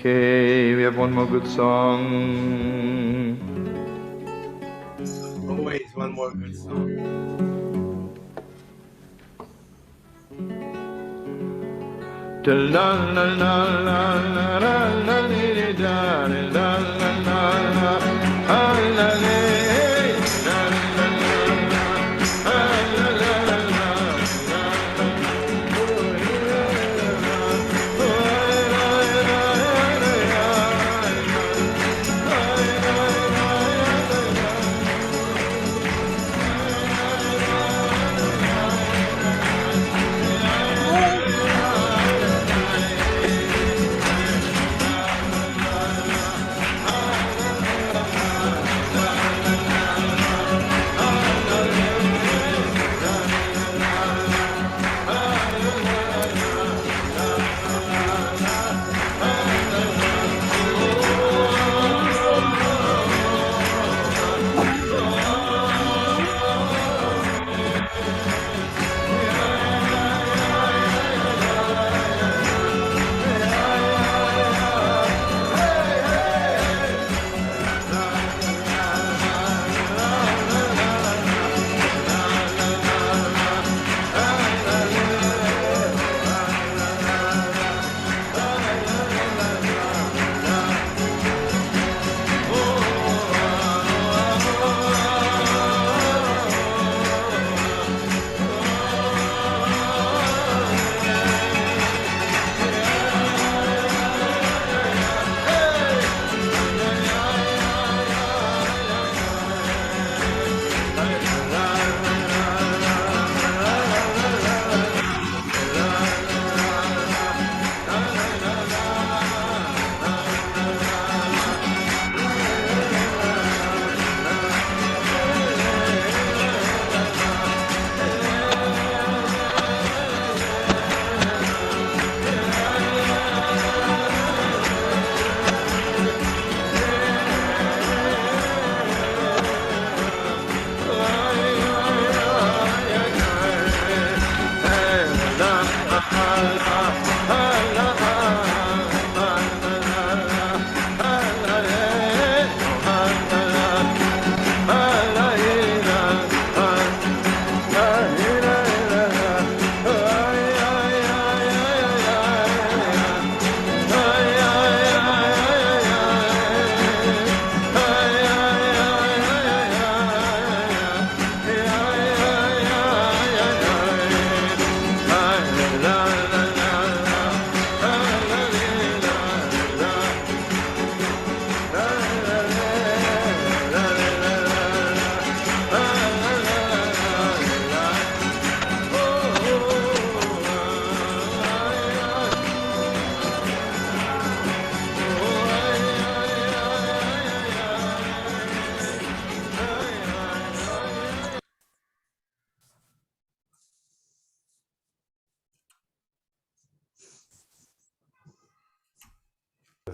Okay, we have one more good song. Always one more good song.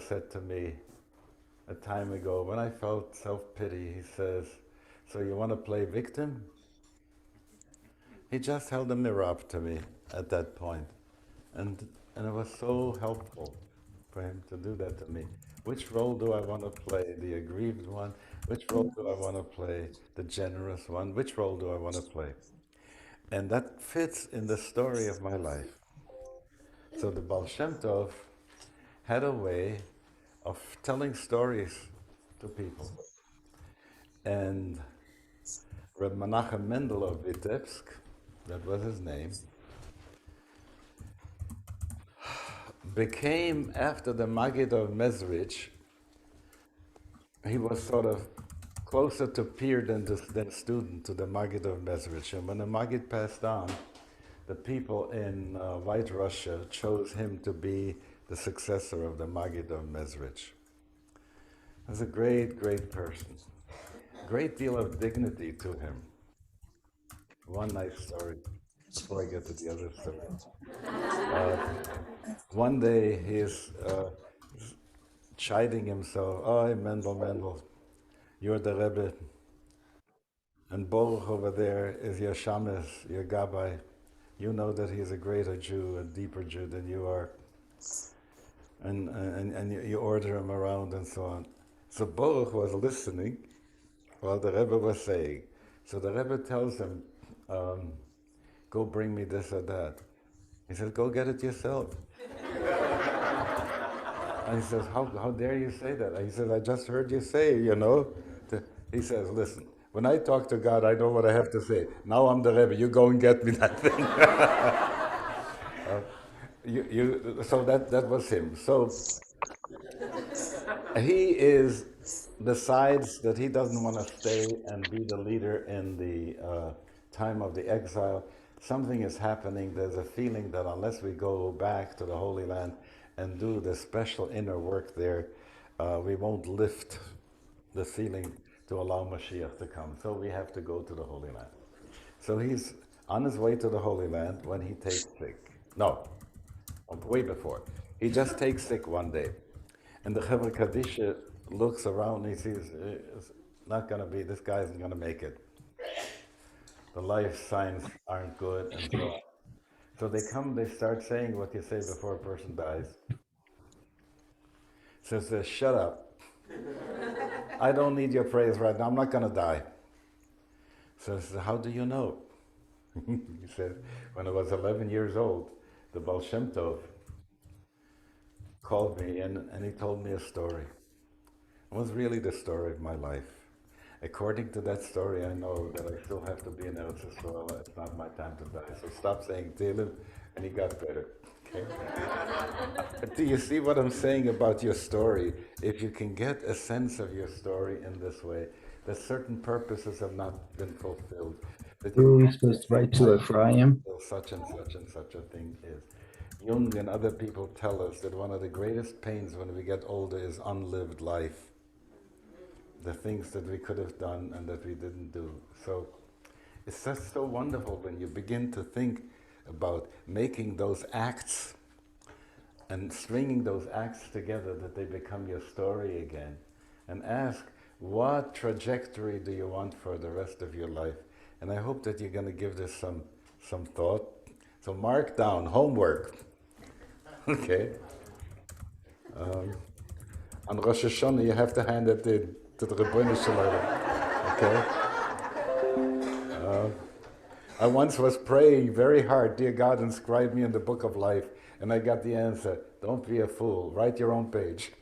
Said to me a time ago when I felt self-pity, he says, "So you want to play victim?" He just held a mirror up to me at that point. And it was so helpful for him to do that to me. Which role do I want to play? The aggrieved one? Which role do I want to play? The generous one? Which role do I want to play? And that fits in the story of my life. So the Baal Shem Tov had a way of telling stories to people. And Reb Menachem Mendel of Vitebsk, that was his name, became, after the Maggid of Mezrich, he was sort of closer to peer than student to the Maggid of Mezrich. And when the Maggid passed on, the people in White Russia chose him to be the successor of the Maggid of Mezrich. He was a great, great person. Great deal of dignity to him. One nice story before I get to the other story. One day he's chiding himself, oh, Mendel, you're the Rebbe, and Baruch over there is your Shames, your Gabbai. You know that he's a greater Jew, a deeper Jew than you are. And you order him around and so on. So Baruch was listening while the Rebbe was saying. So the Rebbe tells him, go bring me this or that. He says, go get it yourself. And he says, how dare you say that? And he says, I just heard you say, He says, listen, when I talk to God, I know what I have to say. Now I'm the Rebbe, you go and get me that thing. So that was him. So he decides that he doesn't want to stay and be the leader in the time of the exile. Something is happening. There's a feeling that unless we go back to the Holy Land and do the special inner work there, we won't lift the ceiling to allow Mashiach to come. So we have to go to the Holy Land. So he's on his way to the Holy Land when he takes sick. No, way before. He just takes sick one day. And the Chevra Kadisha looks around and he sees, it's not going to be, this guy isn't going to make it. The life signs aren't good and so on. So they start saying what you say before a person dies. Says, shut up. I don't need your praise right now. I'm not going to die. Says, how do you know? He said, when I was 11 years old, the Baal Shem Tov called me and he told me a story. It was really the story of my life. According to that story, I know that I still have to be in Eretz Yisrael. It's not my time to die. So stop saying Tehillim, and he got better. Okay? Do you see what I'm saying about your story? If you can get a sense of your story in this way, that certain purposes have not been fulfilled. That Who are we supposed to write to Ephraim? Such and such and such a thing is. Jung and other people tell us that one of the greatest pains when we get older is unlived life. The things that we could have done and that we didn't do. So it's just so wonderful when you begin to think about making those acts and stringing those acts together that they become your story again. And ask, what trajectory do you want for the rest of your life? And I hope that you're going to give this some thought. So mark down, homework. Okay. On Rosh Hashanah, you have to hand it in to the Rabbi Shalom. Okay? I once was praying very hard, dear God, inscribe me in the book of life. And I got the answer, don't be a fool, write your own page.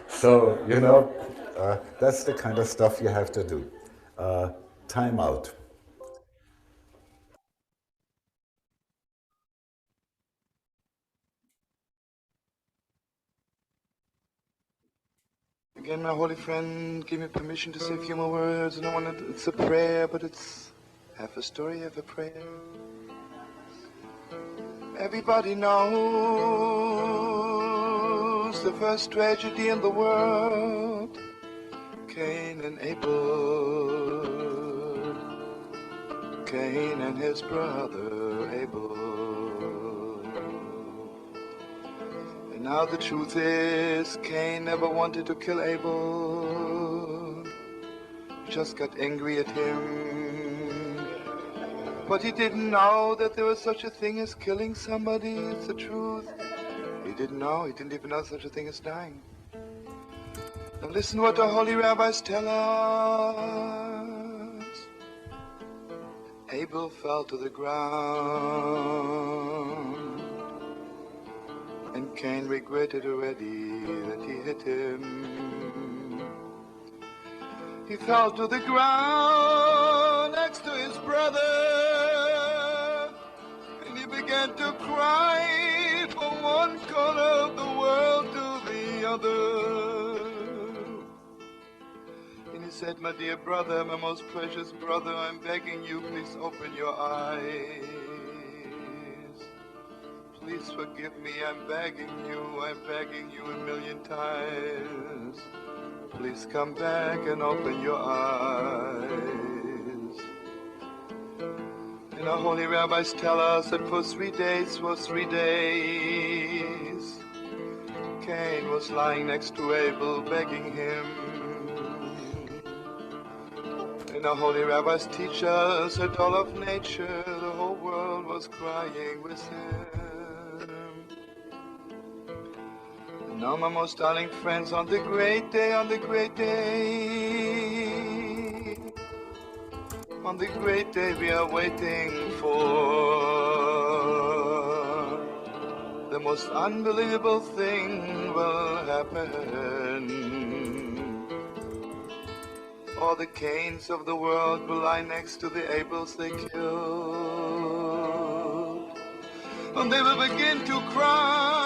So, that's the kind of stuff you have to do. Time out. Again, my holy friend gave me permission to say a few more words, and it's a prayer, but it's half a story, half a prayer. Everybody knows the first tragedy in the world, Cain and Abel, Cain and his brother Abel. Now the truth is, Cain never wanted to kill Abel. He just got angry at him. But he didn't know that there was such a thing as killing somebody. It's the truth. He didn't know. He didn't even know such a thing as dying. Now listen what the holy rabbis tell us. Abel fell to the ground. And Cain regretted already that he hit him. He fell to the ground next to his brother, and he began began to cry from one corner of the world to the other. And he said, my dear brother, my most precious brother, I'm begging you, please open your eyes. Please forgive me, I'm begging you a million times. Please come back and open your eyes. And our holy rabbis tell us that for 3 days, Cain was lying next to Abel, begging him. And our holy rabbis teach us that all of nature, the whole world was crying with him. And now, my most darling friends, on the great day, on the great we are waiting for, the most unbelievable thing will happen. All the Cains of the world will lie next to the Abels they killed, and they will begin to cry.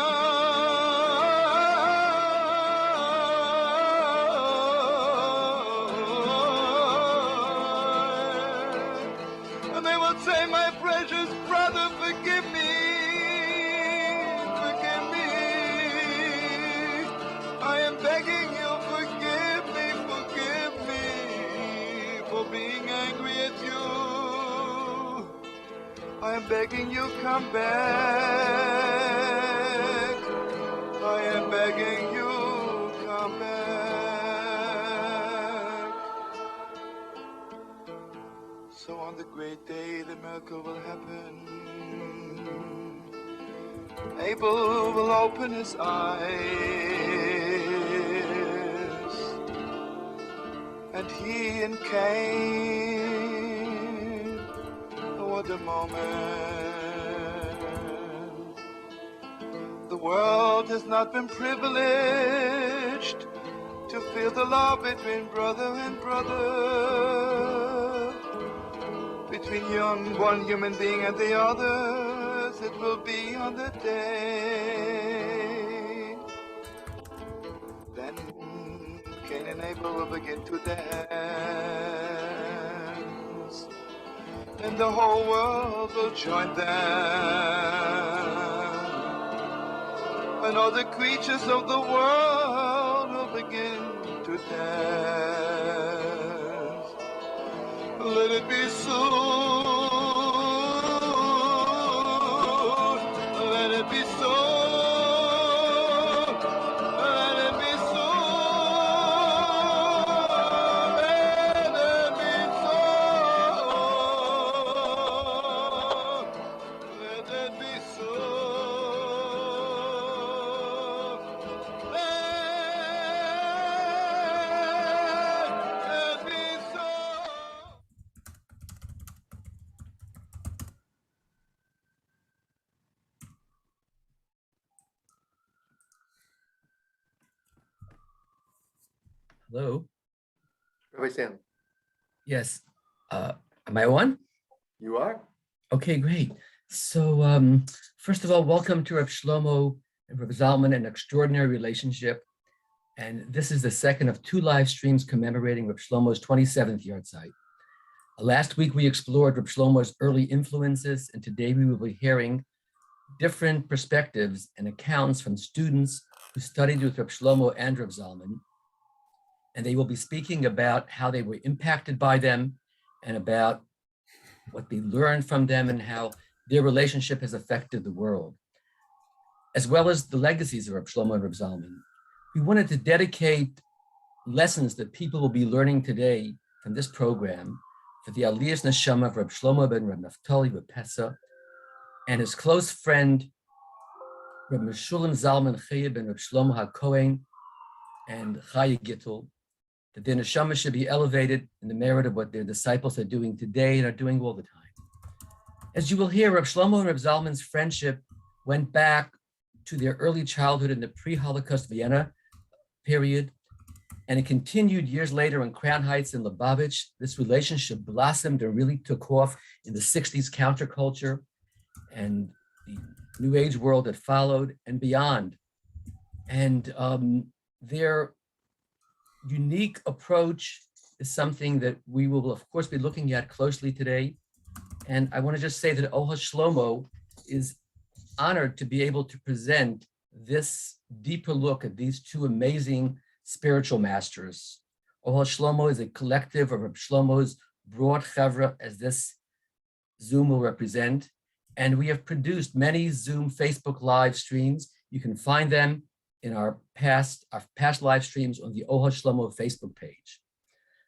And they will say, my precious brother, forgive me. I am begging you, forgive me for being angry at you. I am begging you, come back. I am begging you, come back. So on the great day, the miracle will happen. Abel will open his eyes, and he and Cain, what a moment. The world has not been privileged to feel the love between brother and brother, between one human being and the other. It will be on the day then Cain and Abel will begin to dance, and the whole world will join them, and all the creatures of the world will begin to dance. Let it be so. Let it be so. Let it be so. Let it be so. Let it be so. Let it be so. Hello. Rabbi Sam, Yes. Am I on? you are? Okay, great. So first of all, welcome to Rabbi Shlomo and Rabbi Zalman, an extraordinary relationship. And this is the second of 2 live streams commemorating Rabbi Shlomo's 27th yahrzeit. Last week, we explored Rabbi Shlomo's early influences, and today we will be hearing different perspectives and accounts from students who studied with Rabbi Shlomo and Rabbi Zalman. And they will be speaking about how they were impacted by them and about what they learned from them and how their relationship has affected the world, as well as the legacies of Rabbi Shlomo and Rabbi Zalman. We wanted to dedicate lessons that people will be learning today from this program for the Aliyah's Neshama of Rabbi Shlomo ben Rabbi Naftali Bepesa and his close friend, Rabbi Meshulam Zalman Chaya ben Rabbi Shlomo HaKohen and Chaya Gittel, that their neshama should be elevated in the merit of what their disciples are doing today and are doing all the time. As you will hear, Rabbi Shlomo and Rabbi Zalman's friendship went back to their early childhood in the pre-Holocaust Vienna period, and it continued years later in Crown Heights and Lubavitch. This relationship blossomed and really took off in the 60s counterculture, and the New Age world that followed, and beyond. And their unique approach is something that we will, of course, be looking at closely today. And I want to just say that Ohel Shlomo is honored to be able to present this deeper look at these two amazing spiritual masters. Ohel Shlomo is a collective of Reb Shlomo's broad chevra, as this Zoom will represent. And we have produced many Zoom Facebook live streams. You can find them in our past live streams on the Ohel Shlomo Facebook page.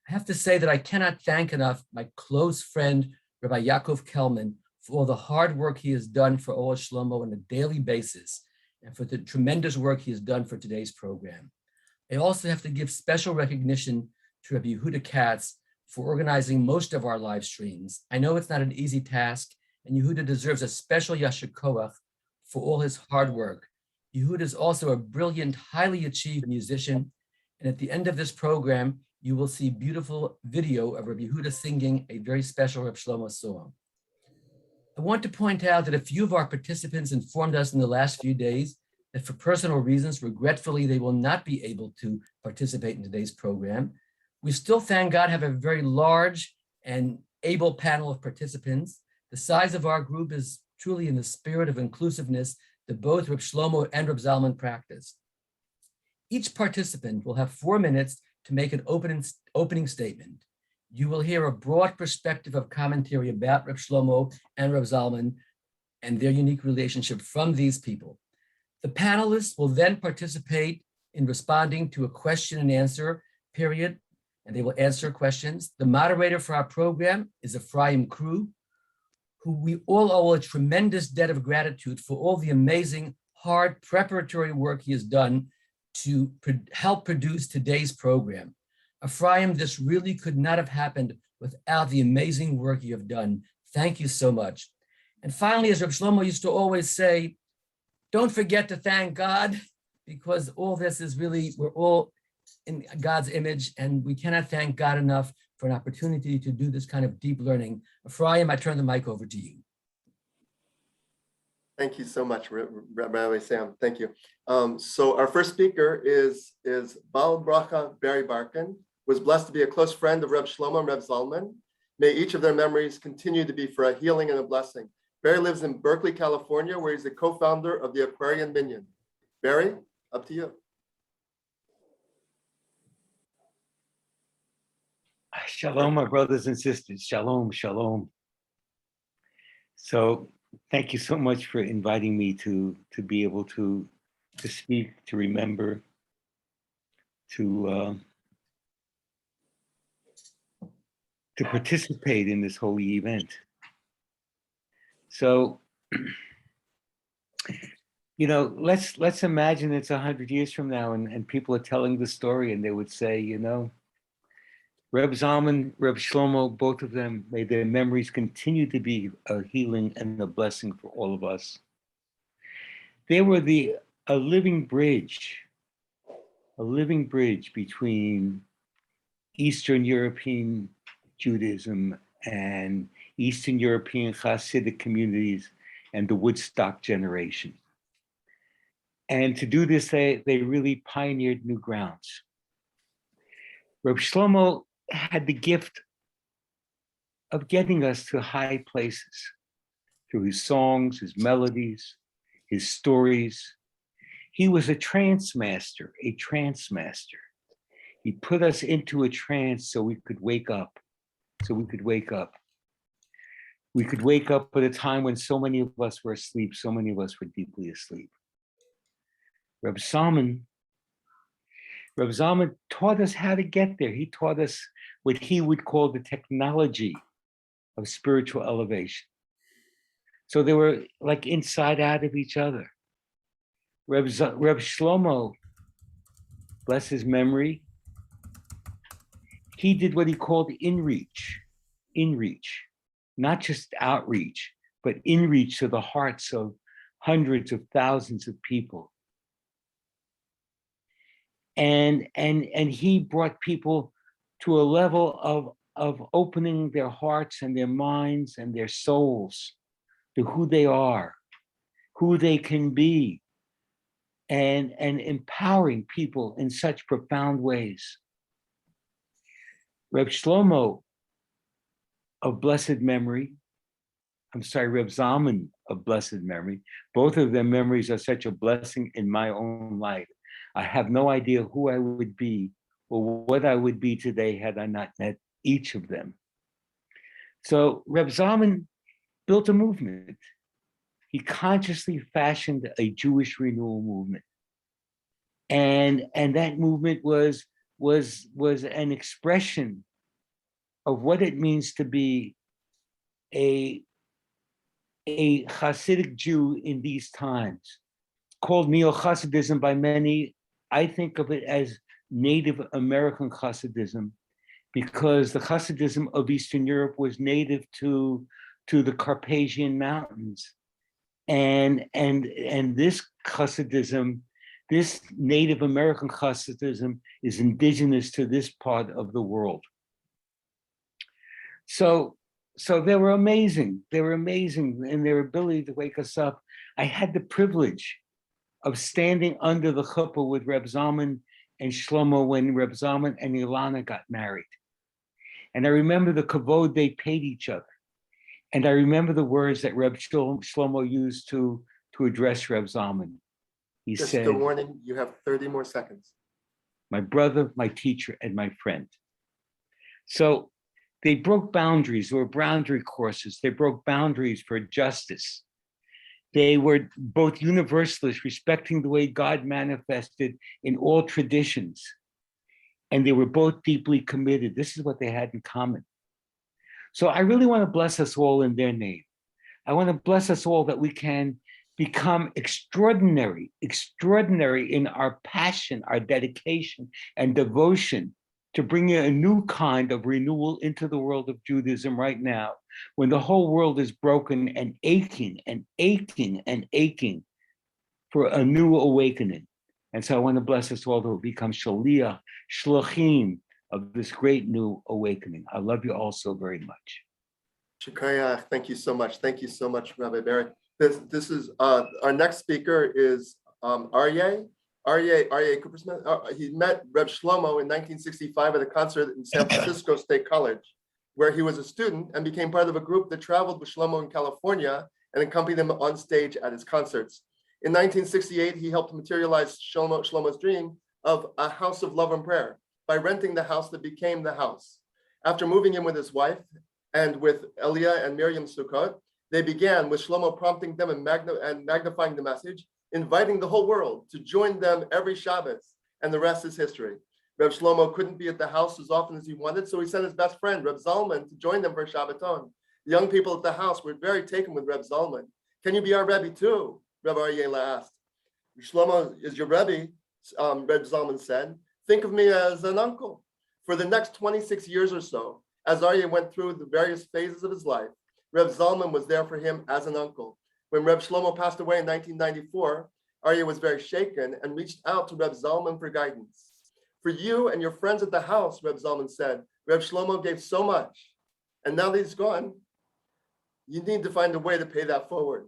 I have to say that I cannot thank enough my close friend, Rabbi Yaakov Kelman, for all the hard work he has done for Ohel Shlomo on a daily basis, and for the tremendous work he has done for today's program. I also have to give special recognition to Rabbi Yehuda Katz for organizing most of our live streams. I know it's not an easy task, and Yehuda deserves a special yasher koach for all his hard work. Yehuda is also a brilliant, highly achieved musician, and at the end of this program, you will see beautiful video of Rabbi Yehuda singing a very special Reb Shlomo song. I want to point out that a few of our participants informed us in the last few days that for personal reasons, regretfully, they will not be able to participate in today's program. We still, thank God, have a very large and able panel of participants. The size of our group is truly in the spirit of inclusiveness that both Reb Shlomo and Reb Zalman practice. Each participant will have 4 minutes to make an opening statement. You will hear a broad perspective of commentary about Reb Shlomo and Reb Zalman and their unique relationship from these people. The panelists will then participate in responding to a question and answer period, and they will answer questions. The moderator for our program is Ephraim Crew, who we all owe a tremendous debt of gratitude for all the amazing, hard preparatory work he has done to help produce today's program. Ephraim, this really could not have happened without the amazing work you have done. Thank you so much. And finally, as Reb Shlomo used to always say, don't forget to thank God, because all this is really, we're all in God's image, and we cannot thank God enough for an opportunity to do this kind of deep learning. Ephraim, I turn the mic over to you. Thank you so much, Rabbi Sam. Thank you. So our first speaker is Baal Bracha Barry Barkin, who was blessed to be a close friend of Reb Shlomo and Reb Zalman. May each of their memories continue to be for a healing and a blessing. Barry lives in Berkeley, California, where he's the co-founder of the Aquarian Minyan. Barry, up to you. Shalom, my brothers and sisters. Shalom, shalom. So thank you so much for inviting me to be able to speak, to remember, to participate in this holy event. So, you know, let's imagine it's 100 years from now, and people are telling the story, and they would say, you know, Reb Zalman, Reb Shlomo, both of them, may their memories continue to be a healing and a blessing for all of us. They were a living bridge between Eastern European Judaism and Eastern European Hasidic communities and the Woodstock generation. And to do this, they really pioneered new grounds. Reb Shlomo had the gift of getting us to high places through his songs, his melodies, his stories. He was a trance master. He put us into a trance so we could wake up. We could wake up at a time when so many of us were asleep, so many of us were deeply asleep. Reb Zalman taught us how to get there. He taught us what he would call the technology of spiritual elevation. So they were like inside out of each other. Reb Shlomo, bless his memory, he did what he called inreach, not just outreach, but inreach to the hearts of hundreds of thousands of people. And he brought people to a level of opening their hearts and their minds and their souls to who they are who they can be, and empowering people in such profound ways. Reb Shlomo of blessed memory, Reb Zalman of blessed memory, both of their memories are such a blessing in my own life. I have no idea who I would be or what I would be today had I not met each of them. So Reb Zalman built a movement. He consciously fashioned a Jewish renewal movement. And that movement was an expression of what it means to be a Hasidic Jew in these times. Called Neo-Hasidism by many, I think of it as Native American Hasidism, because the Hasidism of Eastern Europe was native to the Carpathian Mountains. And this Hasidism, this Native American Hasidism, is indigenous to this part of the world. So they were amazing. They were amazing in their ability to wake us up. I had the privilege of standing under the chuppah with Reb Zalman and Shlomo when Reb Zalman and Ilana got married. And I remember the kavod they paid each other. And I remember the words that Reb Shlomo used to address Reb Zalman. He Just said, a warning, you have 30 more seconds. my brother, my teacher, and my friend. So they broke boundaries. There were boundary courses. They broke boundaries for justice. They were both universalists, respecting the way God manifested in all traditions. And they were both deeply committed. This is what they had in common. So I really want to bless us all in their name. I want to bless us all that we can become extraordinary in our passion, our dedication, and devotion to bringing a new kind of renewal into the world of Judaism right now, when the whole world is broken and aching for a new awakening. And so I want to bless us all to become shluchim of this great new awakening. I love you all so very much. Shukayach, thank you so much. Thank you so much, Rabbi Barry. This is our next speaker is Aryeh Coopersmith. He met Reb Shlomo in 1965 at a concert in San Francisco State College, where he was a student and became part of a group that traveled with Shlomo in California and accompanied him on stage at his concerts. In 1968, he helped materialize Shlomo's dream of a house of love and prayer by renting the house that became the house. After moving in with his wife and with Elia and Miriam Sukkot, they began with Shlomo prompting them and magnifying the message, inviting the whole world to join them every Shabbos, and the rest is history. Reb Shlomo couldn't be at the house as often as he wanted, so he sent his best friend, Reb Zalman, to join them for Shabbaton. The young people at the house were very taken with Reb Zalman. Can you be our Rebbe too? Reb Aryeh asked. Shlomo is your Rebbe, Reb Zalman said. Think of me as an uncle. For the next 26 years or so, as Aryeh went through the various phases of his life, Reb Zalman was there for him as an uncle. When Reb Shlomo passed away in 1994, Aryeh was very shaken and reached out to Reb Zalman for guidance. For you and your friends at the house, Reb Zalman said, Reb Shlomo gave so much, and now that he's gone, you need to find a way to pay that forward.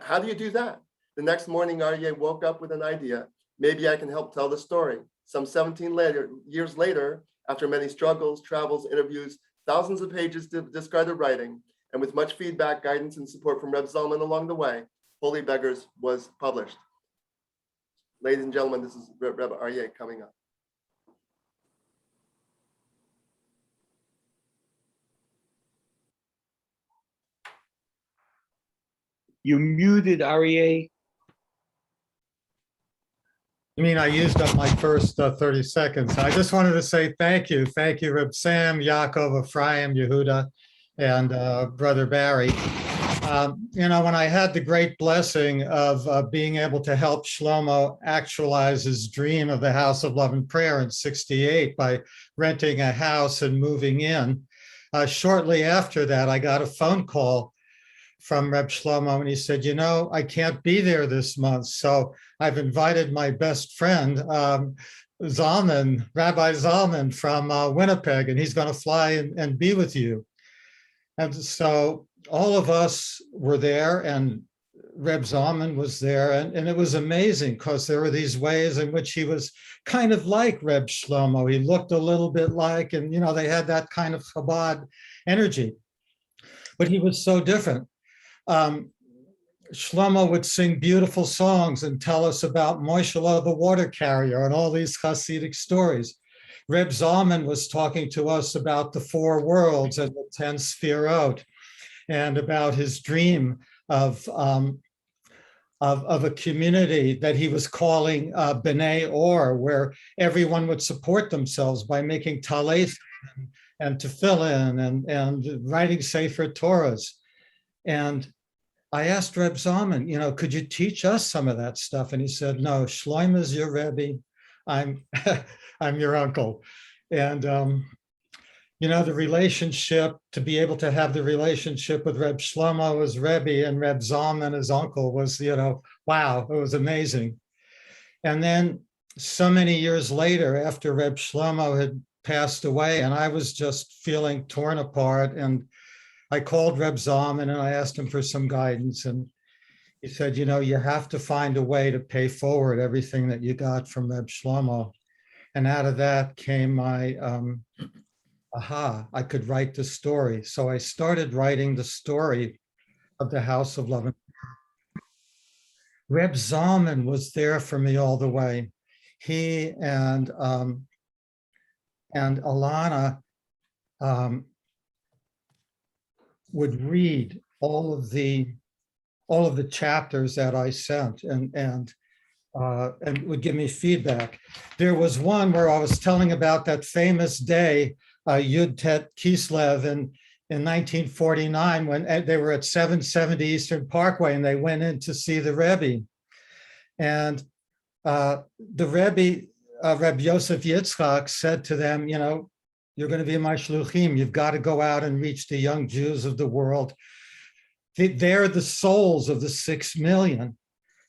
How do you do that? The next morning, Aryeh woke up with an idea. Maybe I can help tell the story. Some 17 years later, after many struggles, travels, interviews, thousands of pages of discarded writing, and with much feedback, guidance, and support from Reb Zalman along the way, Holy Beggars was published. Ladies and gentlemen, this is Reb Aryeh coming up. You muted, Aryeh. I mean, I used up my first 30 seconds. I just wanted to say thank you. Thank you, Reb Sam, Yaakov, Ephraim, Yehuda, and Brother Barry. When I had the great blessing of being able to help Shlomo actualize his dream of the House of Love and Prayer in '68 by renting a house and moving in, shortly after that, I got a phone call from Reb Shlomo, and he said, I can't be there this month, so I've invited my best friend, Zalman, Rabbi Zalman from Winnipeg, and he's going to fly and be with you. And so all of us were there, and Reb Zalman was there, and it was amazing because there were these ways in which he was kind of like Reb Shlomo. He looked a little bit like, and they had that kind of Chabad energy, but he was so different. Shlomo would sing beautiful songs and tell us about Moishelah the water carrier and all these Hasidic stories. Reb Zalman was talking to us about the four worlds and the 10 Sefirot, and about his dream of a community that he was calling B'nai Or, where everyone would support themselves by making talais and tefillin and writing Sefer Torahs. And I asked Reb Zalman, could you teach us some of that stuff? And he said, no, Shlomo is your Rebbe. I'm your uncle. And, the relationship, to be able to have the relationship with Reb Shlomo as Rebbe and Reb Zalman as uncle was, wow, it was amazing. And then so many years later, after Reb Shlomo had passed away, and I was just feeling torn apart, and I called Reb Zalman and I asked him for some guidance. And he said, you have to find a way to pay forward everything that you got from Reb Shlomo. And out of that came my, I could write the story. So I started writing the story of the House of Love. Reb Zalman was there for me all the way. He and Alana would read all of the chapters that I sent and would give me feedback. There was one where I was telling about that famous day, Yud Tet Kislev in 1949, when they were at 770 Eastern Parkway and they went in to see the Rebbe. And the Rebbe, Reb Yosef Yitzchak, said to them, you're going to be my shluchim. You've got to go out and reach the young Jews of the world. They're the souls of the 6 million.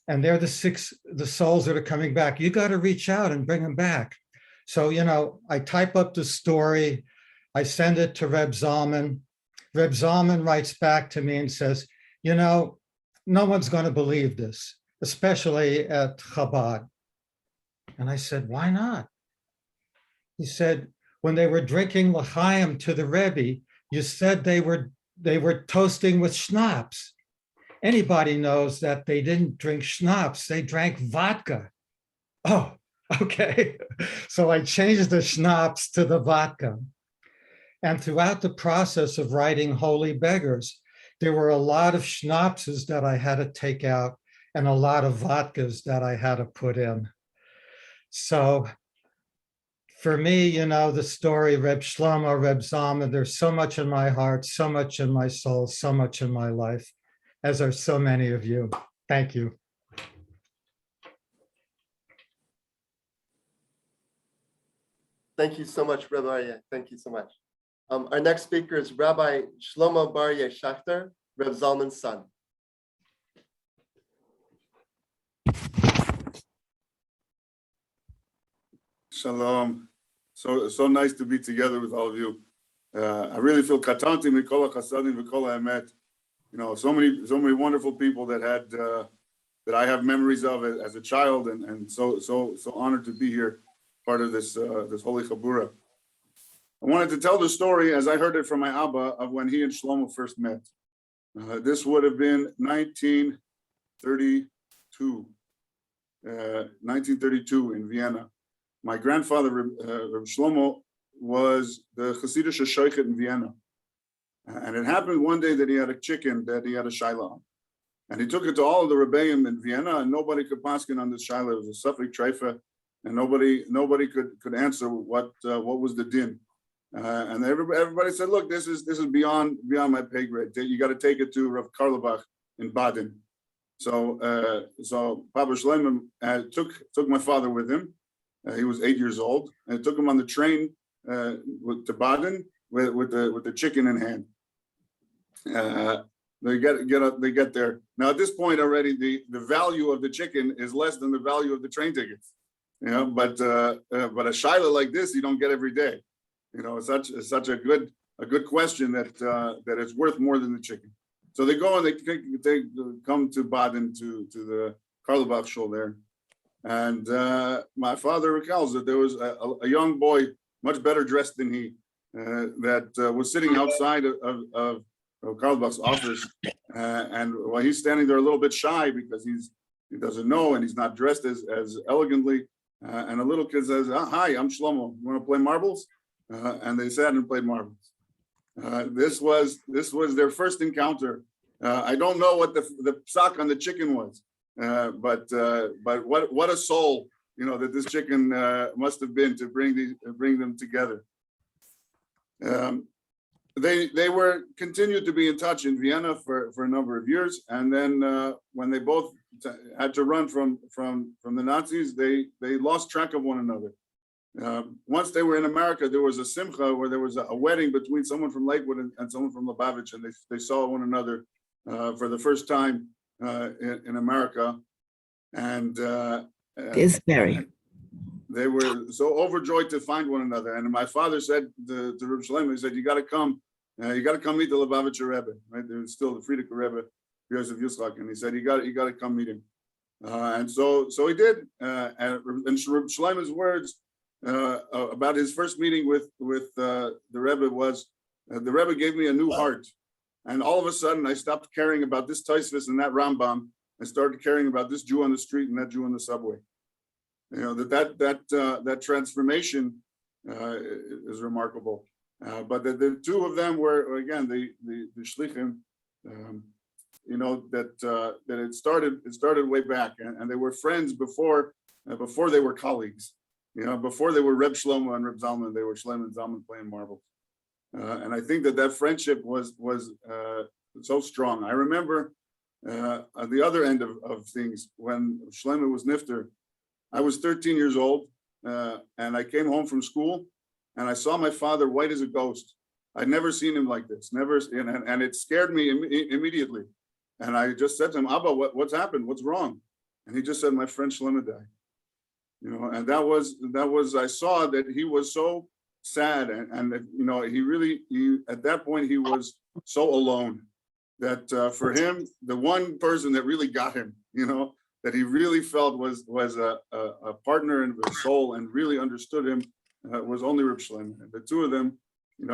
And they're the souls that are coming back. You got to reach out and bring them back. So, I type up the story. I send it to Reb Zalman. Reb Zalman writes back to me and says, no one's going to believe this, especially at Chabad. And I said, why not? He said, when they were drinking l'chaim to the Rebbe, you said they were toasting with schnapps. Anybody knows that they didn't drink schnapps, they drank vodka. Oh, okay. So I changed the schnapps to the vodka. And throughout the process of writing Holy Beggars, there were a lot of schnapses that I had to take out and a lot of vodkas that I had to put in. So for me, the story, Reb Shlomo, Reb Zalman, there's so much in my heart, so much in my soul, so much in my life, as are so many of you. Thank you. Thank you so much, Rabbi. Thank you so much. Our next speaker is Rabbi Shlomo Baryeh Schachter, Reb Zalman's son. Shalom. So nice to be together with all of you. I really feel katanti mikol hachasadim v'kol ha'emet. So many wonderful people that I have memories of as a child, and so honored to be here, part of this holy chabura. I wanted to tell the story as I heard it from my Abba of when he and Shlomo first met. This would have been 1932 in Vienna. My grandfather, Reb Shlomo, was the Hasidic Shochet in Vienna. And it happened one day that he had a chicken that he had a shaila on. And he took it to all of the Rebbeim in Vienna, and nobody could paskin on this shaila. It was a suffik treifa, and nobody could answer what was the din. And everybody said, look, this is beyond my pay grade. You got to take it to Rav Carlebach in Baden. So Papa Shlomo took my father with him. He was 8 years old, and it took him on the train to Baden with the chicken in hand. They get there. Now at this point already, the value of the chicken is less than the value of the train tickets. But a shaila like this you don't get every day. It's such a good question that it's worth more than the chicken. So they go and they come to Baden to the Carlebach shul there. And my father recalls that there was a young boy, much better dressed than he, that was sitting outside of Carlebach's office. And while he's standing there a little bit shy because he doesn't know and he's not dressed as elegantly. And a little kid says, "Hi, I'm Shlomo. You want to play marbles?" And they sat and played marbles. This was their first encounter. I don't know what the psak on the chicken was, but what a soul, that this chicken must have been to bring them together. They were continued to be in touch in Vienna for a number of years, and then when they both had to run from the Nazis, they lost track of one another. Once they were in America, there was a simcha where there was a wedding between someone from Lakewood and someone from Lubavitch, and they saw one another for the first time in America, and they were so overjoyed to find one another. And my father said to Rabbi Shlomo, he said, "You got to come meet the Lubavitcher Rebbe." Right, there was still the Frierdiker Rebbe, Yosef Yitzchak, and he said, "You got to come meet him." And so he did. And Rabbi Shlomo's words about his first meeting with the Rebbe was, the Rebbe gave me a new heart, and all of a sudden I stopped caring about this Tosfos and that Rambam. I started caring about this Jew on the street and that Jew on the subway. That transformation is remarkable. But the two of them were, again, the shlichim. That it started way back, and they were friends before they were colleagues. Before they were Reb Shlomo and Reb Zalman, they were Shlomo and Zalman playing marbles. And I think that friendship was so strong. I remember at the other end of things, when Shlomo was nifter, I was 13 years old, and I came home from school, and I saw my father white as a ghost. I'd never seen him like this, and it scared me immediately. And I just said to him, "Abba, what's happened? What's wrong?" And he just said, "My friend Shlomo died." And that was I saw that he was so sad, and he at that point he was so alone that for him, the one person that really got him, that he really felt was a partner in his soul and really understood him, was only Reb Shlomo. And the two of them,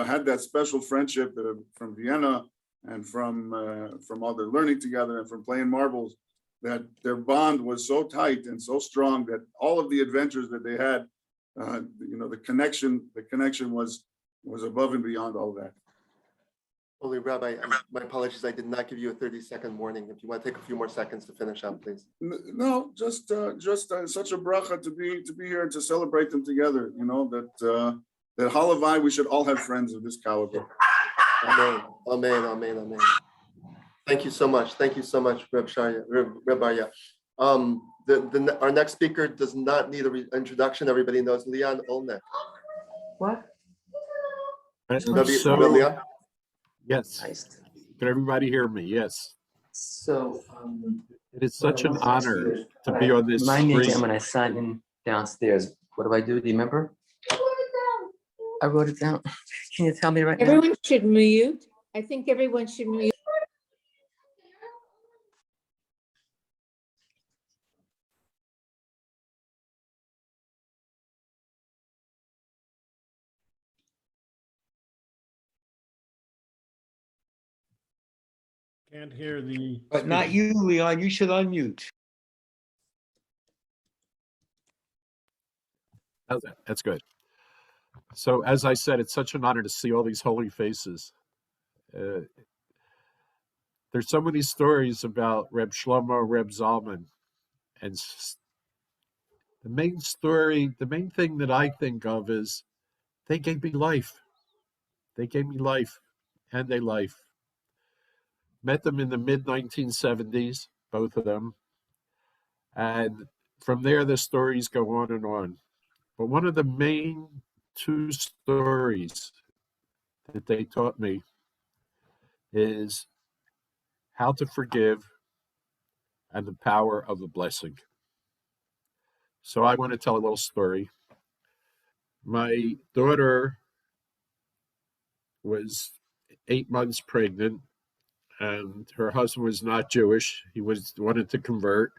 had that special friendship from Vienna and from all their learning together and from playing marbles, that their bond was so tight and so strong that all of the adventures that they had, the connection was above and beyond all that. Holy Rabbi, my apologies, I did not give you a 30-second warning. If you want to take a few more seconds to finish up, please. No, just such a bracha to be here and to celebrate them together. That Halavai, we should all have friends of this caliber. Amen, amen, amen, amen. Thank you so much. Thank you so much, Reb Arya. Our next speaker does not need an introduction. Everybody knows Leon Olnek. What? Leon? Yes. Can everybody hear me? Yes. So it is such an honor to be on this remind me again stream. when I sign in downstairs. What do I do? Do you remember? I wrote it down. Can you tell me right now? Everyone should mute. I think everyone should mute. Can't hear the. But not you, Leon. You should unmute. That's good. So as I said, it's such an honor to see all these holy faces. There's so many stories about Reb Shlomo, Reb Zalman, and the main thing that I think of is they gave me life. They gave me life, and a life. Met them in the mid-1970s, both of them. And from there, the stories go on and on. But one of the main two stories that they taught me is how to forgive and the power of the blessing. So I want to tell a little story. My daughter was 8 months pregnant, and her husband was not Jewish. He wanted to convert.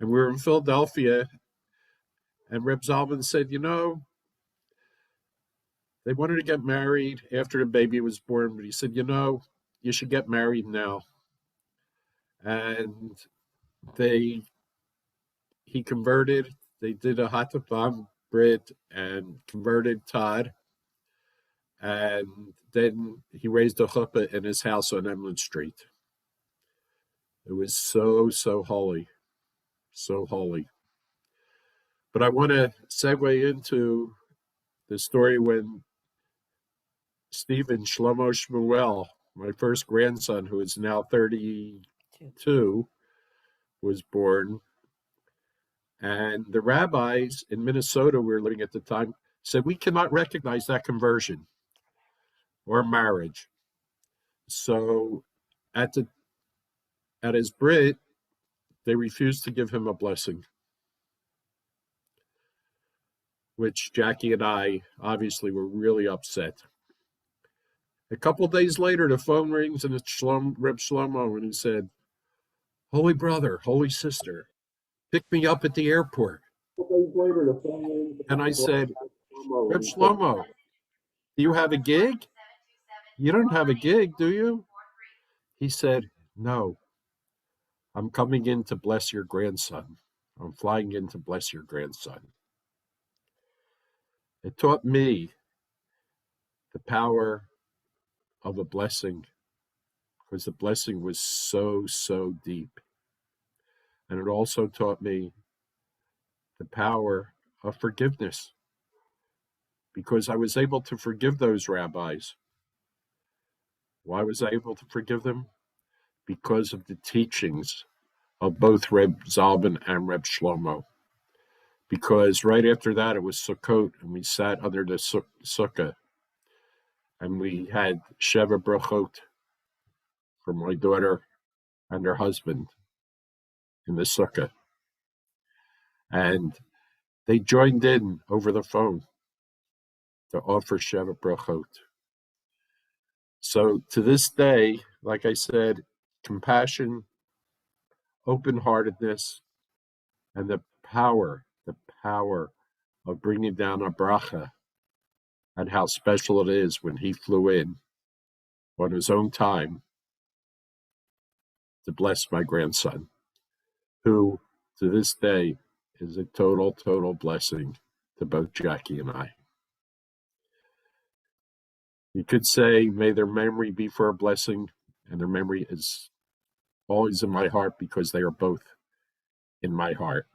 And we were in Philadelphia, and Reb Zalman said, they wanted to get married after the baby was born, but he said, you should get married now. And he converted. They did a Hatafam Brit and converted Todd. And then he raised a chuppah in his house on Emlyn Street. It was so, so holy. So holy. But I want to segue into the story when Stephen Shlomo Shmuel, my first grandson, who is now 32, was born. And the rabbis in Minnesota we were living at the time said, we cannot recognize that conversion or marriage. So at his Brit, they refused to give him a blessing, which Jackie and I obviously were really upset. A couple of days later, the phone rings and it's Reb Shlomo, and he said, holy brother, holy sister, pick me up at the airport. And I said, Reb Shlomo, do you have a gig? You don't have a gig, do you? He said, no, I'm coming in to bless your grandson. I'm flying in to bless your grandson. It taught me the power of a blessing, because the blessing was so, so deep. And it also taught me the power of forgiveness, because I was able to forgive those rabbis. Why was I able to forgive them? Because of the teachings of both Reb Zalman and Reb Shlomo. Because right after that, it was Sukkot, and we sat under the sukkah, and we had Sheva Brachot for my daughter and her husband in the sukkah. And they joined in over the phone to offer Sheva Brachot. So to this day, like I said, compassion, open-heartedness, and the power of bringing down a bracha, and how special it is when he flew in on his own time to bless my grandson, who to this day is a total, total blessing to both Jackie and I. You could say, may their memory be for a blessing, and their memory is always in my heart because they are both in my heart.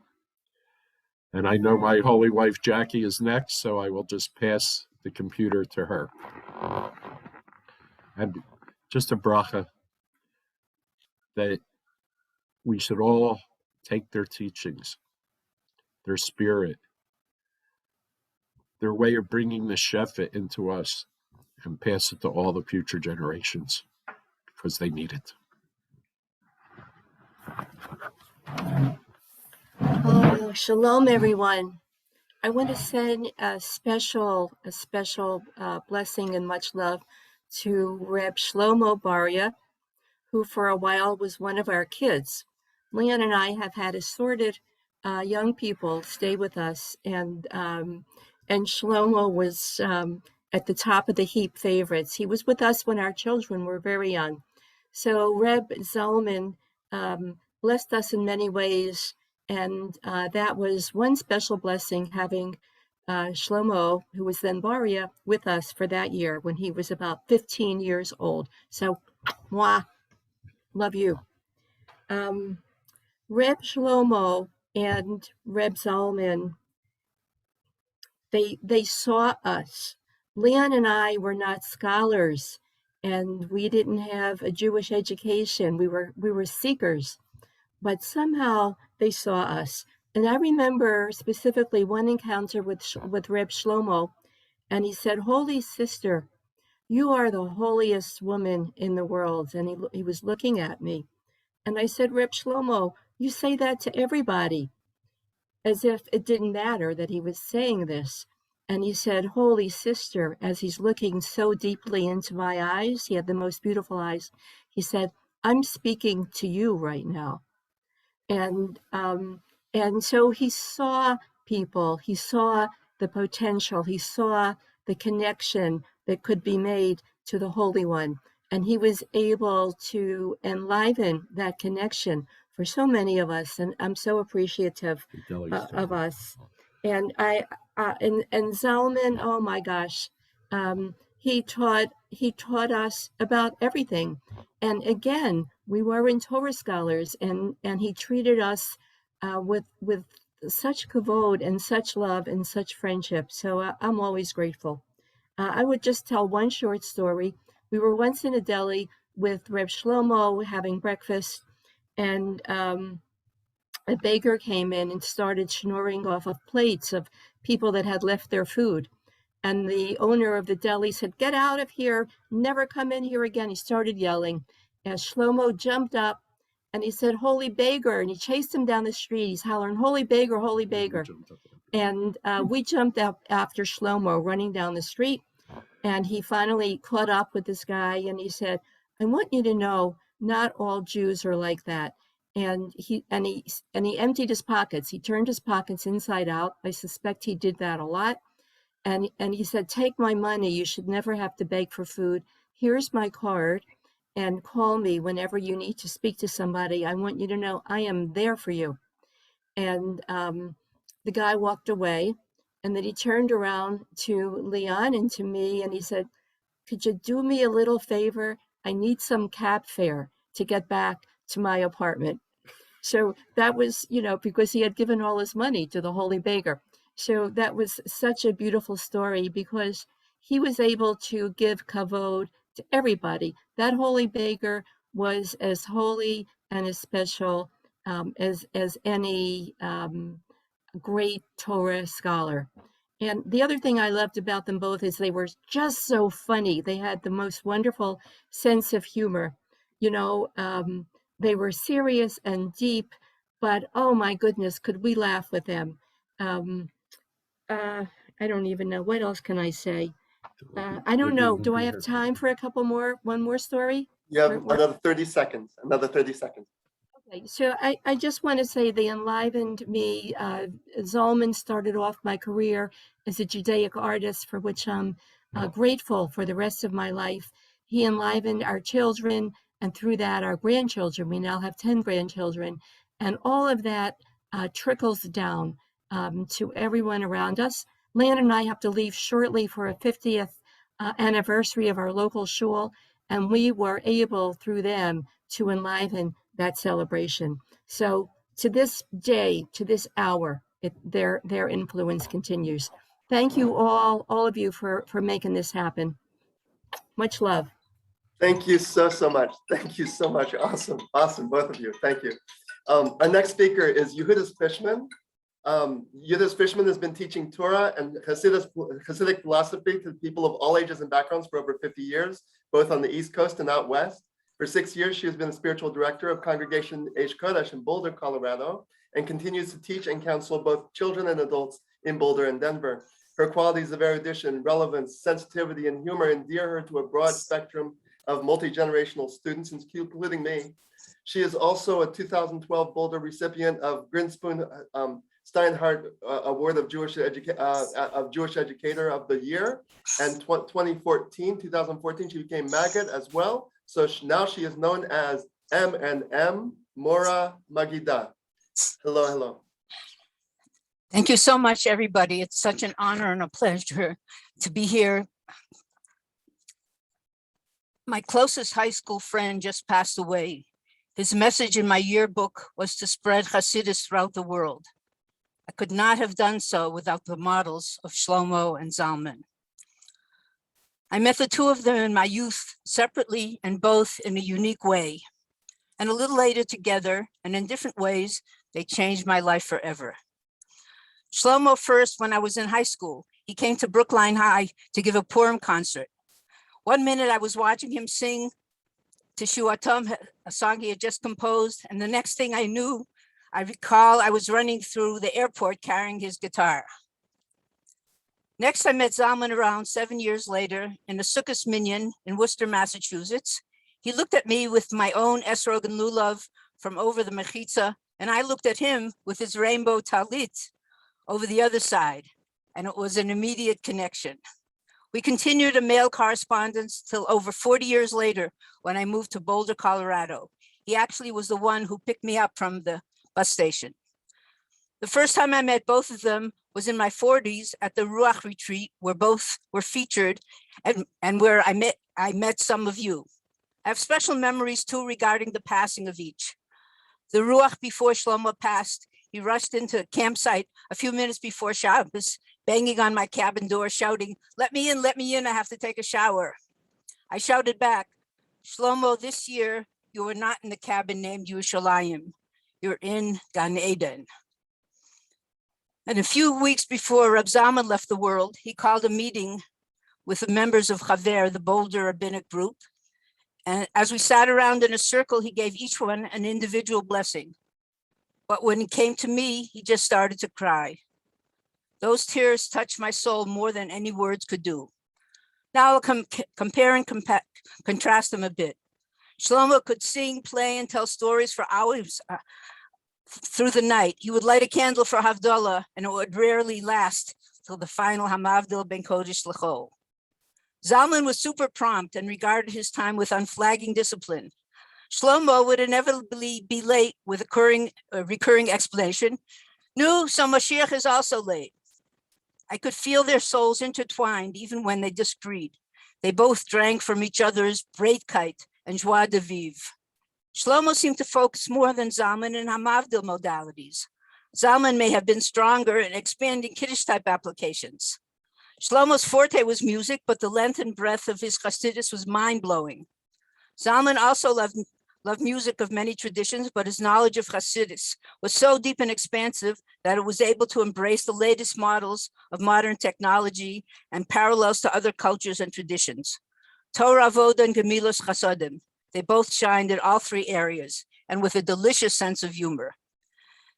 And I know my holy wife, Jackie, is next, so I will just pass the computer to her. And just a bracha that we should all take their teachings, their spirit, their way of bringing the Shefa into us, and pass it to all the future generations, because they need it. Oh, shalom, everyone. I want to send a special blessing and much love to Reb Shlomo Baria, who for a while was one of our kids. Leon and I have had assorted young people stay with us, and Shlomo was at the top of the heap favorites. He was with us when our children were very young. So Reb Zalman blessed us in many ways, and that was one special blessing, having Shlomo, who was then Baria, with us for that year when he was about 15 years old. So, mwah, love you. Reb Shlomo and Reb Zalman, they saw us. Leon and I were not scholars, and we didn't have a Jewish education. We were seekers, but somehow they saw us. And I remember specifically one encounter with Reb Shlomo, and he said, "Holy sister, you are the holiest woman in the world." And he was looking at me. And I said, "Reb Shlomo, you say that to everybody," as if it didn't matter that he was saying this. And he said, "Holy sister," as he's looking so deeply into my eyes, he had the most beautiful eyes. He said, "I'm speaking to you right now." And so he saw people, he saw the potential, he saw the connection that could be made to the Holy One. And he was able to enliven that connection for so many of us. And I'm so appreciative of us. And and Zalman, oh my gosh, he taught us about everything. And again, we weren't Torah scholars, and he treated us with such kavod and such love and such friendship. So I'm always grateful. I would just tell one short story. We were once in a deli with Reb Shlomo having breakfast, and a baker came in and started schnoring off of plates of people that had left their food. And the owner of the deli said, "Get out of here, never come in here again." He started yelling. As Shlomo jumped up and he said, "Holy beggar," and he chased him down the street. He's hollering, "Holy beggar, holy beggar." And we jumped up after Shlomo running down the street. And he finally caught up with this guy and he said, "I want you to know, not all Jews are like that." And he emptied his pockets. He turned his pockets inside out. I suspect he did that a lot. And he said, "Take my money. You should never have to beg for food. Here's my card, and call me whenever you need to speak to somebody. I want you to know I am there for you." And the guy walked away, and then he turned around to Leon and to me, and he said, "Could you do me a little favor? I need some cab fare to get back to my apartment." So that was, because he had given all his money to the holy beggar. So that was such a beautiful story because he was able to give kavod to everybody. That holy beggar was as holy and as special as any great Torah scholar. And the other thing I loved about them both is they were just so funny. They had the most wonderful sense of humor. They were serious and deep, but oh my goodness, could we laugh with them? I don't even know. What else can I say? I don't know. Do I have time for one more story? You have another 30 seconds. Another 30 seconds. Okay, so I just want to say they enlivened me. Zalman started off my career as a Judaic artist, for which I'm grateful for the rest of my life. He enlivened our children, and through that, our grandchildren. We now have 10 grandchildren. And all of that trickles down to everyone around us. Lan and I have to leave shortly for a 50th anniversary of our local shul, and we were able, through them, to enliven that celebration. So to this day, to this hour, their influence continues. Thank you all of you for making this happen. Much love. Thank you so much. Thank you so much. Awesome, both of you. Thank you. Our next speaker is Yehudas Fishman. Yehudas Fishman has been teaching Torah and Hasidic philosophy to people of all ages and backgrounds for over 50 years, both on the East Coast and out west. For 6 years, she has been the spiritual director of Congregation Eish Kodesh in Boulder, Colorado, and continues to teach and counsel both children and adults in Boulder and Denver. Her qualities of erudition, relevance, sensitivity, and humor endear her to a broad spectrum of multi-generational students, including me. She is also a 2012 Boulder recipient of Grinspoon Steinhardt Award of Jewish Educator of the Year, and 2014, she became Maggid as well. So now she is known as M&M Mora Magida. Hello. Thank you so much, everybody. It's such an honor and a pleasure to be here. My closest high school friend just passed away. His message in my yearbook was to spread Hasidus throughout the world. I could not have done so without the models of Shlomo and Zalman. I met the two of them in my youth separately and both in a unique way. And a little later together and in different ways, they changed my life forever. Shlomo first, when I was in high school, he came to Brookline High to give a Purim concert. One minute I was watching him sing Teshuatom, a song he had just composed, and the next thing I knew, I recall I was running through the airport carrying his guitar. Next, I met Zalman around 7 years later in a Sukkot minyan in Worcester, Massachusetts. He looked at me with my own esrog and lulav from over the mechitza, and I looked at him with his rainbow talit over the other side, and it was an immediate connection. We continued a mail correspondence till over 40 years later when I moved to Boulder, Colorado. He actually was the one who picked me up from the bus station. The first time I met both of them was in my 40s at the Ruach retreat, where both were featured and where I met some of you. I have special memories too regarding the passing of each. The Ruach before Shlomo passed, he rushed into a campsite a few minutes before Shabbos, banging on my cabin door, shouting, let me in, I have to take a shower. I shouted back, Shlomo, this year, you are not in the cabin named Yerushalayim. You're in Gan Eden. And a few weeks before Reb Zalman left the world, he called a meeting with the members of Chaver, the Boulder rabbinic group. And as we sat around in a circle, he gave each one an individual blessing. But when it came to me, he just started to cry. Those tears touched my soul more than any words could do. Now I'll compare and contrast them a bit. Shlomo could sing, play, and tell stories for hours through the night. He would light a candle for Havdalah, and it would rarely last till the final Hamavdil ben Kodesh L'chol. Zalman was super prompt and regarded his time with unflagging discipline. Shlomo would inevitably be late with a recurring explanation. No, so Mashiach is also late. I could feel their souls intertwined even when they disagreed. They both drank from each other's breitkeit and joie de vivre. Shlomo seemed to focus more than Zalman in Hamavdil modalities. Zalman may have been stronger in expanding Kiddush type applications. Shlomo's forte was music, but the length and breadth of his Chassidus was mind-blowing. Zalman also loved music of many traditions, but his knowledge of Chassidus was so deep and expansive that it was able to embrace the latest models of modern technology and parallels to other cultures and traditions. Torah, Avoda, and Gemilos Chasadim, they both shined in all three areas and with a delicious sense of humor.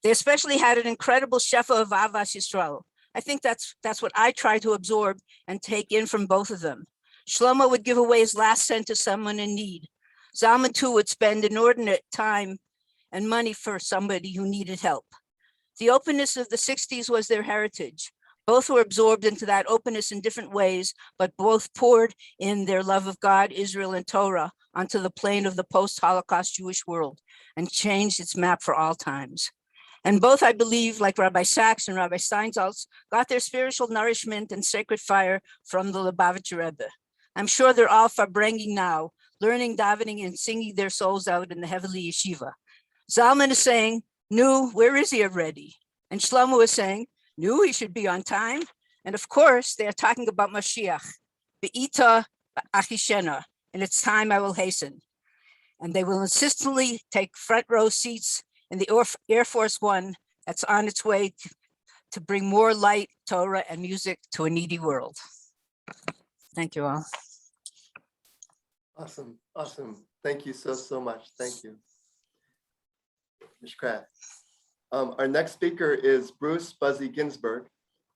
They especially had an incredible shefa of Avas Yisrael. I think that's what I try to absorb and take in from both of them. Shlomo would give away his last cent to someone in need. Zalman too would spend inordinate time and money for somebody who needed help. The openness of the 60s was their heritage. Both were absorbed into that openness in different ways, but both poured in their love of God, Israel, and Torah onto the plane of the post-Holocaust Jewish world and changed its map for all times. And both, I believe, like Rabbi Sachs and Rabbi Steinsaltz, got their spiritual nourishment and sacred fire from the Lubavitcher Rebbe. I'm sure they're all farbrengi now, learning, davening, and singing their souls out in the heavenly yeshiva. Zalman is saying, "Nu, where is he already?" And Shlomo is saying, "Nu, he should be on time." And of course, they are talking about Mashiach, Be'ita Achishena, and it's time I will hasten. And they will insistently take front row seats in the Air Force One that's on its way to bring more light, Torah, and music to a needy world. Thank you all. Awesome, awesome. Thank you so much. Thank you. Mishkrat. Our next speaker is Bruce Buzzy Ginsburg,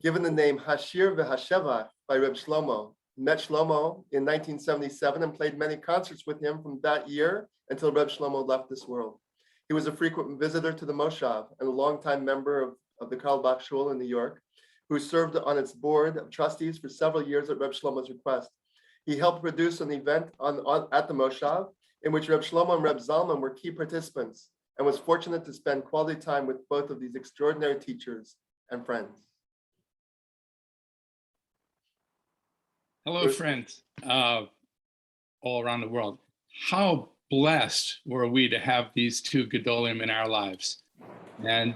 given the name Hashir v'Hasheva by Reb Shlomo. Met Shlomo in 1977 and played many concerts with him from that year until Reb Shlomo left this world. He was a frequent visitor to the Moshav and a longtime member of the Carlebach Shul in New York, who served on its board of trustees for several years at Reb Shlomo's request. He helped produce an event at the Moshav in which Reb Shlomo and Reb Zalman were key participants and was fortunate to spend quality time with both of these extraordinary teachers and friends. Hello, friends, all around the world. How blessed were we to have these two Gedolim in our lives. And,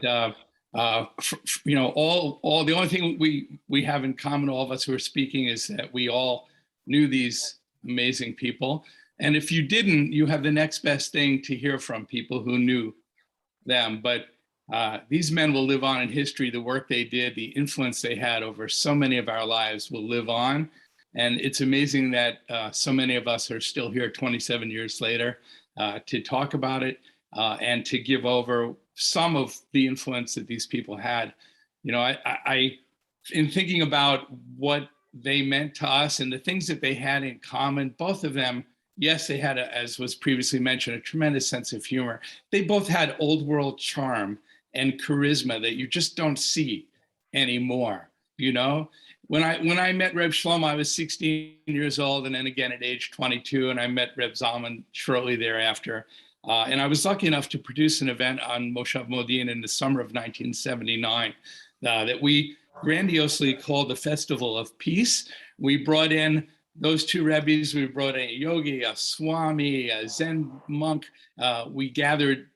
you know, all the only thing we have in common, all of us who are speaking, is that we all knew these amazing people. And if you didn't, you have the next best thing to hear from people who knew them. But these men will live on in history. The work they did, the influence they had over so many of our lives will live on. And it's amazing that so many of us are still here 27 years later to talk about it and to give over some of the influence that these people had. You know, I in thinking about what they meant to us and the things that they had in common, both of them, yes, they had, as was previously mentioned, a tremendous sense of humor. They both had old world charm and charisma that you just don't see anymore, you know? When I met Reb Shlomo, I was 16 years old, and then again at age 22, and I met Reb Zalman shortly thereafter. And I was lucky enough to produce an event on Moshav Modin in the summer of 1979 that we grandiosely called the Festival of Peace. We brought in those two Rebbes. We brought in a yogi, a Swami, a Zen monk. We gathered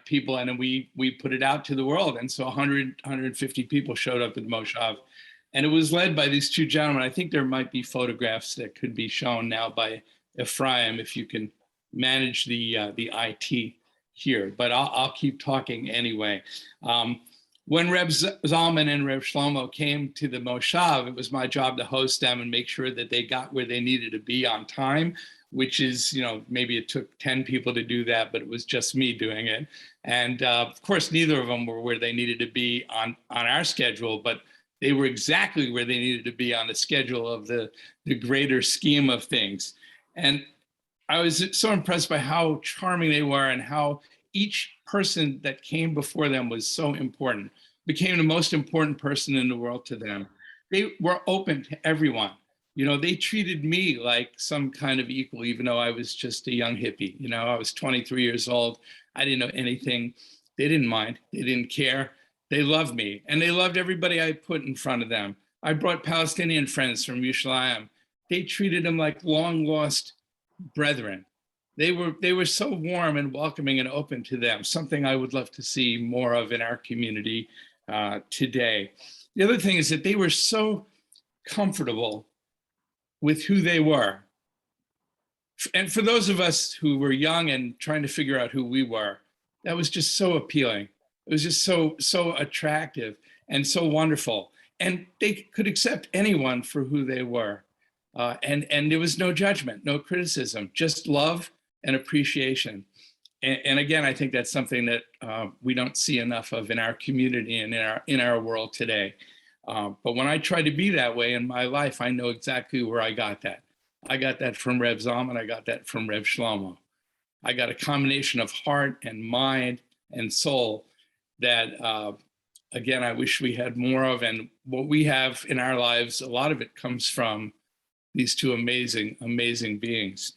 people, and then we put it out to the world. And so 150 people showed up at Moshav. And it was led by these two gentlemen. I think there might be photographs that could be shown now by Ephraim, if you can manage the IT here. But I'll keep talking anyway. When Reb Zalman and Reb Shlomo came to the Moshav, it was my job to host them and make sure that they got where they needed to be on time, which is, you know, maybe it took 10 people to do that, but it was just me doing it. And of course, neither of them were where they needed to be on our schedule, but they were exactly where they needed to be on the schedule of the greater scheme of things. And I was so impressed by how charming they were and how each person that came before them was so important, became the most important person in the world to them. They were open to everyone. You know, they treated me like some kind of equal, even though I was just a young hippie. You know, I was 23 years old. I didn't know anything. They didn't mind. They didn't care. They loved me, and they loved everybody I put in front of them. I brought Palestinian friends from Yerushalayim. They treated them like long lost brethren. They were so warm and welcoming and open to them, something I would love to see more of in our community today. The other thing is that they were so comfortable with who they were. And for those of us who were young and trying to figure out who we were, that was just so appealing. It was just so attractive and so wonderful. And they could accept anyone for who they were. And there was no judgment, no criticism, just love and appreciation. And again, I think that's something that we don't see enough of in our community and in our world today. But when I try to be that way in my life, I know exactly where I got that. I got that from Reb Zalman. I got that from Reb Shlomo. I got a combination of heart and mind and soul that, again, I wish we had more of. And what we have in our lives, a lot of it comes from these two amazing, amazing beings.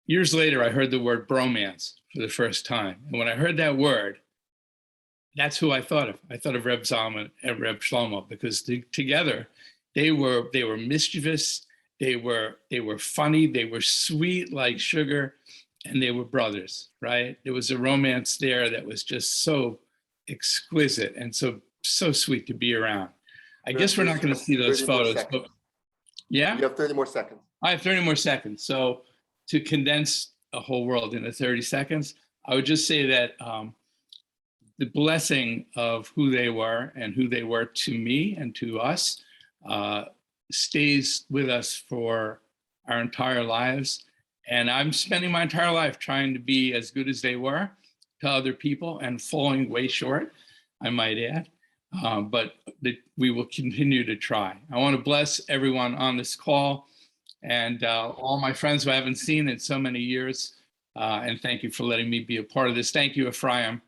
Years later, I heard the word bromance for the first time. And when I heard that word, that's who I thought of. I thought of Reb Zalman and Reb Shlomo, because together they were mischievous, they were funny, they were sweet like sugar, and they were brothers, right? There was a romance there that was just so exquisite and so sweet to be around. I guess we're not going to see those photos, but yeah? You have 30 more seconds. I have 30 more seconds. So to condense a whole world into 30 seconds, I would just say that the blessing of who they were and who they were to me and to us stays with us for our entire lives. And I'm spending my entire life trying to be as good as they were to other people and falling way short, I might add. But we will continue to try. I want to bless everyone on this call and all my friends who I haven't seen in so many years. And thank you for letting me be a part of this. Thank you, Ephraim,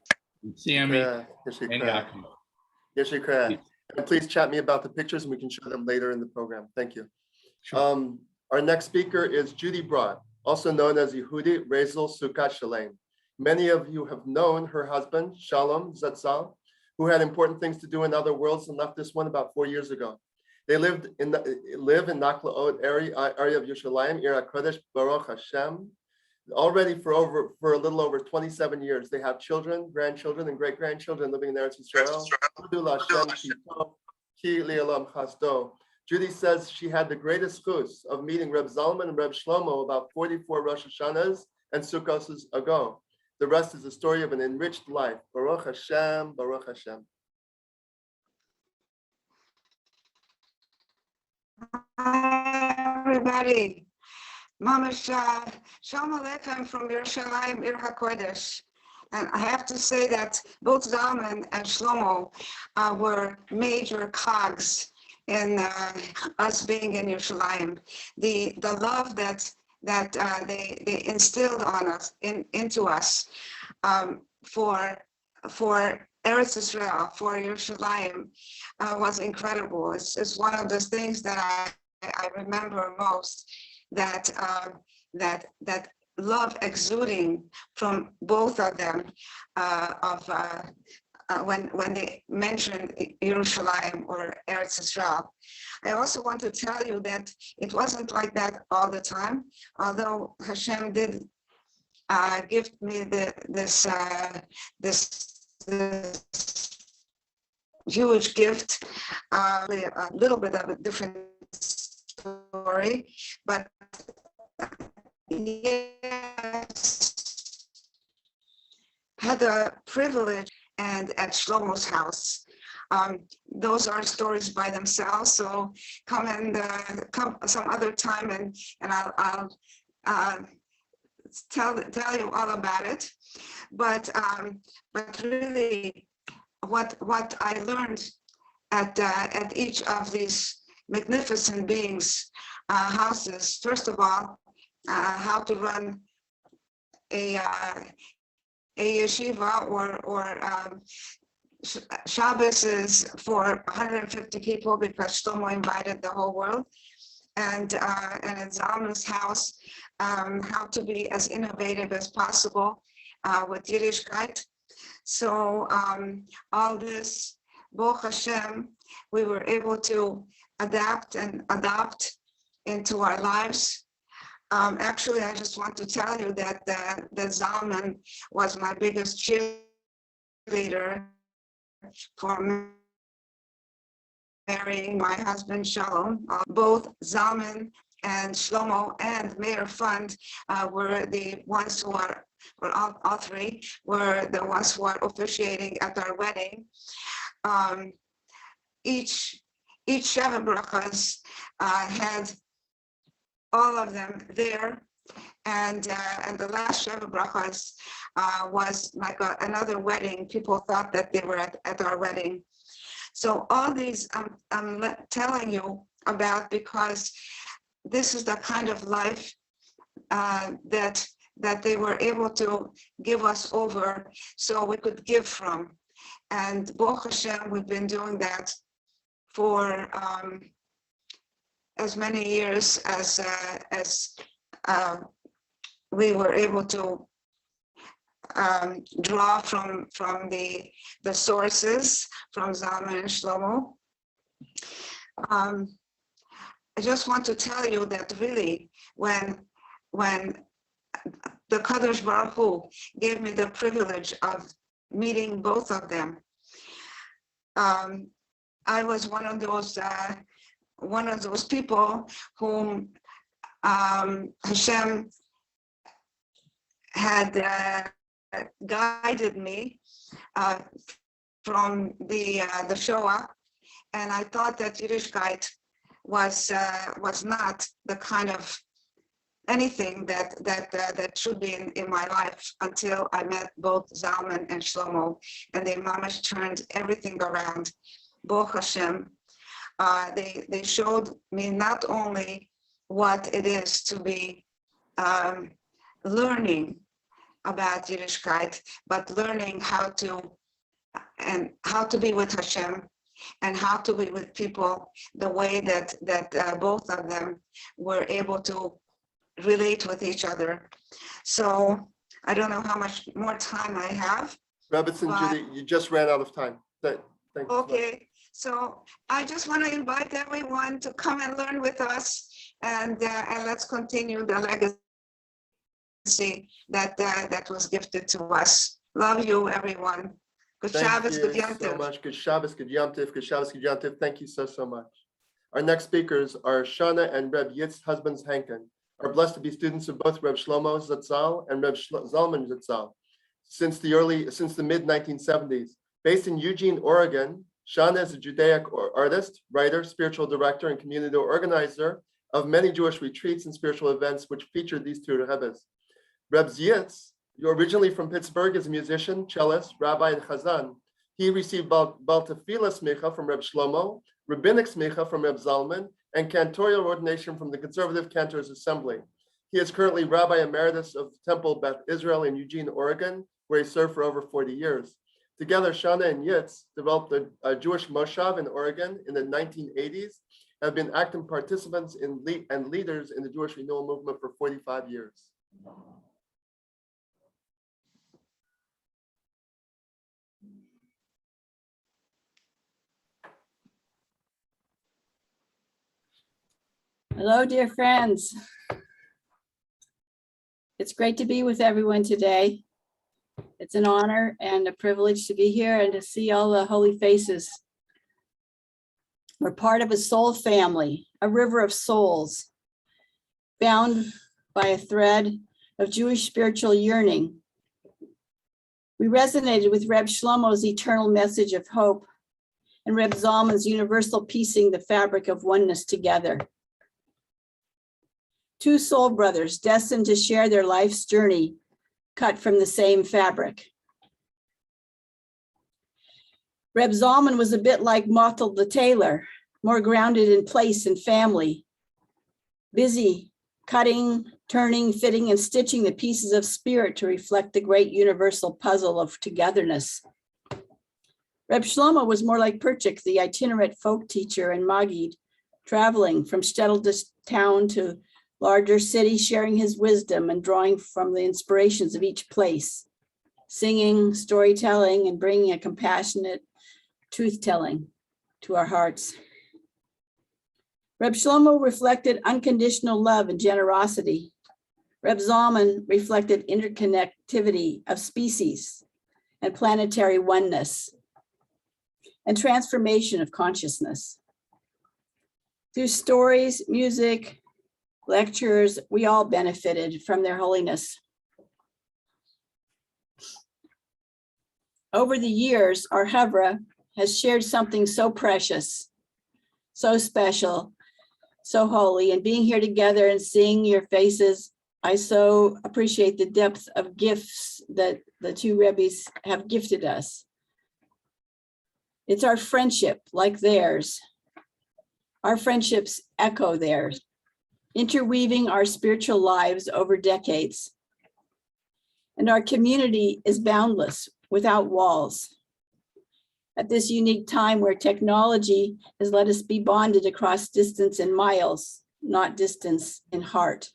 Sammy, and Yaakov. Yes, you can. And please chat me about the pictures and we can show them later in the program. Thank you. Sure. Our next speaker is Judy Broad, also known as Yehudi Rezel Sukat Shalem. Many of you have known her husband, Shalom Zatzal, who had important things to do in other worlds and left this one about 4 years ago. They live in Naklaot area of Yerushalayim, Ir HaKodesh, Baruch Hashem. Already for a little over 27 years, they have children, grandchildren, and great-grandchildren living in Eretz Yisrael. Judy says she had the greatest chus of meeting Reb Zalman and Reb Shlomo about 44 Rosh Hashanahs and Sukkos ago. The rest is a story of an enriched life. Baruch Hashem, Baruch Hashem. Hi, everybody. Mama Shalom Aleichem from Yerushalayim, Ir HaKodesh. And I have to say that both Zalman and Shlomo were major cogs in us being in Yerushalayim. The love that they instilled on us, into us, for Eretz Israel, for Yerushalayim, was incredible. It's one of those things that I remember most, that love exuding from both of them, when they mentioned Yerushalayim or Eretz Israel. I also want to tell you that it wasn't like that all the time, although Hashem did give me this huge gift, a little bit of a different story, but yes, had the privilege and at Shlomo's house. Those are stories by themselves, so come some other time and I'll tell you all about it. But really, what I learned at each of these magnificent beings' houses, first of all, how to run a yeshiva or Shabbos is for 150 people because Shlomo invited the whole world, and at Zalman's house, how to be as innovative as possible with Yiddishkeit. So all this, Baruch Hashem, we were able to adapt and adopt into our lives. Actually, I just want to tell you that Zalman was my biggest cheerleader for marrying my husband Shalom. Both Zalman and Shlomo and Mayor Fund were the ones who are, or all three, were the ones who are officiating at our wedding. Each Sheva Brachas had all of them there, and the last Sheva Brachas was like another wedding. People thought that they were at our wedding. So all these I'm telling you about because this is the kind of life that they were able to give us over so we could give from. And Baruch Hashem, we've been doing that for as many years as we were able to draw from the sources from Zalman and Shlomo. I just want to tell you that really when the Kadosh Baruch Hu gave me the privilege of meeting both of them, I was one of those people whom Hashem had guided me from the Shoah, and I thought that Yiddishkeit was not the kind of anything that should be in my life until I met both Zalman and Shlomo, and they mamash turned everything around. Baruch Hashem. They showed me not only what it is to be learning about Yiddishkeit, but learning how to be with Hashem and how to be with people the way that both of them were able to relate with each other. So I don't know how much more time I have. Robertson, Judy, you just ran out of time. Thank you. Okay, so I just want to invite everyone to come and learn with us, and let's continue the legacy that was gifted to us. Love you, everyone. Good Shabbos, good Yom Thank you so Tov. much. Good Shabbos, good Yom Tov, good Shabbos, good Yom Tov. Thank you so much. Our next speakers are Shana and Reb Yitz husbands Henken, are blessed to be students of both Reb Shlomo Zatzal and Reb Zalman Zatzal since the mid-1970s. Based in Eugene, Oregon, Shana is a Judaic artist, writer, spiritual director, and community organizer of many Jewish retreats and spiritual events which featured these two Rebbes. Reb Yitz You're originally from Pittsburgh as a musician, cellist, rabbi, and chazan. He received Bal Tefillah smicha from Reb Shlomo, rabbinic smicha from Reb Zalman, and cantorial ordination from the Conservative Cantors Assembly. He is currently Rabbi Emeritus of Temple Beth Israel in Eugene, Oregon, where he served for over 40 years. Together, Shana and Yitz developed a Jewish moshav in Oregon in the 1980s, have been active participants and leaders in the Jewish renewal movement for 45 years. Hello, dear friends. It's great to be with everyone today. It's an honor and a privilege to be here and to see all the holy faces. We're part of a soul family, a river of souls, bound by a thread of Jewish spiritual yearning. We resonated with Reb Shlomo's eternal message of hope and Reb Zalman's universal piecing the fabric of oneness together. Two soul brothers destined to share their life's journey, cut from the same fabric. Reb Zalman was a bit like Mothel the tailor, more grounded in place and family, busy cutting, turning, fitting, and stitching the pieces of spirit to reflect the great universal puzzle of togetherness. Reb Shlomo was more like Perchik, the itinerant folk teacher and Maggid, traveling from shtetl to town to larger city, sharing his wisdom and drawing from the inspirations of each place, singing, storytelling, and bringing a compassionate truth-telling to our hearts. Reb Shlomo reflected unconditional love and generosity. Reb Zalman reflected interconnectivity of species and planetary oneness and transformation of consciousness. Through stories, music, lectures, we all benefited from their holiness. Over the years, our Hevra has shared something so precious, so special, so holy, and being here together and seeing your faces, I so appreciate the depth of gifts that the two Rebbes have gifted us. It's our friendship, like theirs. Our friendships echo theirs, interweaving our spiritual lives over decades. And our community is boundless, without walls. At this unique time where technology has let us be bonded across distance in miles, not distance in heart.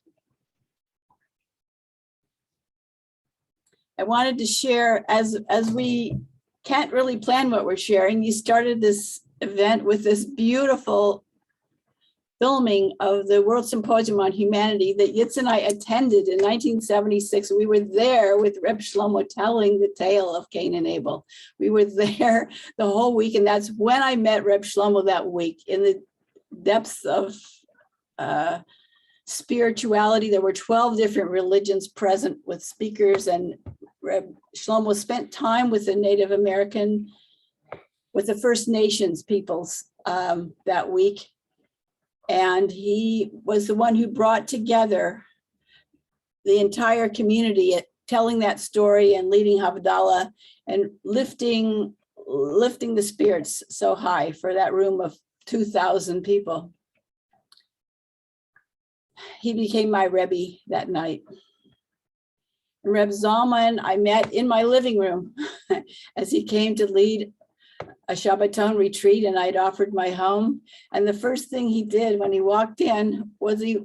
I wanted to share, as we can't really plan what we're sharing, you started this event with this beautiful filming of the World Symposium on Humanity that Yitz and I attended in 1976. We were there with Reb Shlomo telling the tale of Cain and Abel. We were there the whole week, and that's when I met Reb Shlomo that week in the depths of spirituality. There were 12 different religions present with speakers, and Reb Shlomo spent time with the Native American, with the First Nations peoples that week. And he was the one who brought together the entire community, telling that story and leading Havdalah and lifting the spirits so high for that room of 2,000 people. He became my Rebbe that night. And Reb Zalman I met in my living room as he came to lead a Shabbaton retreat, and I'd offered my home. And the first thing he did when he walked in was he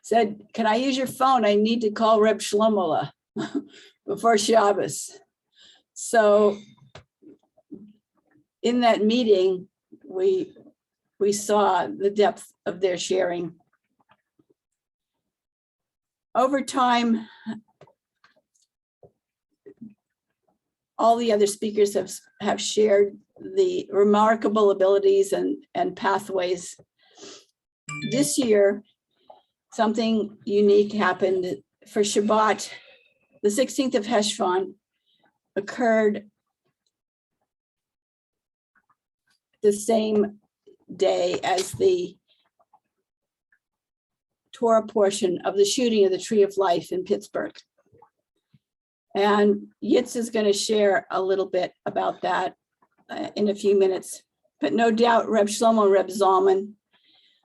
said, "Can I use your phone? I need to call Reb Shlomo before Shabbos." So in that meeting, we saw the depth of their sharing. Over time, all the other speakers have shared the remarkable abilities and pathways. This year, something unique happened. For Shabbat, the 16th of Heshvan occurred the same day as the Torah portion of the shooting of the Tree of Life in Pittsburgh. And Yitz is going to share a little bit about that in a few minutes. But no doubt Reb Shlomo and Reb Zalman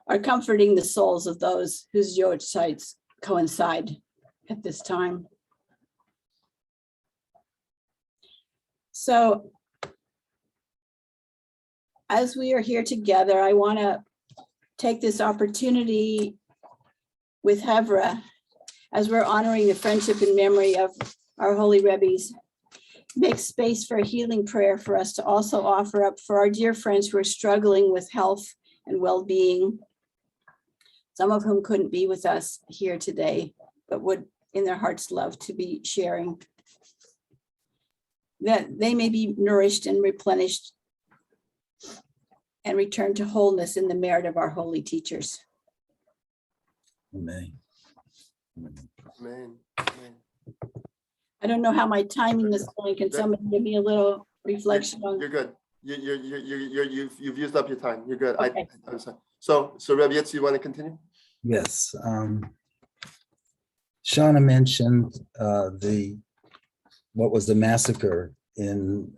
are comforting the souls of those whose yortzeits coincide at this time. So as we are here together, I want to take this opportunity with Hevra, as we're honoring the friendship and memory of our holy Rebbes, make space for a healing prayer for us to also offer up for our dear friends who are struggling with health and well-being, some of whom couldn't be with us here today, but would in their hearts love to be sharing, that they may be nourished and replenished and return to wholeness in the merit of our holy teachers. Amen. Amen. I don't know how my timing is going. Can somebody give me a little reflection on? You're good. You've used up your time. You're good. Okay. I'm sorry. So Rabbi Yitz, you want to continue? Yes. Shauna mentioned what was the massacre in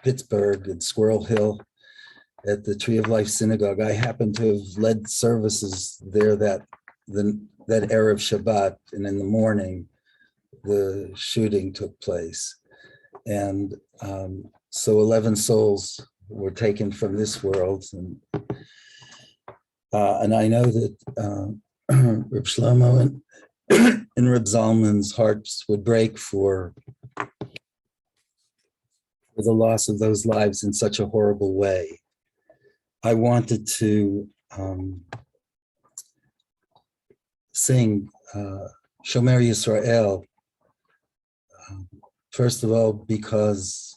Pittsburgh at Squirrel Hill at the Tree of Life Synagogue. I happened to have led services there that Erev Shabbat, and in the morning, the shooting took place. And so 11 souls were taken from this world. And I know that Reb Shlomo and Reb Zalman's hearts would break for the loss of those lives in such a horrible way. I wanted to sing Shomer Yisrael, first of all, because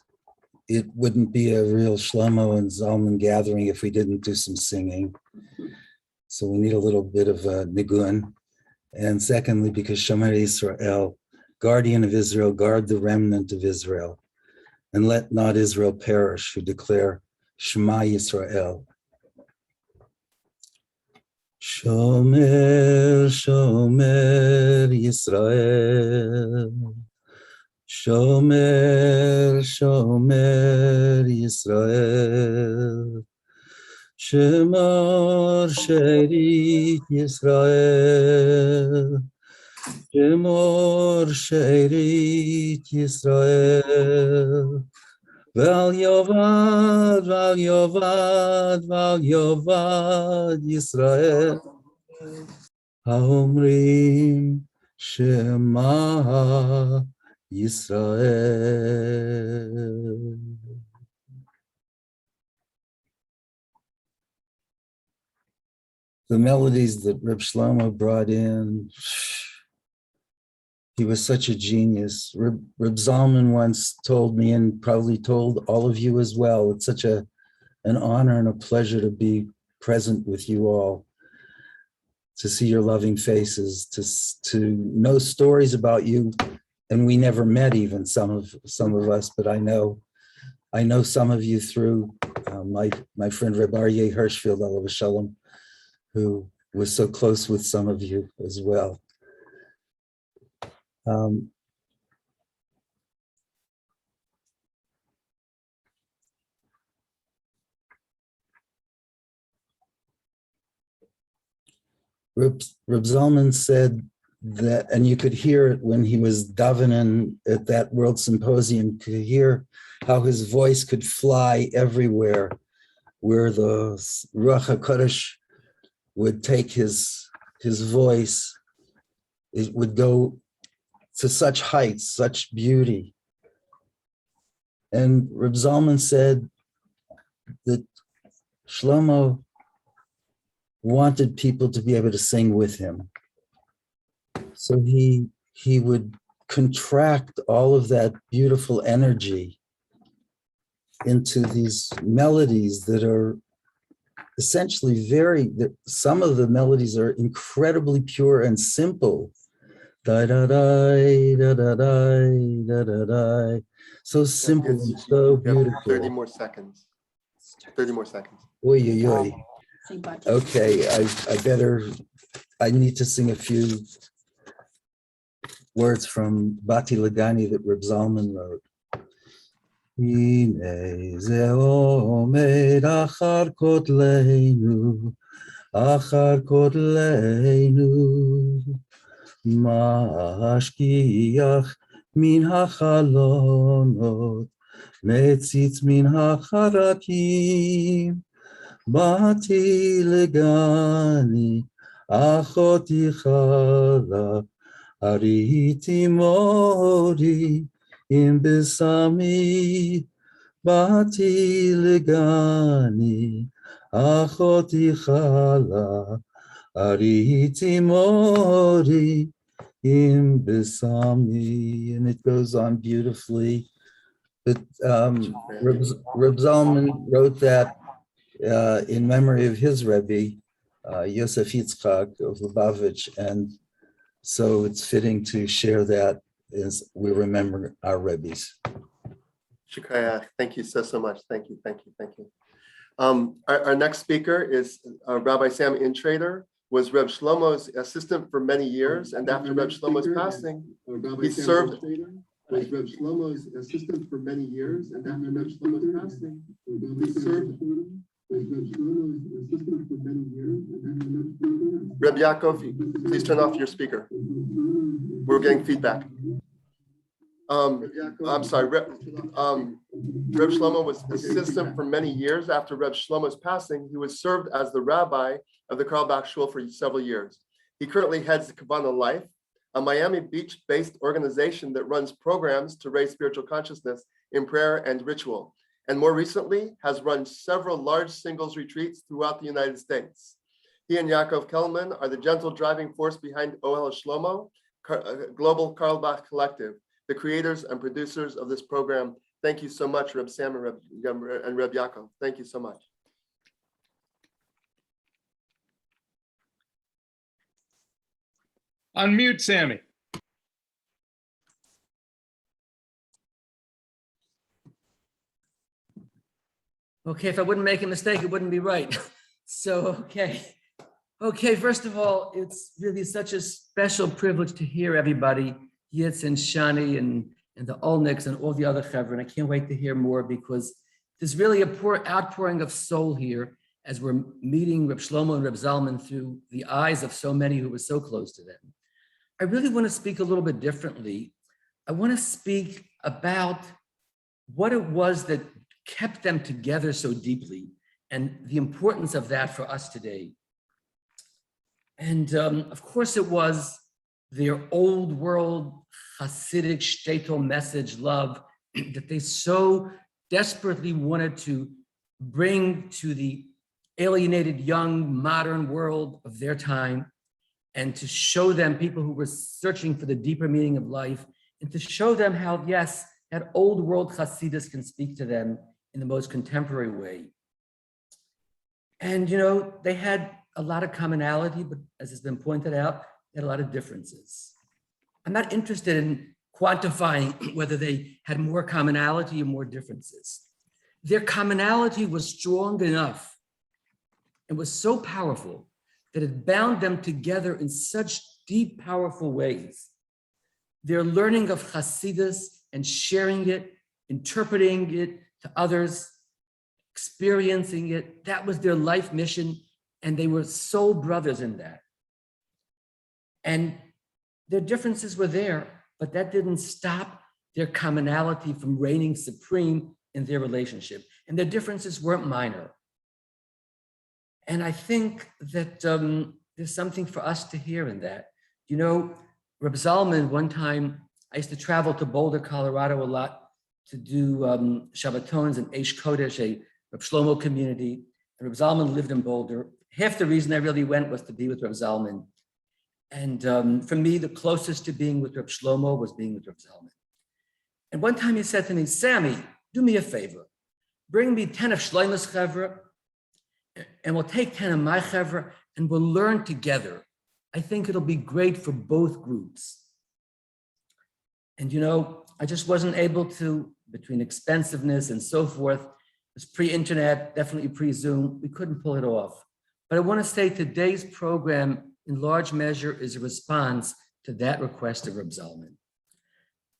it wouldn't be a real Shlomo and Zalman gathering if we didn't do some singing. So we need a little bit of a nigun. And secondly, because Shomer Yisrael, guardian of Israel, guard the remnant of Israel, and let not Israel perish, who declare Shema Yisrael. Shomer, Shomer Yisrael. Shomer, Shomer Yisrael. Shemor Sherit Yisrael. Shemor Sherit Yisrael. Val Yovad, Val Yovad, Val Yovad Yisrael. Haomrim Shema Yisrael. The melodies that Reb Shlomo brought in, he was such a genius. Reb Zalman once told me, and probably told all of you as well, it's such an honor and a pleasure to be present with you all, to see your loving faces, to know stories about you. And we never met, even some of us, but I know some of you through my friend Rabbi Aryeh Hirschfield, alav shalom, who was so close with some of you as well. Reb Zalman said that, and you could hear it when he was davening at that World Symposium, you could hear how his voice could fly everywhere, where the Ruach HaKodesh would take his voice. It would go to such heights, such beauty. And Reb Zalman said that Shlomo wanted people to be able to sing with him. So he would contract all of that beautiful energy into these melodies that are essentially some of the melodies are incredibly pure and simple. Da da da da da da da da da. So simple and so beautiful. 30 more seconds. 30 more seconds. Oy, oy, oy. Okay, I need to sing a few. words from Bati Lagani that Reb Zalman wrote. Hine ze omed achar kotleinu, mashkiach min hachalonot, metzitz min hacharakim, Bati Lagani, achoti chala, Ariti mori im besami, Bati Lagani, achoti chala, Ariti mori im besami. And it goes on beautifully. But Reb Zalman wrote that in memory of his Rebbe, Yosef Yitzchak of Lubavitch, and so it's fitting to share that as we remember our Rebbes. Shukaya, thank you so much. Thank you. Our next speaker is Rabbi Sam Intrader, was Reb Shlomo's assistant for many years, and after Reb Shlomo's passing, he served. Was Reb Shlomo's assistant for many years, and after Reb Shlomo's passing, he served. Reb Yaakov, please turn off your speaker. We're getting feedback. I'm sorry, Reb Shlomo was assistant for many years. After Reb Shlomo's passing, he was served as the rabbi of the Carlebach Shul for several years. He currently heads the Kavanah Life, a Miami Beach-based organization that runs programs to raise spiritual consciousness in prayer and ritual, and more recently has run several large singles retreats throughout the United States. He and Yaakov Kelman are the gentle driving force behind Ohel Shlomo, Global Carlebach Collective, the creators and producers of this program. Thank you so much, Reb Sam and Reb Yaakov. Thank you so much. Unmute, Sammy. Okay, if I wouldn't make a mistake, it wouldn't be right. So, okay, first of all, it's really such a special privilege to hear everybody, Yitz and Shani and the Olniks and all the other chevra, and I can't wait to hear more because there's really a outpouring of soul here as we're meeting Reb Shlomo and Reb Zalman through the eyes of so many who were so close to them. I really want to speak a little bit differently. I want to speak about what it was that kept them together so deeply and the importance of that for us today. And of course it was their old world Hasidic shtetl message, love, that they so desperately wanted to bring to the alienated young modern world of their time, and to show them, people who were searching for the deeper meaning of life, and to show them how, yes, that old world Hasidus can speak to them in the most contemporary way. And, you know, they had a lot of commonality, but as has been pointed out, they had a lot of differences. I'm not interested in quantifying whether they had more commonality or more differences. Their commonality was strong enough and was so powerful that it bound them together in such deep, powerful ways. Their learning of Hasidus and sharing it, interpreting it to others, experiencing it, that was their life mission, and they were soul brothers in that. And their differences were there, but that didn't stop their commonality from reigning supreme in their relationship. And their differences weren't minor. And I think that there's something for us to hear in that. You know, Reb Zalman, one time, I used to travel to Boulder, Colorado a lot to do Shabbatons and Eish Kodesh, a Reb Shlomo community. And Reb Zalman lived in Boulder. Half the reason I really went was to be with Reb Zalman. And for me, the closest to being with Reb Shlomo was being with Reb Zalman. And one time he said to me, Sammy, do me a favor. Bring me 10 of Shlomo's chevra, and we'll take 10 of my chevra, and we'll learn together. I think it'll be great for both groups. And you know, I just wasn't able to, between expensiveness and so forth, it was pre-internet, definitely pre-Zoom, we couldn't pull it off. But I want to say today's program, in large measure, is a response to that request of Reb Zalman.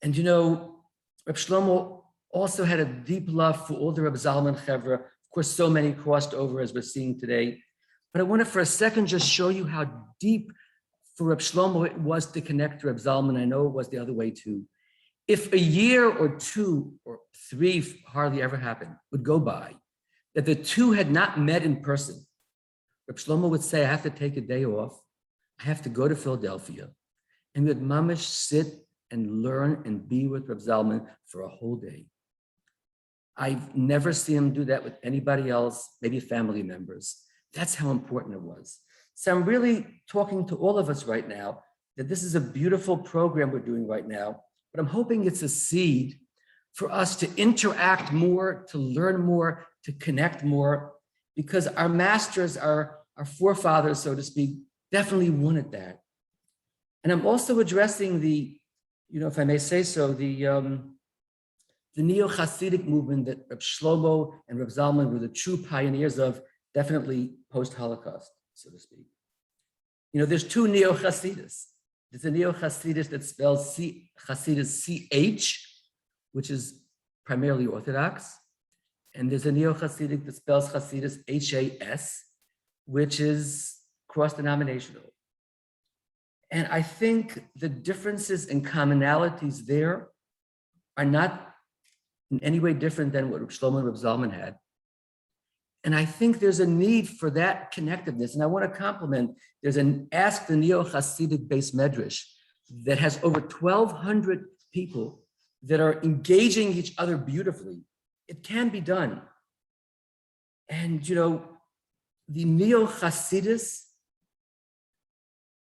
And you know, Reb Shlomo also had a deep love for all the Reb Zalman Chevra. Of course, so many crossed over as we're seeing today. But I want to for a second just show you how deep for Reb Shlomo it was to connect to Reb Zalman. I know it was the other way too. If a year or 2 or 3 hardly ever happened, would go by, that the two had not met in person, Reb Shlomo would say, I have to take a day off. I have to go to Philadelphia. And we would mamish sit and learn and be with Reb Zalman for a whole day. I've never seen him do that with anybody else, maybe family members. That's how important it was. So I'm really talking to all of us right now that this is a beautiful program we're doing right now, but I'm hoping it's a seed for us to interact more, to learn more, to connect more, because our masters, our forefathers, so to speak, definitely wanted that. And I'm also addressing the, you know, if I may say so, the neo-Hasidic movement that Reb Shlomo and Reb Zalman were the true pioneers of, definitely post-Holocaust, so to speak. You know, there's 2 neo-Hasidus. There's a neo-Hasidus that spells Hasidus C-H, which is primarily Orthodox. And there's a neo-Hasidic that spells Hasidus H-A-S, which is cross-denominational. And I think the differences and commonalities there are not in any way different than what Reb Shlomo and Reb Zalman had. And I think there's a need for that connectiveness. And I want to compliment, there's an Ask the Neo-Hasidic based medrash that has over 1,200 people that are engaging each other beautifully. It can be done. And, you know, the Neo-Hasidus,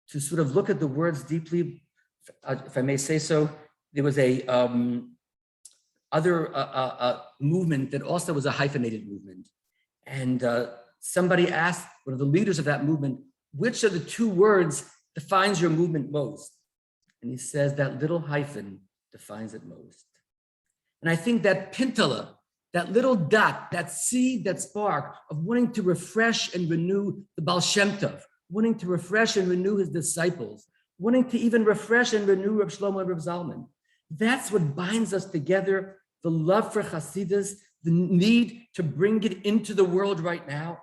to sort of look at the words deeply, if I may say so, there was a other movement that also was a hyphenated movement. And somebody asked one of the leaders of that movement, which of the 2 words defines your movement most? And he says that little hyphen defines it most. And I think that pintala, that little dot, that seed, that spark of wanting to refresh and renew the Baal Shem Tov, wanting to refresh and renew his disciples, wanting to even refresh and renew Reb Shlomo and Reb Zalman. That's what binds us together, the love for Hasidus, the need to bring it into the world right now.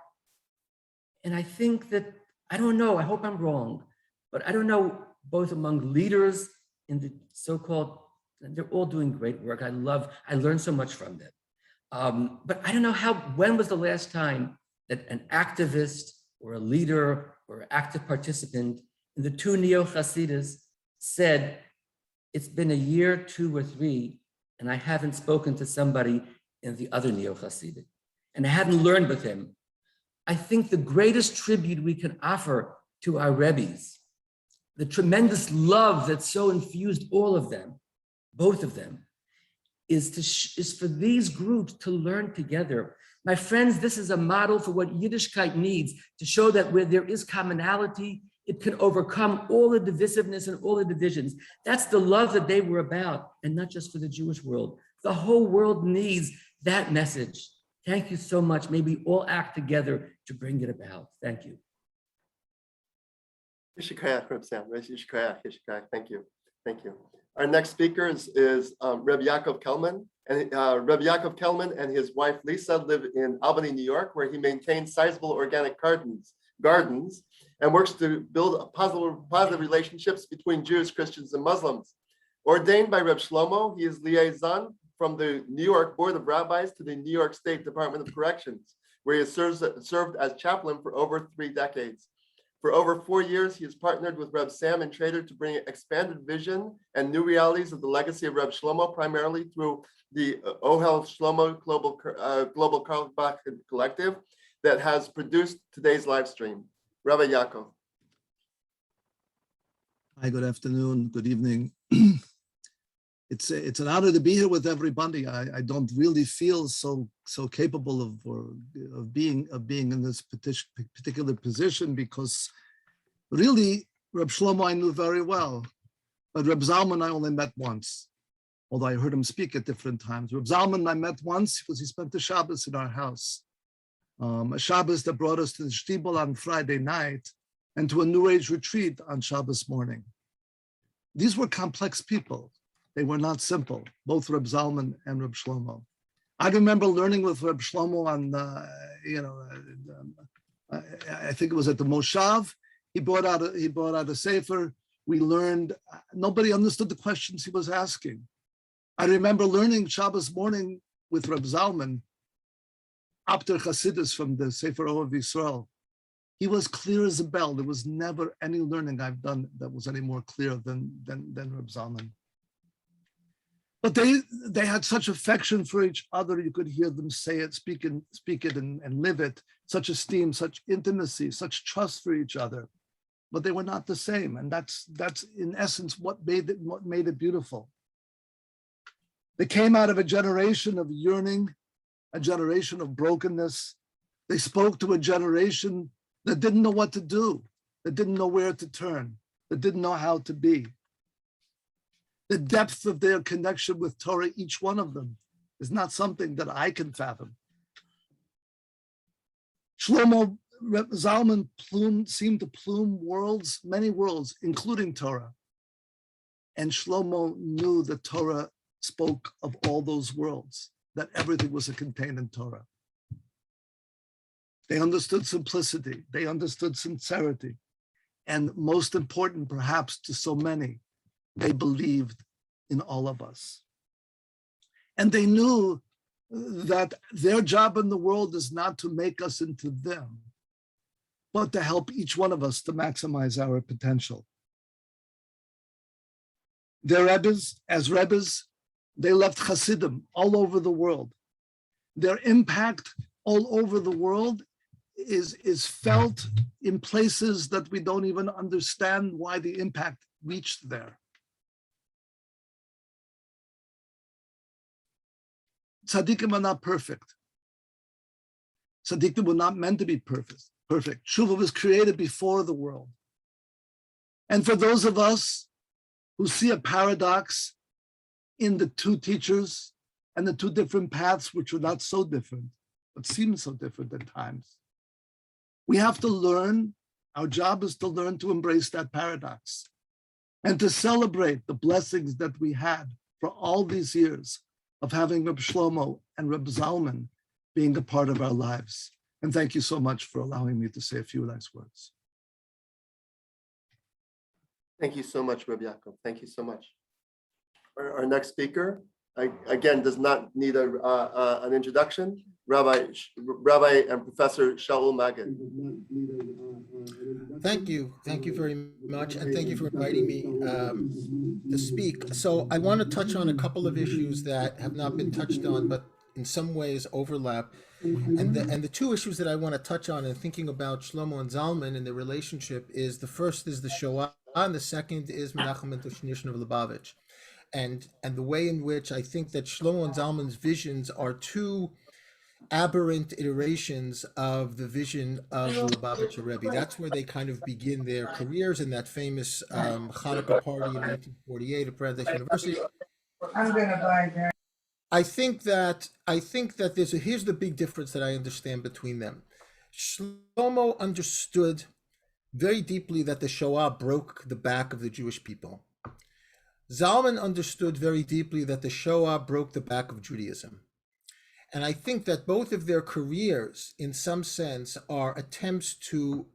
And I think that, I don't know, I hope I'm wrong, but I don't know, both among leaders in the so-called, they're all doing great work. I learned so much from them. But I don't know when was the last time that an activist or a leader or active participant in the 2 neo-Hasidus said, it's been a year, 2 or 3, and I haven't spoken to somebody in the other neo-Hasidic, and I hadn't learned with him. I think the greatest tribute we can offer to our Rebbes, the tremendous love that so infused all of them, both of them, is for these groups to learn together. My friends, this is a model for what Yiddishkeit needs, to show that where there is commonality, it can overcome all the divisiveness and all the divisions. That's the love that they were about, and not just for the Jewish world. The whole world needs that message. Thank you so much. May we all act together to bring it about. Thank you. Thank you. Thank you. Our next speaker is Rabbi Yaakov Kelman. And Rabbi Yaakov Kelman and his wife Lisa live in Albany, New York, where he maintains sizable organic gardens and works to build positive relationships between Jews, Christians, and Muslims. Ordained by Reb Shlomo, he is liaison from the New York Board of Rabbis to the New York State Department of Corrections, where he has served as chaplain for over 3 decades. For over 4 years, he has partnered with Reb Sam and Trader to bring expanded vision and new realities of the legacy of Reb Shlomo, primarily through the Ohel Shlomo Global Carlebach Collective that has produced today's live stream. Rabbi Yaakov. Hi, good afternoon, good evening. It's an honor to be here with everybody. I don't really feel so capable of being in this particular position, because really Reb Shlomo I knew very well, but Reb Zalman I only met once, although I heard him speak at different times. Reb Zalman I met once because he spent the Shabbos in our house, a Shabbos that brought us to the Shtibel on Friday night and to a New Age retreat on Shabbos morning. These were complex people. They were not simple, both Reb Zalman and Reb Shlomo. I remember learning with Reb Shlomo on, I think it was at the Moshav. He brought out a sefer. We learned, nobody understood the questions he was asking. I remember learning Shabbos morning with Reb Zalman, Abter Chasidus from the Sefer Ohav Yisrael. He was clear as a bell. There was never any learning I've done that was any more clear than Reb Zalman. But they had such affection for each other. You could hear them say it, speak it, and live it. Such esteem, such intimacy, such trust for each other. But they were not the same, and that's in essence what made it beautiful. They came out of a generation of yearning, a generation of brokenness. They spoke to a generation that didn't know what to do, that didn't know where to turn, that didn't know how to be. The depth of their connection with Torah, each one of them, is not something that I can fathom. Shlomo Zalman seemed to plume worlds, many worlds, including Torah. And Shlomo knew that Torah spoke of all those worlds, that everything was contained in Torah. They understood simplicity, they understood sincerity, and most important, perhaps to so many, they believed in all of us. And they knew that their job in the world is not to make us into them, but to help each one of us to maximize our potential. Their Rebbes, as Rebbes, they left Hasidim all over the world. Their impact all over the world is felt in places that we don't even understand why the impact reached there. Tzaddikim are not perfect. Tzaddikim were not meant to be perfect. Tshuva was created before the world. And for those of us who see a paradox in the two teachers and the two different paths, which are not so different, but seem so different at times, we have to learn, our job is to learn to embrace that paradox and to celebrate the blessings that we had for all these years of having Reb Shlomo and Reb Zalman being a part of our lives. And thank you so much for allowing me to say a few nice words. Thank you so much, Rabbi Yaakov. Thank you so much. Our next speaker, again, does not need an introduction. Rabbi and Professor Shaul Magid. Thank you very much, and thank you for inviting me to speak. So I want to touch on a couple of issues that have not been touched on, but in some ways overlap. And the two issues that I want to touch on in thinking about Shlomo and Zalman and their relationship is, the first is the Shoah, and the second is Menachem and Tushnishin of Lubavitch. And the way in which I think that Shlomo and Zalman's visions are two aberrant iterations of the vision of the Lubavitcher Rebbe. That's where they kind of begin their careers in that famous Hanukkah party in 1948 at Paradise University. I'm gonna buy that. I think that here's the big difference that I understand between them. Shlomo understood very deeply that the Shoah broke the back of the Jewish people. Zalman understood very deeply that the Shoah broke the back of Judaism. And I think that both of their careers, in some sense, are attempts to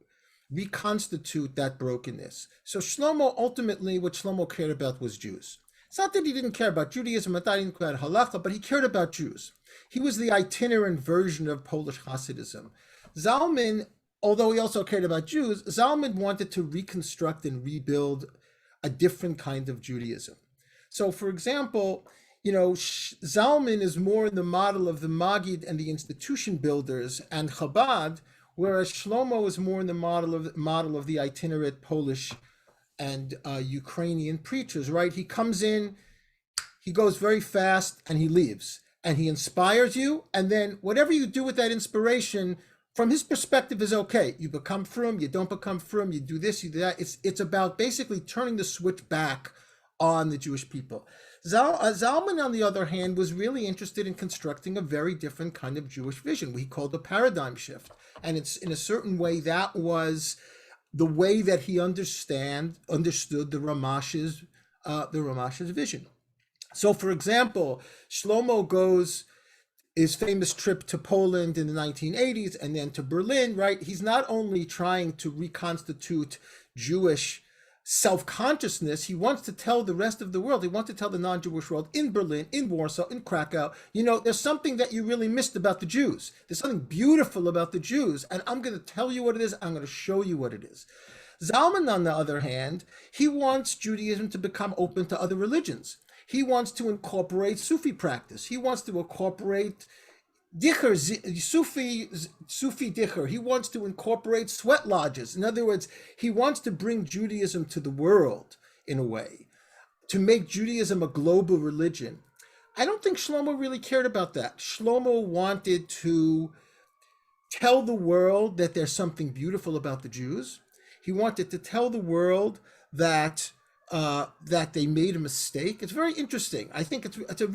reconstitute that brokenness. So Shlomo, ultimately, what Shlomo cared about was Jews. It's not that he didn't care about Judaism, not that he didn't care about halacha, but he cared about Jews. He was the itinerant version of Polish Hasidism. Zalman, although he also cared about Jews, Zalman wanted to reconstruct and rebuild a different kind of Judaism. So, for example, Zalman is more in the model of the Maggid and the institution builders and Chabad, whereas Shlomo is more in the model of the itinerant Polish and Ukrainian preachers, right? He comes in, he goes very fast, and he leaves. And he inspires you, and then whatever you do with that inspiration, from his perspective, is okay. You become frum, you don't become frum, you do this, you do that. It's about basically turning the switch back on the Jewish people. Zalman, on the other hand, was really interested in constructing a very different kind of Jewish vision, what he called a paradigm shift. And it's, in a certain way, that was the way that he understood the Ramash's the Ramash's vision. So, for example, Shlomo goes his famous trip to Poland in the 1980s and then to Berlin, right? He's not only trying to reconstitute Jewish self-consciousness, he wants to tell the rest of the world, he wants to tell the non-Jewish world in Berlin, in Warsaw, in Krakow, you know, there's something that you really missed about the Jews. There's something beautiful about the Jews, and I'm going to tell you what it is, I'm going to show you what it is. Zalman, on the other hand, he wants Judaism to become open to other religions. He wants to incorporate Sufi practice. He wants to incorporate Dicher, Sufi Dicher. He wants to incorporate sweat lodges. In other words, he wants to bring Judaism to the world in a way, to make Judaism a global religion. I don't think Shlomo really cared about that. Shlomo wanted to tell the world that there's something beautiful about the Jews. He wanted to tell the world that they made a mistake. It's very interesting. I think it's a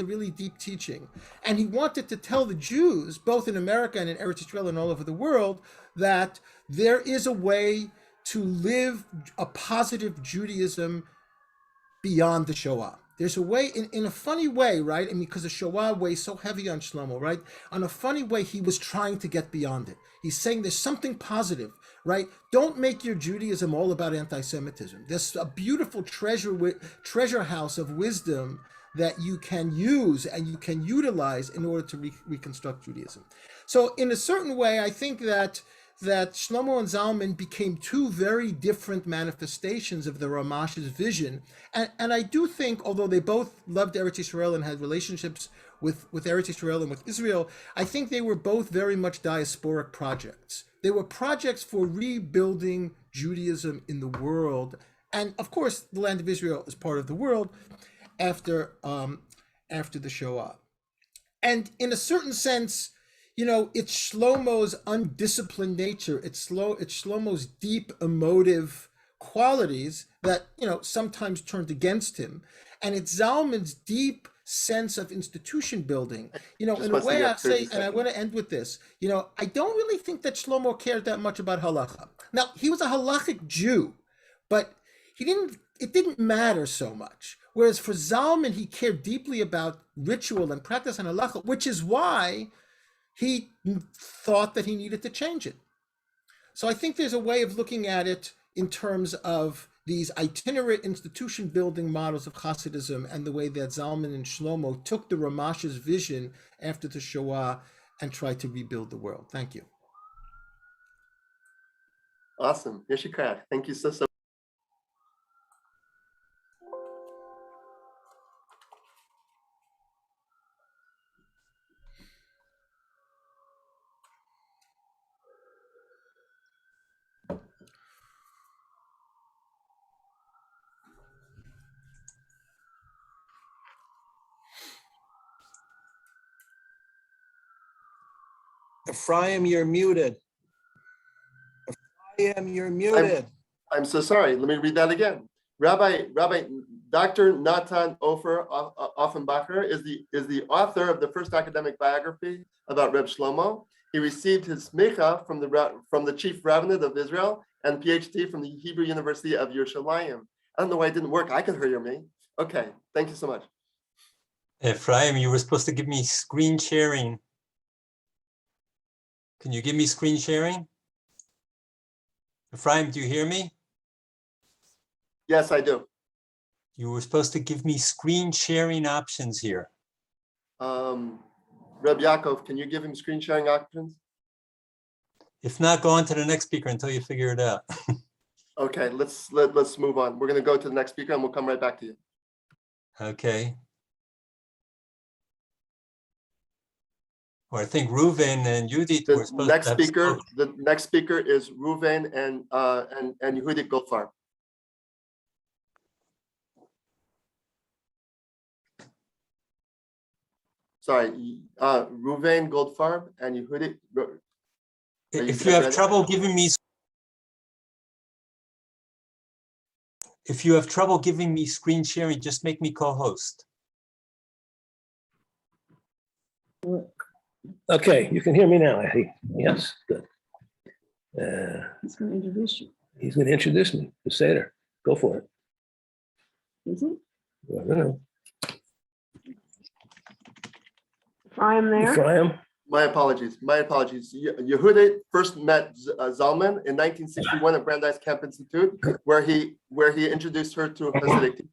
really deep teaching. And he wanted to tell the Jews, both in America and in Eretz Israel and all over the world, that there is a way to live a positive Judaism beyond the Shoah. There's a way, in a funny way, right? I mean, because the Shoah weighs so heavy on Shlomo, right? On a funny way, he was trying to get beyond it. He's saying there's something positive, right? Don't make your Judaism all about anti-Semitism. There's a beautiful treasure house of wisdom that you can use and you can utilize in order to reconstruct Judaism. So in a certain way, I think that Shlomo and Zalman became two very different manifestations of the Ramash's vision. And I do think, although they both loved Eretz Israel and had relationships with Eretz Israel and with Israel, I think they were both very much diasporic projects. They were projects for rebuilding Judaism in the world. And of course, the land of Israel is part of the world after the Shoah. And in a certain sense, you know, it's Shlomo's undisciplined nature. It's Shlomo's deep emotive qualities that, you know, sometimes turned against him. And it's Zalman's deep sense of institution building. You know, in a way I say, and I want to end with this, you know, I don't really think that Shlomo cared that much about halacha. Now, he was a halachic Jew, but it didn't matter so much. Whereas for Zalman, he cared deeply about ritual and practice and halacha, which is why he thought that he needed to change it. So I think there's a way of looking at it in terms of these itinerant institution building models of Hasidism and the way that Zalman and Shlomo took the Ramash's vision after the Shoah and tried to rebuild the world. Thank you. Awesome. Yeshikar. Thank you so much. Ephraim, you're muted. Ephraim, you're muted. I'm so sorry. Let me read that again. Rabbi Dr. Natan Ofer Offenbacher is the author of the first academic biography about Reb Shlomo. He received his smicha from the chief rabbinate of Israel and PhD from the Hebrew University of Yerushalayim. I don't know why it didn't work. I could hear me. Okay, thank you so much. Ephraim, you were supposed to give me screen sharing. Can you give me screen sharing? Ephraim, do you hear me? Yes, I do. You were supposed to give me screen sharing options here. Reb Yaakov, can you give him screen sharing options? If not, go on to the next speaker until you figure it out. Okay, let's move on. We're going to go to the next speaker and we'll come right back to you. Okay. Or I think Reuven and Yehudit were supposed to have spoken. The next speaker is Reuven and Yehudit Goldfarb. Sorry, Reuven Goldfarb and Yehudit. If you have trouble giving me screen sharing, just make me co-host. Okay, you can hear me now, I think. Yes, good. He's going to introduce you. He's going to introduce me, the Seder. Go for it. I don't know. Ephraim there? Ephraim? My apologies. Yehuda first met Zalman in 1961 at Brandeis Camp Institute, where he introduced her to Hasidic teaching.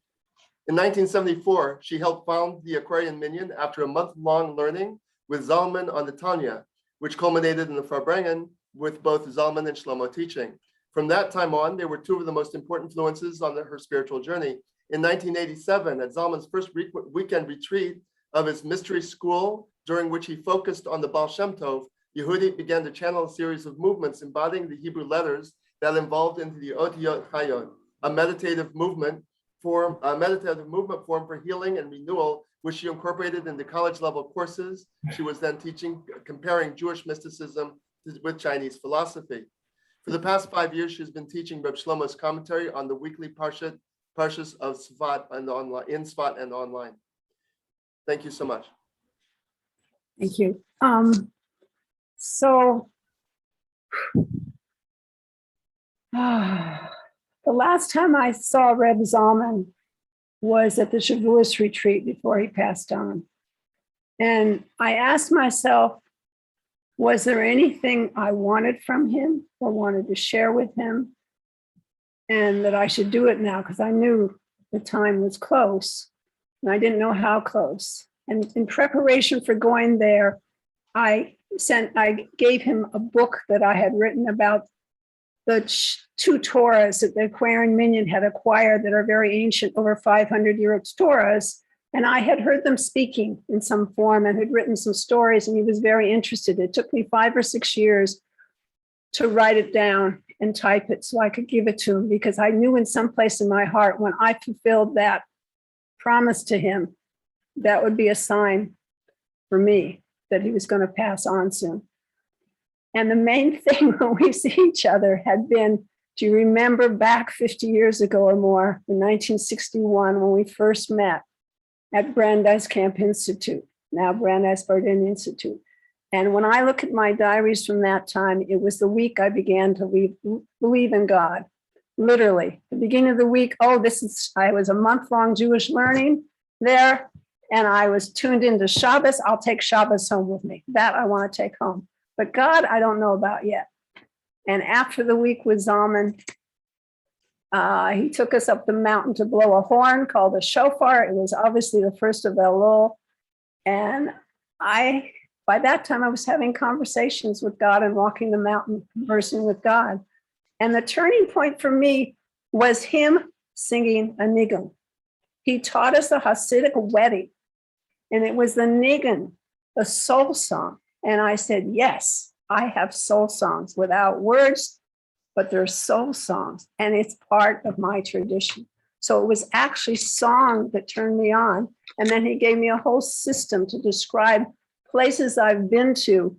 In 1974, she helped found the Aquarian Minyan after a month-long learning with Zalman on the Tanya, which culminated in the Farbrengen with both Zalman and Shlomo teaching. From that time on, they were two of the most important influences on her spiritual journey. In 1987, at Zalman's first weekend retreat of his mystery school, during which he focused on the Baal Shem Tov, Yehudi began to channel a series of movements embodying the Hebrew letters that evolved into the Otiyot Chayot, a meditative movement form for healing and renewal, which she incorporated into college-level courses. She was then teaching, comparing Jewish mysticism with Chinese philosophy. For the past 5 years, she's been teaching Reb Shlomo's commentary on the weekly parshas of Svat and in Svat and online. Thank you so much. Thank you. So the last time I saw Reb Zalman was at the Shavuos retreat before he passed on. And I asked myself, was there anything I wanted from him or wanted to share with him? And that I should do it now because I knew the time was close and I didn't know how close. And in preparation for going there, I gave him a book that I had written about the two Torahs that the Aquarian Minyan had acquired that are very ancient, over 500-year-old Torahs. And I had heard them speaking in some form and had written some stories, and he was very interested. It took me 5 or 6 years to write it down and type it so I could give it to him, because I knew in some place in my heart when I fulfilled that promise to him, that would be a sign for me that he was going to pass on soon. And the main thing when we see each other had been, do you remember back 50 years ago or more, in 1961, when we first met at Brandeis Camp Institute, now Brandeis Bardin Institute. And when I look at my diaries from that time, it was the week I began to believe in God. Literally, the beginning of the week, I was a month-long Jewish learning there, and I was tuned into Shabbos. I'll take Shabbos home with me. That I want to take home. But God, I don't know about yet. And after the week with Zalman, he took us up the mountain to blow a horn called a shofar. It was obviously the first of Elul. And by that time, I was having conversations with God and walking the mountain, conversing with God. And the turning point for me was him singing a nigun. He taught us a Hasidic wedding, and it was the nigun, the soul song. And I said, yes, I have soul songs without words, but they're soul songs, and it's part of my tradition. So it was actually song that turned me on. And then he gave me a whole system to describe places I've been to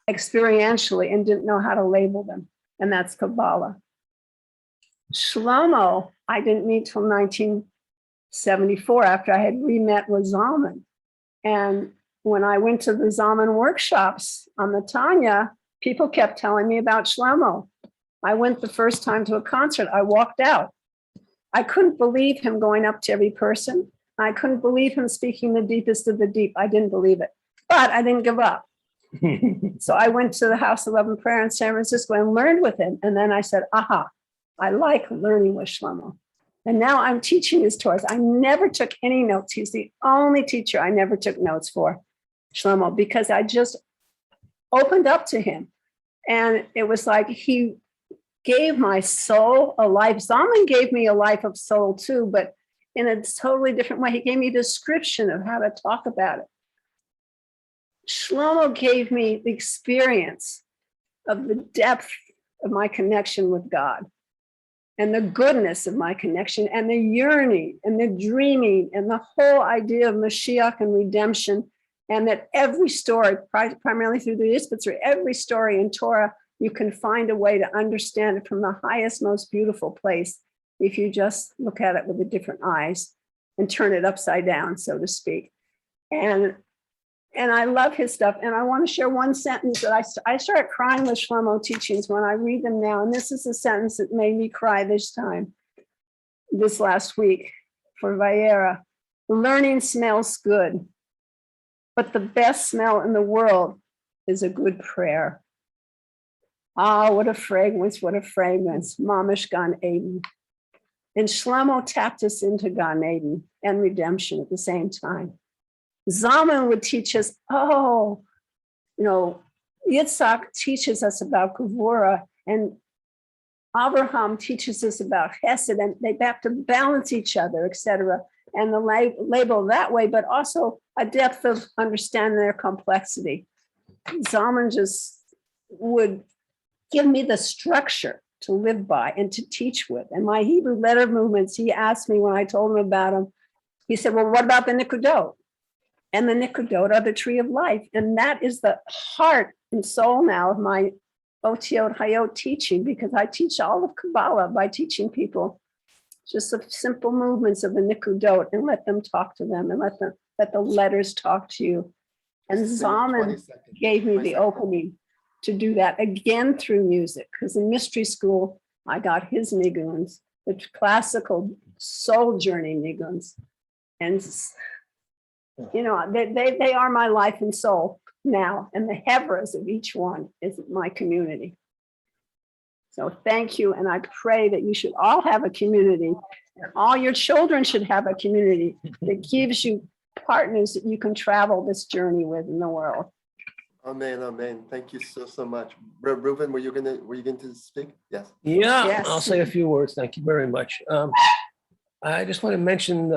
experientially and didn't know how to label them. And that's Kabbalah. Shlomo, I didn't meet till 1974 after I had re-met with Zalman. And when I went to the Zalman workshops on the Tanya, people kept telling me about Shlomo. I went the first time to a concert, I walked out. I couldn't believe him going up to every person. I couldn't believe him speaking the deepest of the deep. I didn't believe it, but I didn't give up. So I went to the House 11 prayer in San Francisco and learned with him. And then I said, aha, I like learning with Shlomo. And now I'm teaching his Torahs. I never took any notes. He's the only teacher I never took notes for, Shlomo, because I just opened up to him. And it was like he gave my soul a life. Zalman gave me a life of soul too, but in a totally different way. He gave me a description of how to talk about it. Shlomo gave me the experience of the depth of my connection with God and the goodness of my connection and the yearning and the dreaming and the whole idea of Mashiach and redemption. And that every story, primarily through the Yiddish, but through every story in Torah, you can find a way to understand it from the highest, most beautiful place if you just look at it with the different eyes and turn it upside down, so to speak. And I love his stuff. And I want to share one sentence that I start crying with Shlomo teachings when I read them now. And this is a sentence that made me cry this last week. for Vayera. Learning smells good, but the best smell in the world is a good prayer. Ah, what a fragrance, Mamish Gan Eden. And Shlomo tapped us into Gan Eden and redemption at the same time. Zalman would teach us, Yitzhak teaches us about Gevurah, and Abraham teaches us about Hesed, and they have to balance each other, etc. And the label that way, but also a depth of understanding their complexity. Zalman just would give me the structure to live by and to teach with. And my Hebrew letter movements, he asked me when I told him about them, he said, well, what about the Nikudot? And the Nikudot are the tree of life. And that is the heart and soul now of my Otiot Hayot teaching, because I teach all of Kabbalah by teaching people just the simple movements of the Nikudot and let them talk to them and let the letters talk to you. And Zalman gave me the opening to do that again through music, because in mystery school, I got his niguns, the classical soul journey niguns. And, they are my life and soul now, and the Hebras of each one is my community. So thank you, and I pray that you should all have a community, and all your children should have a community that gives you partners that you can travel this journey with in the world. Amen, amen. Thank you so much. Reuven, were you going to speak? Yes. Yeah, Yes. I'll say a few words. Thank you very much. I just want to mention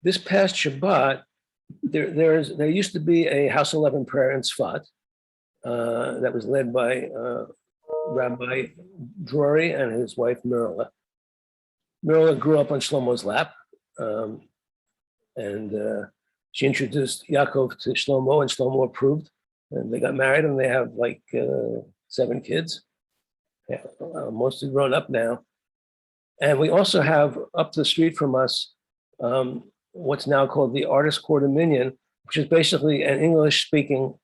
this past Shabbat, there used to be a House 11 prayer in Tzfat that was led by Rabbi Drury and his wife Mirla. Mirla grew up on Shlomo's lap, and she introduced Yaakov to Shlomo, and Shlomo approved. And they got married, and they have like 7 kids. Yeah, mostly grown up now. And we also have up the street from us what's now called the Artist Quarter Minyan, which is basically an English-speaking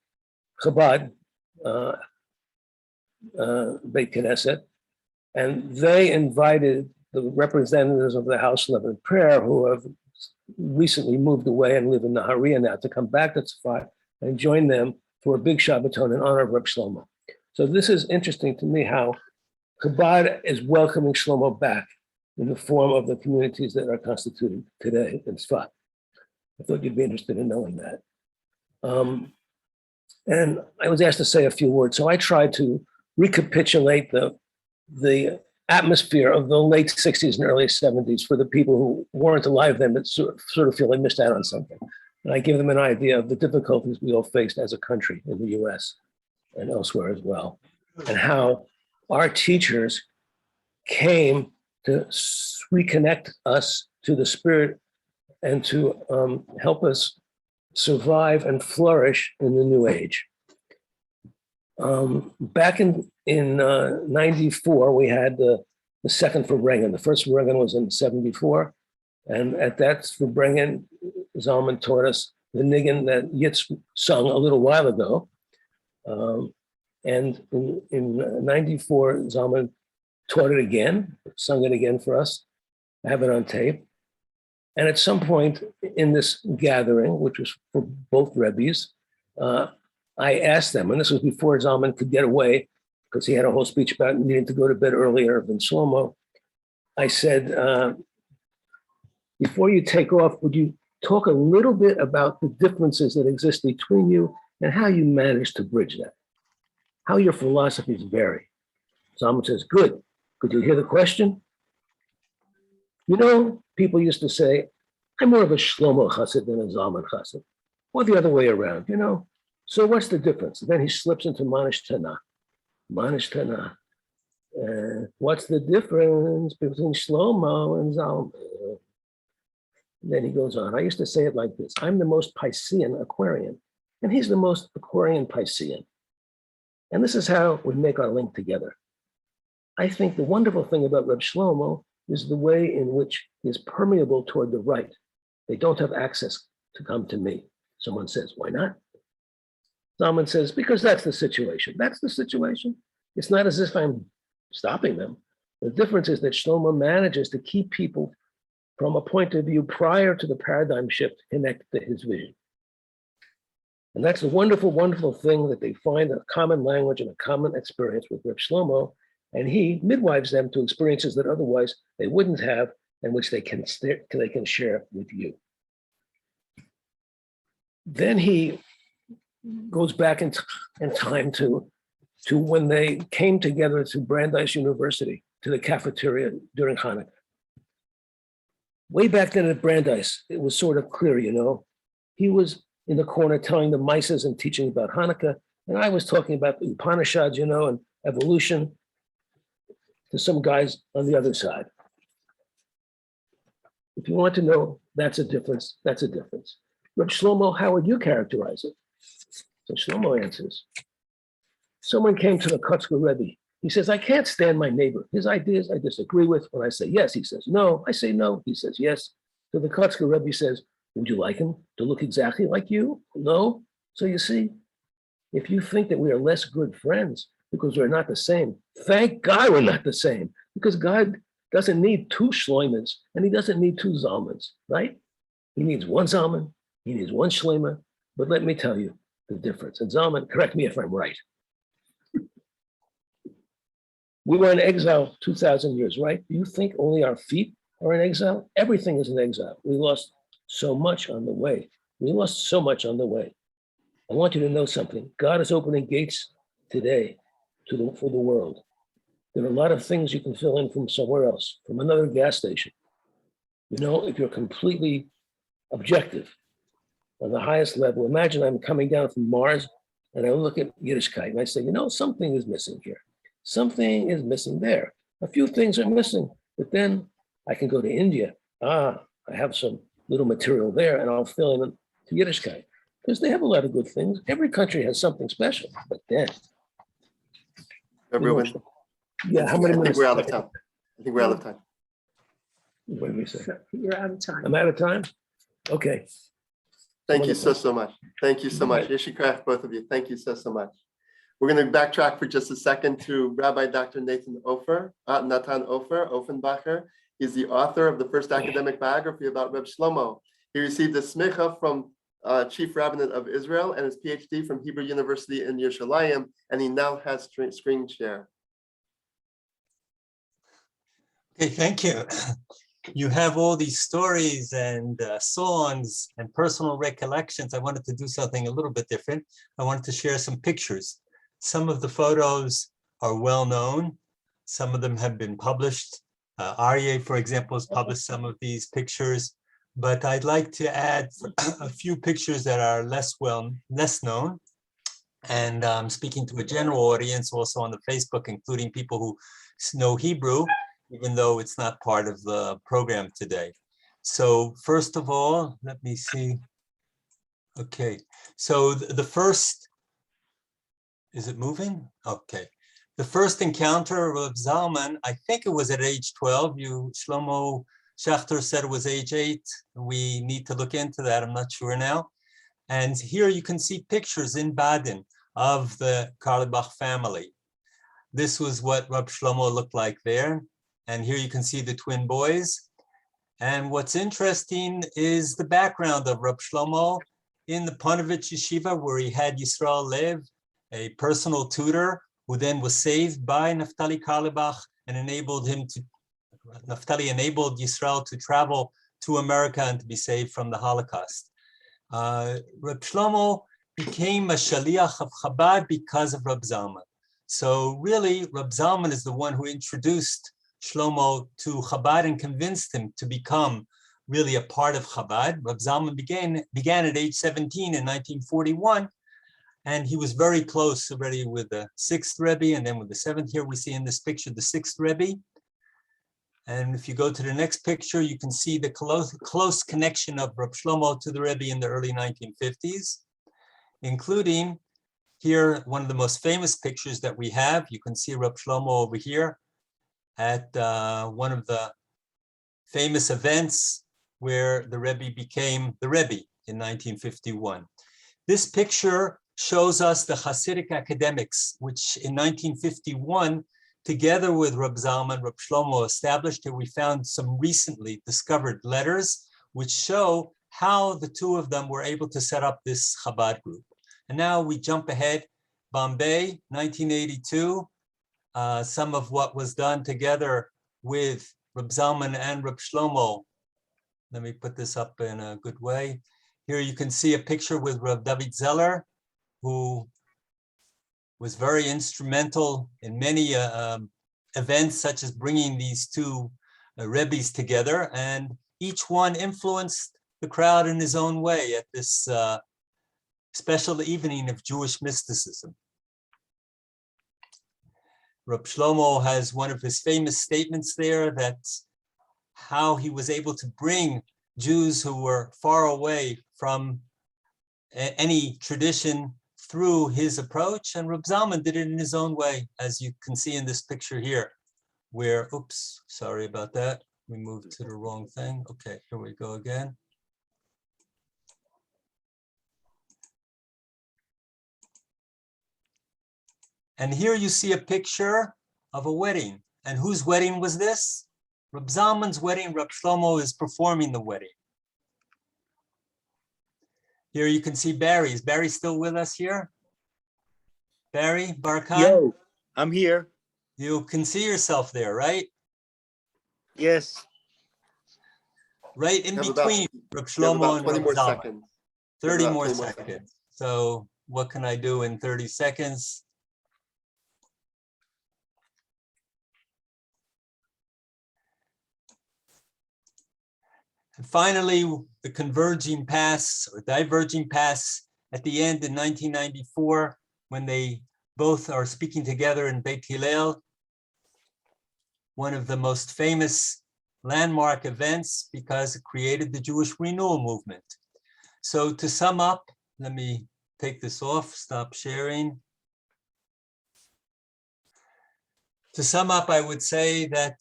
Chabad, Beit Knesset. And they invited the representatives of the House 11 Prayer, who have recently moved away and live in Nahariya now, to come back to Tzfat and join them for a big Shabbaton in honor of Reb Shlomo. So this is interesting to me, how Chabad is welcoming Shlomo back in the form of the communities that are constituted today in Tzfat. I thought you'd be interested in knowing that. And I was asked to say a few words, so I tried to recapitulate the atmosphere of the late 60s and early 70s for the people who weren't alive then, but sort of feel they missed out on something. And I give them an idea of the difficulties we all faced as a country in the US and elsewhere as well, and how our teachers came to reconnect us to the spirit and to help us survive and flourish in the new age. Back in 94, we had the second Farbrengen. The first Farbrengen was in 74. And at that Farbrengen, Zalman taught us the niggin that Yitz sung a little while ago. And in 94, Zalman taught it again, sung it again for us. I have it on tape. And at some point in this gathering, which was for both Rebbes, I asked them, and this was before Zalman could get away, because he had a whole speech about needing to go to bed earlier than Shlomo. I said, before you take off, would you talk a little bit about the differences that exist between you and how you managed to bridge that, how your philosophies vary? Zalman says, good. Could you hear the question? You know, people used to say, I'm more of a Shlomo chassid than a Zalman chassid, or the other way around, you know? So what's the difference? And then he slips into Manish Tanah. Manish Tanah. What's the difference between Shlomo and Zalman? And then he goes on. I used to say it like this. I'm the most Piscean Aquarian, and he's the most Aquarian Piscean. And this is how we make our link together. I think the wonderful thing about Reb Shlomo is the way in which he is permeable toward the right. They don't have access to come to me. Someone says, why not? Zalman says, because that's the situation. That's the situation. It's not as if I'm stopping them. The difference is that Shlomo manages to keep people from a point of view prior to the paradigm shift connected to his vision. And that's a wonderful, wonderful thing that they find a common language and a common experience with Reb Shlomo, and he midwives them to experiences that otherwise they wouldn't have and which they can share with you. Then he goes back in time to when they came together to Brandeis University, to the cafeteria during Hanukkah. Way back then at Brandeis, it was sort of clear, you know. He was in the corner telling the mises and teaching about Hanukkah, and I was talking about the Upanishads, you know, and evolution to some guys on the other side. If you want to know, that's a difference, that's a difference. Reb Shlomo, how would you characterize it? So Shlomo answers, someone came to the Kotzker Rebbe. He says, I can't stand my neighbor. His ideas I disagree with. When I say yes, he says no. I say no, he says yes. So the Kotzker Rebbe says, would you like him to look exactly like you? No. So you see, if you think that we are less good friends because we're not the same, thank God we're not the same, because God doesn't need two Shloimos and he doesn't need two Zalmans, right? He needs one Zalman, he needs one Shlomo, but let me tell you the difference. And Zalman, correct me if I'm right. We were in exile 2,000 years, right? Do you think only our feet are in exile? Everything is in exile. We lost so much on the way. We lost so much on the way. I want you to know something. God is opening gates today for the world. There are a lot of things you can fill in from somewhere else, from another gas station. You know, if you're completely objective on the highest level, imagine I'm coming down from Mars and I look at Yiddishkeit and I say, you know, something is missing here. Something is missing there. A few things are missing, but then I can go to India. I have some little material there and I'll fill in to Yiddishkeit because they have a lot of good things. Every country has something special, but then. Everyone. Yeah, how many minutes? I think we're out of time. I think we're out of time. What did we say? You're out of time. I'm out of time? Okay. Thank you so much. Thank you so much. Yeshikach, both of you. Thank you so much. We're going to backtrack for just a second to Rabbi Dr. Natan Offenbacher. He's the author of the first academic biography about Reb Shlomo. He received a smicha from Chief Rabbinate of Israel and his PhD from Hebrew University in Yerushalayim, and he now has screen share. Okay, thank you. You have all these stories and songs and personal recollections. I wanted to do something a little bit different. I wanted to share some pictures. Some of the photos are well known. Some of them have been published. Aryeh, for example, has published some of these pictures, but I'd like to add a few pictures that are less known. And I'm speaking to a general audience also on the Facebook, including people who know Hebrew, even though it's not part of the program today. So first of all, let me see. Okay, so the first, is it moving? Okay. The first encounter of Zalman, I think it was at age 12. Shlomo Schachter said it was age 8. We need to look into that. I'm not sure now. And here you can see pictures in Baden of the Carlebach family. This was what Reb Shlomo looked like there. And here you can see the twin boys. And what's interesting is the background of Reb Shlomo in the Panovich Yeshiva, where he had Yisrael Lev, a personal tutor, who then was saved by Naftali Carlebach and Naftali enabled Yisrael to travel to America and to be saved from the Holocaust. Reb Shlomo became a shaliach of Chabad because of Reb Zalman. So really, Reb Zalman is the one who introduced Shlomo to Chabad and convinced him to become really a part of Chabad. Reb Zalman began at age 17 in 1941. And he was very close already with the 6th Rebbe, and then with the 7th. Here we see in this picture the 6th Rebbe. And if you go to the next picture, you can see the close connection of Reb Shlomo to the Rebbe in the early 1950s, including here one of the most famous pictures that we have. You can see Reb Shlomo over here at one of the famous events where the Rebbe became the Rebbe in 1951. This picture shows us the Hasidic academics, which in 1951 together with Reb Zalman, Reb Shlomo established here, we found some recently discovered letters which show how the two of them were able to set up this Chabad group. And now we jump ahead, Bombay, 1982, some of what was done together with Reb Zalman and Reb Shlomo. Let me put this up in a good way. Here you can see a picture with Reb David Zeller, who was very instrumental in many events, such as bringing these two Rebbes together, and each one influenced the crowd in his own way at this special evening of Jewish mysticism. Reb Shlomo has one of his famous statements there, that how he was able to bring Jews who were far away from any tradition through his approach, and Reb Zalman did it in his own way, as you can see in this picture here, where, oops, sorry about that, we moved to the wrong thing. Okay, here we go again. And here you see a picture of a wedding. And whose wedding was this? Reb Zalman's wedding. Reb Shlomo is performing the wedding. Here you can see Barry. Is Barry still with us here? Barry Barkan? Yo, I'm here. You can see yourself there, right? Yes. Right in between Reb Shlomo and Reb Zalman. 30 more seconds. So what can I do in 30 seconds? And finally, the converging paths or diverging paths at the end in 1994, when they both are speaking together in Beit Hillel, one of the most famous landmark events because it created the Jewish renewal movement. So to sum up, let me take this off, stop sharing. To sum up, I would say that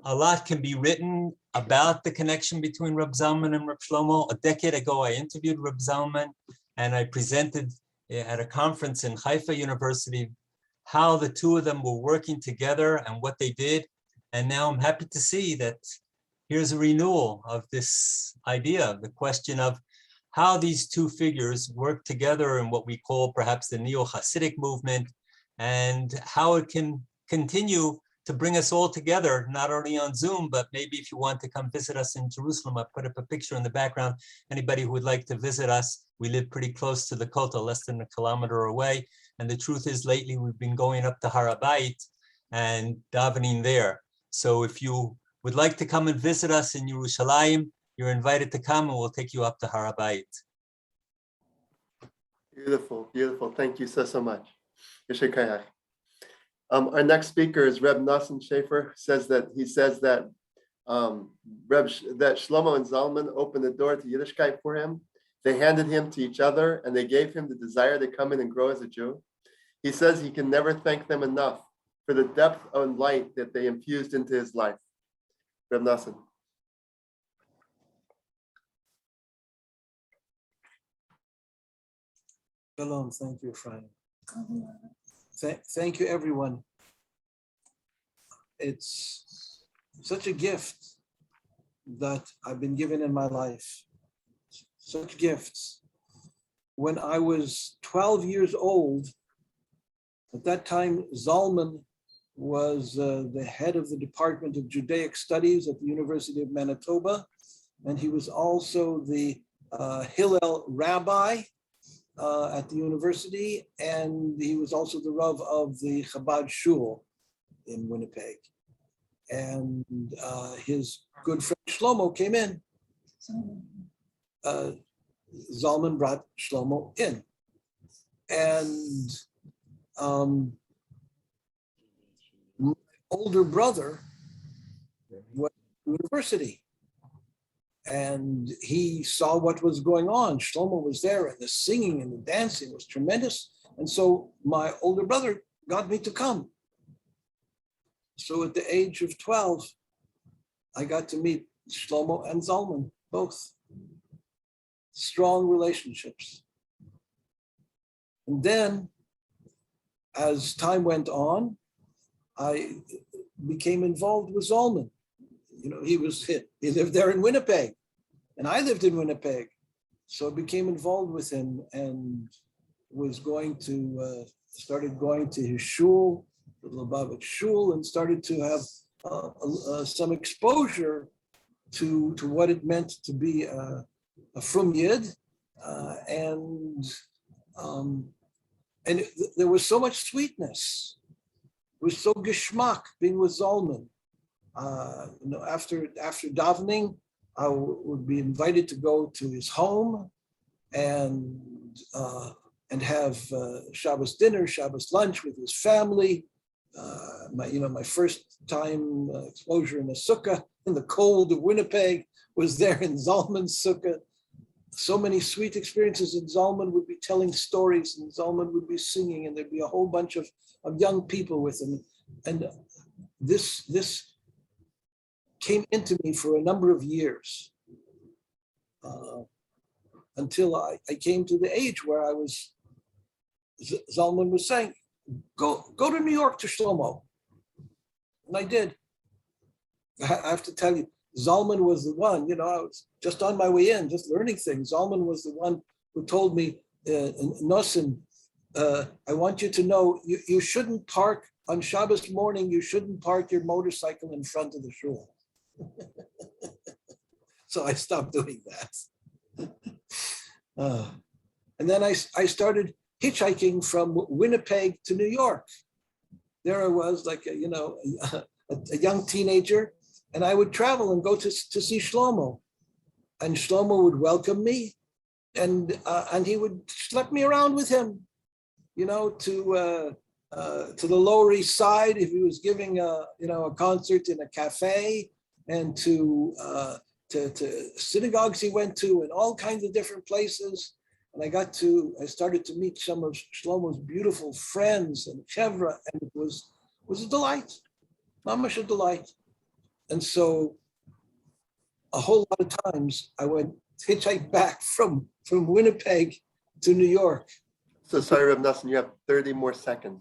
a lot can be written about the connection between Reb Zalman and Reb Shlomo. A decade ago, I interviewed Reb Zalman and I presented at a conference in Haifa University how the two of them were working together and what they did. And now I'm happy to see that here's a renewal of this idea, the question of how these two figures work together in what we call perhaps the neo-Hasidic movement, and how it can continue to bring us all together, not only on Zoom, but maybe if you want to come visit us in Jerusalem, I put up a picture in the background. Anybody who would like to visit us, we live pretty close to the Kotel, less than a kilometer away. And the truth is, lately we've been going up to Harabait and davening there. So if you would like to come and visit us in Yerushalayim, you're invited to come and we'll take you up to Harabait. Beautiful, beautiful. Thank you so much. Our next speaker is Reb Nassim Schachter. He says that that Shlomo and Zalman opened the door to Yiddishkeit for him. They handed him to each other and they gave him the desire to come in and grow as a Jew. He says he can never thank them enough for the depth and light that they infused into his life. Reb Nassim. Shalom, thank you, Ephraim. Thank you, everyone. It's such a gift that I've been given in my life. Such gifts. When I was 12 years old, at that time, Zalman was the head of the Department of Judaic Studies at the University of Manitoba, and he was also the Hillel Rabbi at the university, and he was also the Rav of the Chabad Shul in Winnipeg. And his good friend Shlomo came in. Zalman brought Shlomo in. And my older brother went to university. And he saw what was going on. Shlomo was there, and the singing and the dancing was tremendous. And so my older brother got me to come. So at the age of 12, I got to meet Shlomo and Zalman, both. Strong relationships. And then, as time went on, I became involved with Zalman. You know, he lived there in Winnipeg, and I lived in Winnipeg. So I became involved with him and was started going to his shul, the Lubavitch shul, and started to have some exposure to what it meant to be a frum yid, and there was so much sweetness. It was so geschmack being with Zalman. After davening, I would be invited to go to his home and have Shabbos dinner, Shabbos lunch with his family. My first time exposure in a sukkah in the cold of Winnipeg was there in Zalman's sukkah. So many sweet experiences, and Zalman would be telling stories, and Zalman would be singing, and there'd be a whole bunch of young people with him. And this came into me for a number of years until I came to the age where Zalman was saying, go to New York to Shlomo. And I did. I have to tell you, Zalman was the one, I was just on my way in, just learning things. Zalman was the one who told me, Nosen, I want you to know, you shouldn't park on Shabbos morning, you shouldn't park your motorcycle in front of the shul. So I stopped doing that. And then I started hitchhiking from Winnipeg to New York. There I was, like a young teenager, and I would travel and go to see Shlomo, and Shlomo would welcome me, and he would schlep me around with him, to the Lower East Side if he was giving a concert in a cafe, and to synagogues he went to, and all kinds of different places. And I started to meet some of Shlomo's beautiful friends and chevra, and it was a delight, mamash a delight. And so a whole lot of times I went hitchhike back from Winnipeg to New York. So sorry, Reb Nosson, you have 30 more seconds.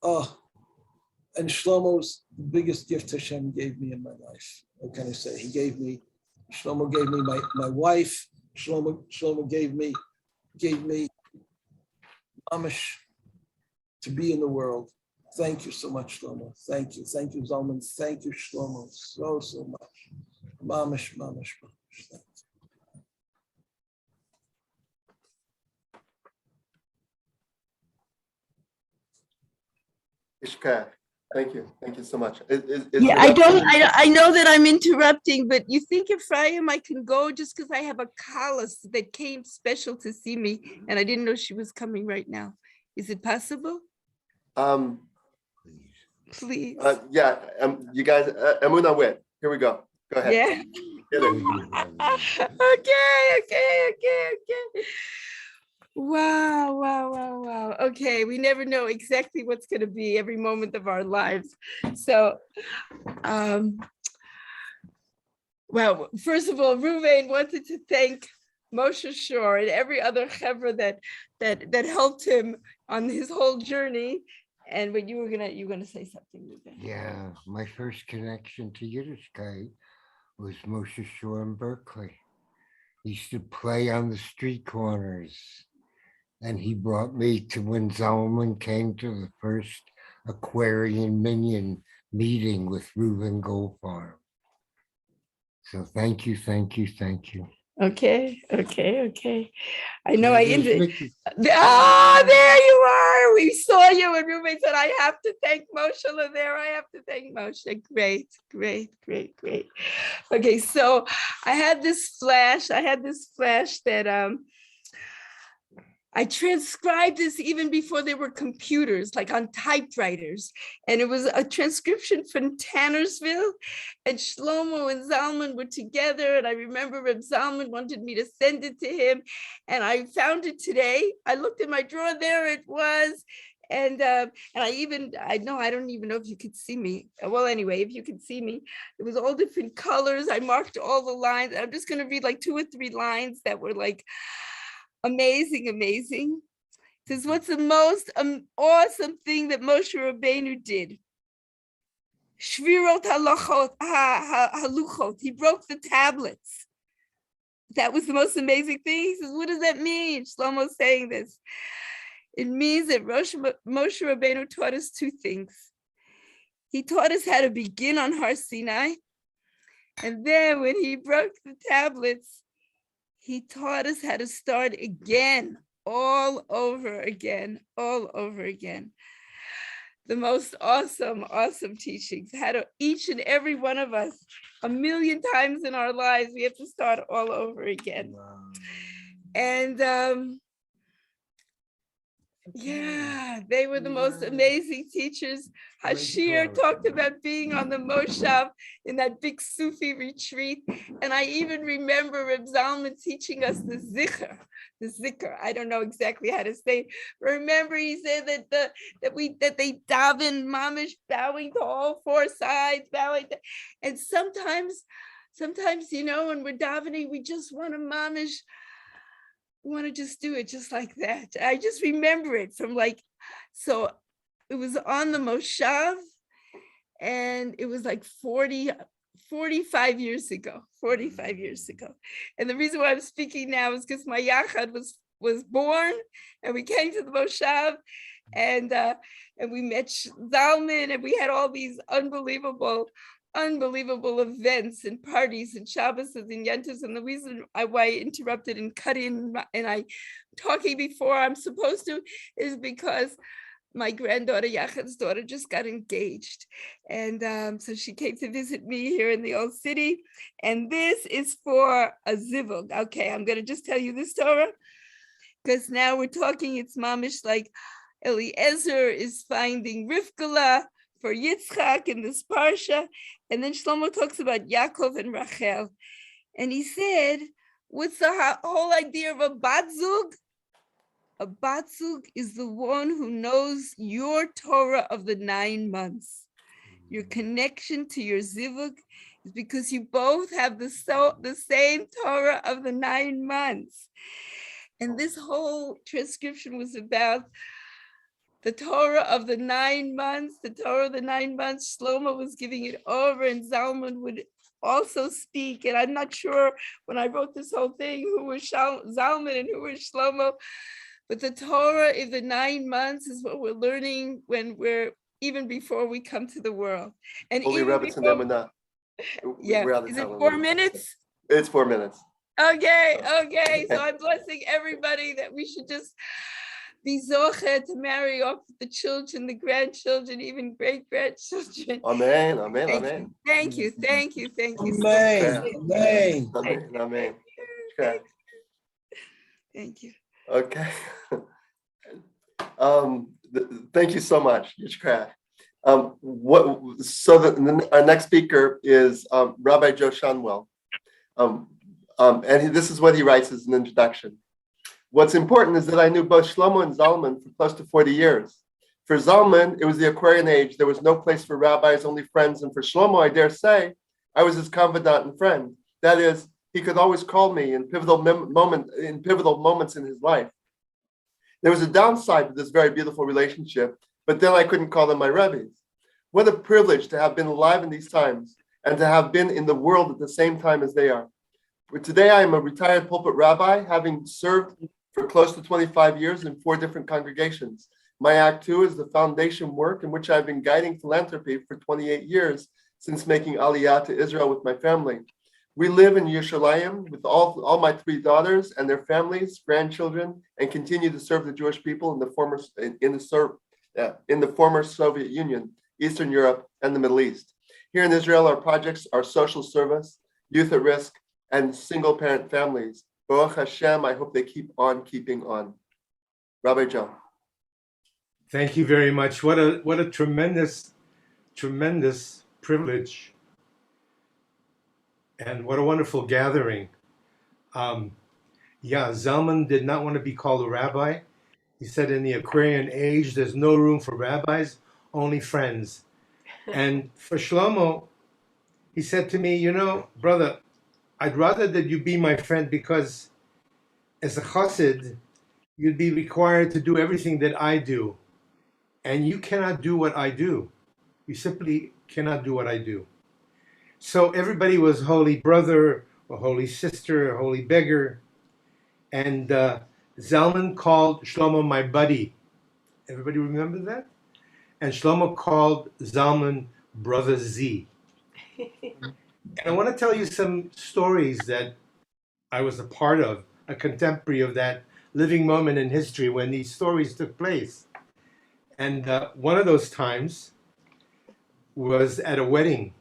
Oh, and Shlomo's the biggest gift Hashem gave me in my life. What can I say? Shlomo gave me my wife. Shlomo gave me mamash to be in the world. Thank you so much, Shlomo. Thank you, Zalman. Thank you, Shlomo, so much. Mamash. Thank you. Ishka, thank you so much. Yeah, I know that I'm interrupting, but you think, Ephraim, I can go just because I have a callus that came special to see me, and I didn't know she was coming right now. Is it possible? Please. Yeah, you guys, Emunah Wit, here we go. Go ahead. Yeah. Okay. Wow. Okay, we never know exactly what's going to be every moment of our lives. So, well, first of all, Ruvain wanted to thank Moshe Shore and every other chevra that helped him on his whole journey. And when you were gonna say something, Ruvain. Yeah, my first connection to Yiddishkeit was Moshe Shore in Berkeley. He used to play on the street corners. And he brought me to when Zalman came to the first Aquarian Minion meeting with Reuven Goldfarb. So thank you. Okay. I know I ended. There you are. We saw you, and Ruben said, I have to thank Moshe there. I have to thank Moshe. Great. Okay, so I had this flash that I transcribed this even before there were computers, like on typewriters. And it was a transcription from Tannersville, and Shlomo and Zalman were together. And I remember Reb Zalman wanted me to send it to him. And I found it today. I looked in my drawer, there it was. And I don't even know if you could see me. Well, anyway, if you could see me, it was all different colors. I marked all the lines. I'm just going to read like 2 or 3 lines that were like, amazing. It says, what's the most awesome thing that Moshe Rabbeinu did? Shvirot haluchot. He broke the tablets. That was the most amazing thing. He says, what does that mean? Shlomo's saying this. It means that Moshe Rabbeinu taught us two things. He taught us how to begin on Har Sinai. And then when he broke the tablets, he taught us how to start again, all over again, all over again. The most awesome, awesome teachings. How to each and every one of us, 1,000,000 times in our lives, we have to start all over again. Wow. And yeah, they were the most amazing teachers. Hashir talked about being on the Moshav in that big Sufi retreat. And I even remember Reb Zalman teaching us the Zikr. I don't know exactly how to say it. Remember, he said that they daven mamish, bowing to all four sides, and sometimes, you know, when we're davening, we just want to mamish. Want to just do it just like that. I just remember it from so it was on the Moshav, and it was like 45 years ago. And the reason why I'm speaking now is because my Yachad was born, and we came to the Moshav, and we met Zalman, and we had all these unbelievable events and parties and Shabbos and Yentas. And the reason why I interrupted and cut in and I talking before I'm supposed to is because my granddaughter, Yachad's daughter, just got engaged. And so she came to visit me here in the old city. And this is for a zivug. Okay, I'm going to just tell you this Torah, because now we're talking, it's mamish like Eliezer is finding Rivkala for Yitzchak in this parsha. And then Shlomo talks about Yaakov and Rachel. And he said, what's the whole idea of a batzug? A batzug is the one who knows your Torah of the 9 months. Your connection to your zivug is because you both have the same Torah of the 9 months. And this whole transcription was about the Torah of the 9 months, Shlomo was giving it over, and Zalman would also speak. And I'm not sure when I wrote this whole thing who was Zalman and who was Shlomo, but the Torah of the 9 months is what we're learning when even before we come to the world. And Holy even rabbits before, and yeah, is it 4 minutes? It's 4 minutes. Okay. So I'm blessing everybody that we should just be zocher to marry off the children, the grandchildren, even great-grandchildren. Amen. Thank you. Amen. Thank you. Okay. Thank you so much, Yitzchak. Our next speaker is Rabbi Joe Shanwell. And this is what he writes as an introduction. What's important is that I knew both Shlomo and Zalman for close to 40 years. For Zalman, it was the Aquarian age. There was no place for rabbis, only friends. And for Shlomo, I dare say, I was his confidant and friend. That is, he could always call me in pivotal moments in his life. There was a downside to this very beautiful relationship, but then I couldn't call them my rabbis. What a privilege to have been alive in these times and to have been in the world at the same time as they are. But today, I am a retired pulpit rabbi, having served for close to 25 years in 4 different congregations. My Act 2 is the foundation work in which I've been guiding philanthropy for 28 years since making Aliyah to Israel with my family. We live in Yerushalayim with all my 3 daughters and their families, grandchildren, and continue to serve the Jewish people in the former Soviet Union, Eastern Europe, and the Middle East. Here in Israel, our projects are social service, youth at risk, and single-parent families. Baruch Hashem, I hope they keep on keeping on. Rabbi Joe. Thank you very much. What a tremendous privilege, and what a wonderful gathering. Zalman did not want to be called a rabbi. He said in the Aquarian age, there's no room for rabbis, only friends. And for Shlomo, he said to me, brother, I'd rather that you be my friend, because as a chassid, you'd be required to do everything that I do. And you cannot do what I do. You simply cannot do what I do. So everybody was holy brother or holy sister or holy beggar. And Zalman called Shlomo my buddy. Everybody remember that? And Shlomo called Zalman Brother Z. And I want to tell you some stories that I was a part of, a contemporary of that living moment in history when these stories took place. And one of those times was at a wedding.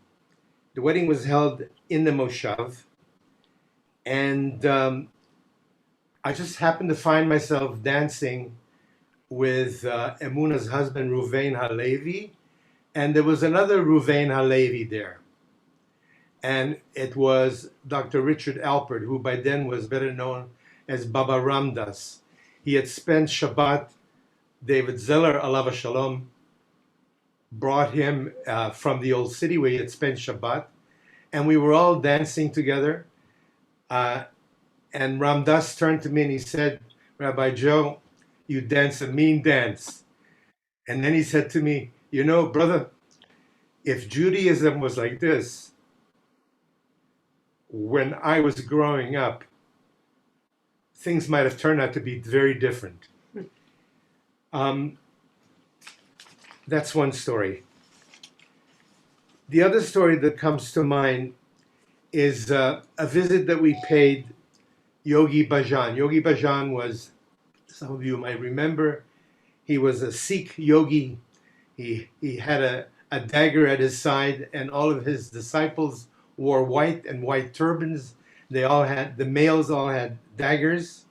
The wedding was held in the Moshav. And I just happened to find myself dancing with Emuna's husband, Ruvain Halevi. And there was another Ruvain Halevi there. And it was Dr. Richard Alpert, who by then was better known as Baba Ramdas. He had spent Shabbat. David Zeller, alav shalom, brought him from the old city where he had spent Shabbat. And we were all dancing together. And Ramdas turned to me and he said, Rabbi Joe, you dance a mean dance. And then he said to me, you know, brother, if Judaism was like this, when I was growing up, things might have turned out to be very different. That's one story. The other story that comes to mind is a visit that we paid Yogi Bhajan. Yogi Bhajan was, some of you might remember, he was a Sikh yogi. He had a dagger at his side, and all of his disciples wore white and white turbans. The males all had daggers.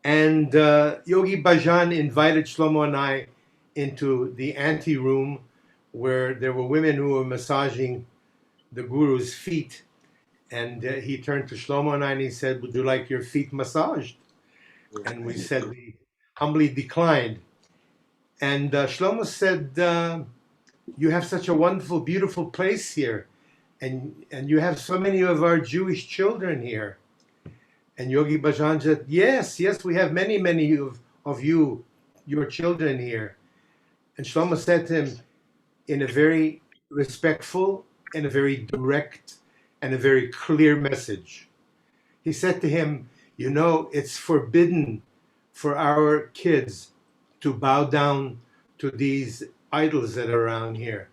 And Yogi Bhajan invited Shlomo and I into the anteroom where there were women who were massaging the guru's feet. And he turned to Shlomo and I and he said, would you like your feet massaged? And we said we humbly declined. And Shlomo said, you have such a wonderful, beautiful place here. And you have so many of our Jewish children here. And Yogi Bhajan said, yes, we have many, many of you, your children here. And Shlomo said to him in a very respectful and a very direct and a very clear message. He said to him, you know, it's forbidden for our kids to bow down to these idols that are around here.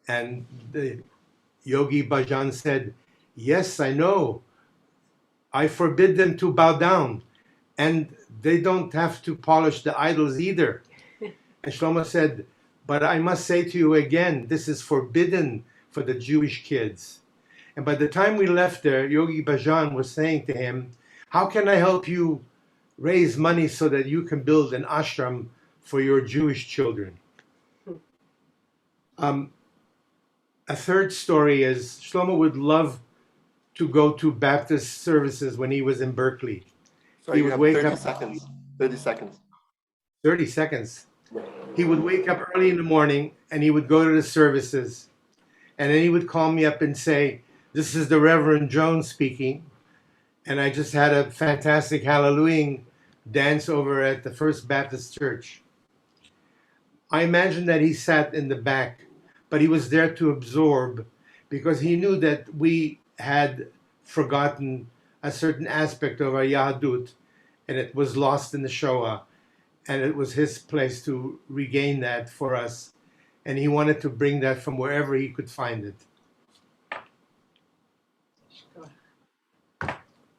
And the Yogi Bhajan said, yes, I know. I forbid them to bow down. And they don't have to polish the idols either. And Shlomo said, but I must say to you again, this is forbidden for the Jewish kids. And by the time we left there, Yogi Bhajan was saying to him, how can I help you raise money so that you can build an ashram for your Jewish children? A third story is Shlomo would love to go to Baptist services when he was in Berkeley. Sorry, He you would have wake 30 up. seconds. 30 seconds. 30 seconds. He would wake up early in the morning and he would go to the services. And then he would call me up and say, this is the Reverend Jones speaking. And I just had a fantastic hallelujah dance over at the First Baptist Church. I imagine that he sat in the back, but he was there to absorb because he knew that we had forgotten a certain aspect of our Yahadut and it was lost in the Shoah. And it was his place to regain that for us. And he wanted to bring that from wherever he could find it.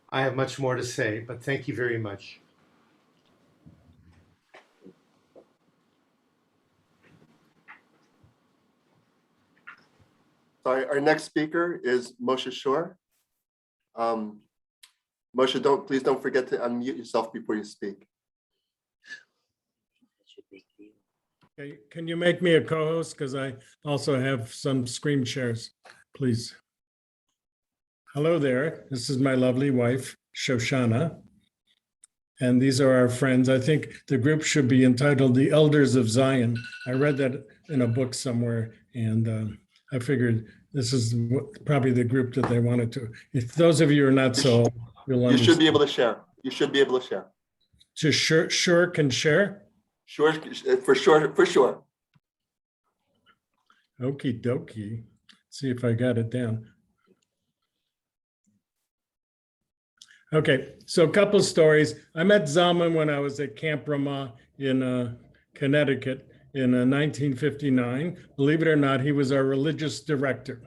I have much more to say, but thank you very much. Sorry, our next speaker is Moshe Shor. Moshe, please don't forget to unmute yourself before you speak. Okay, can you make me a co-host? Because I also have some screen shares, please. Hello there. This is my lovely wife, Shoshana. And these are our friends. I think the group should be entitled The Elders of Zion. I read that in a book somewhere, and I figured this is probably the group that they wanted to. If those of you are not so, you'll understand. You should be able to share. You should be able to share. Just sure can share? Sure, for sure, for sure. Okie dokie. See if I got it down. Okay, so a couple stories. I met Zalman when I was at Camp Ramah in Connecticut in 1959. Believe it or not, he was our religious director.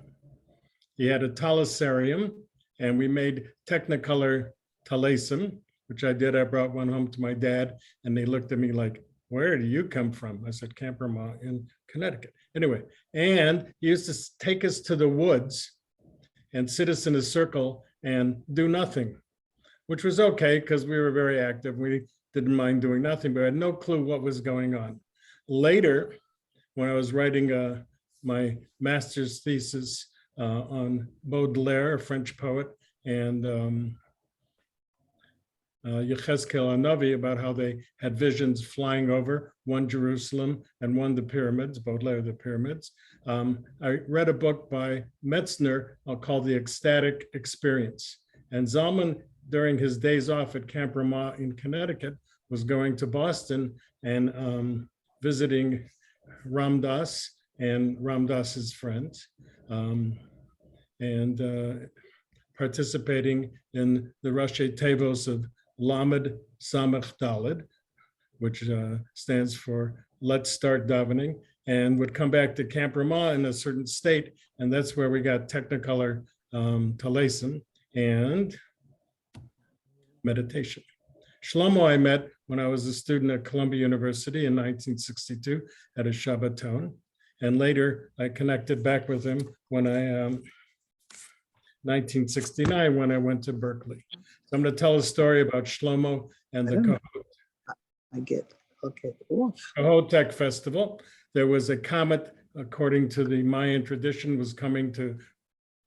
He had a talosarium, and we made Technicolor talasim, which I did. I brought one home to my dad, and they looked at me like, where do you come from? I said, Camp Ramah in Connecticut. Anyway, and he used to take us to the woods and sit us in a circle and do nothing, which was okay because we were very active. We didn't mind doing nothing, but I had no clue what was going on. Later, when I was writing my master's thesis on Baudelaire, a French poet, and Yechezkel Hanavi, about how they had visions flying over, one Jerusalem and one the pyramids, Baudelaire, the pyramids. I read a book by Metzner called The Ecstatic Experience. And Zalman, during his days off at Camp Ramah in Connecticut, was going to Boston and visiting Ram Dass and Ram Dass's friends, and participating in the Rashi Tevos of Lamed Samech Daled, which stands for Let's Start Davening, and would come back to Camp Ramah in a certain state, and that's where we got Technicolor Talasim and meditation. Shlomo I met when I was a student at Columbia University in 1962 at a Shabbaton, and later I connected back with him when I 1969 when I went to Berkeley. So I'm going to tell a story about Shlomo and the Kohotech Festival. There was a comet, according to the Mayan tradition, was coming to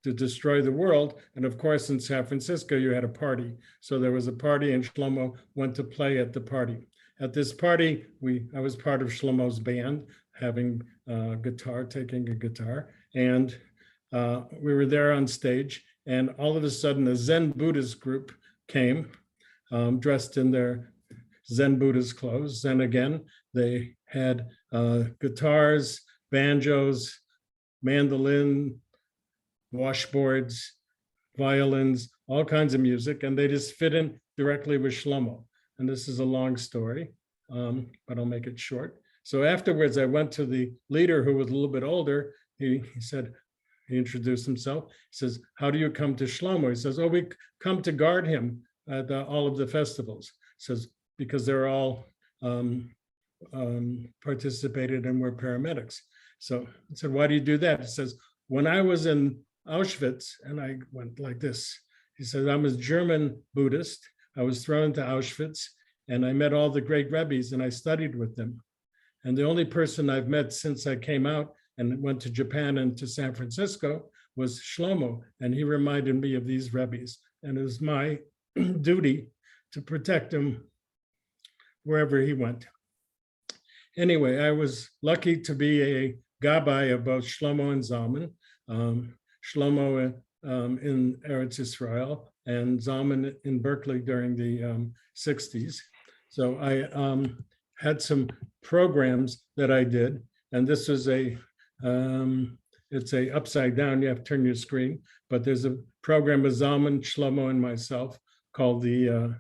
destroy the world. And of course, in San Francisco, you had a party. So there was a party and Shlomo went to play at the party. At this party, I was part of Shlomo's band, having taking a guitar. And we were there on stage, and all of a sudden a Zen Buddhist group came dressed in their Zen Buddhist clothes. And again, they had guitars, banjos, mandolin, washboards, violins, all kinds of music, and they just fit in directly with Shlomo. And this is a long story, but I'll make it short. So afterwards, I went to the leader who was a little bit older. He introduced himself. He says, how do you come to Shlomo? He says, oh, we come to guard him at all of the festivals. He says, because they're all participated and were paramedics. So I said, why do you do that? He says, when I was in Auschwitz, and I went like this, he said, I'm a German Buddhist. I was thrown into Auschwitz, and I met all the great Rebbes, and I studied with them. And the only person I've met since I came out and went to Japan and to San Francisco was Shlomo, and he reminded me of these Rebbes. And it was my duty to protect him wherever he went. Anyway, I was lucky to be a gabbai of both Shlomo and Zalman. Shlomo in Eretz Israel and Zalman in Berkeley during the 60s. So I had some programs that I did, and this was it's a upside down, you have to turn your screen, but there's a program with Zalman, Shlomo, and myself called the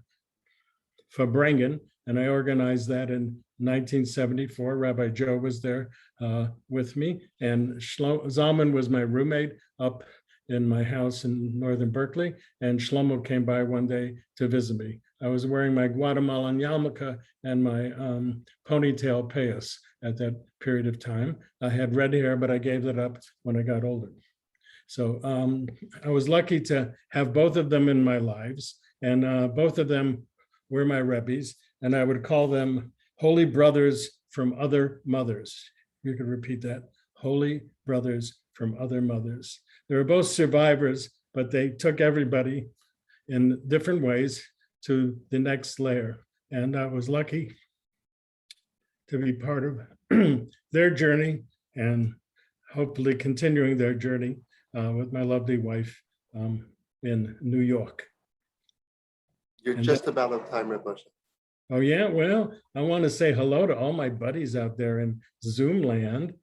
Fabrengen, and I organized that in 1974. Rabbi Joe was there with me, and Zalman was my roommate up in my house in northern Berkeley, and Shlomo came by one day to visit me. I was wearing my Guatemalan yarmulke and my ponytail payas at that period of time. I had red hair, but I gave that up when I got older. So I was lucky to have both of them in my lives, and both of them were my Rebbes, and I would call them holy brothers from other mothers. You could repeat that, holy brothers from other mothers. They were both survivors, but they took everybody in different ways to the next layer. And I was lucky to be part of their journey and hopefully continuing their journey with my lovely wife in New York. You're just about on time, Reb Moshe. Oh yeah, well, I want to say hello to all my buddies out there in Zoom land.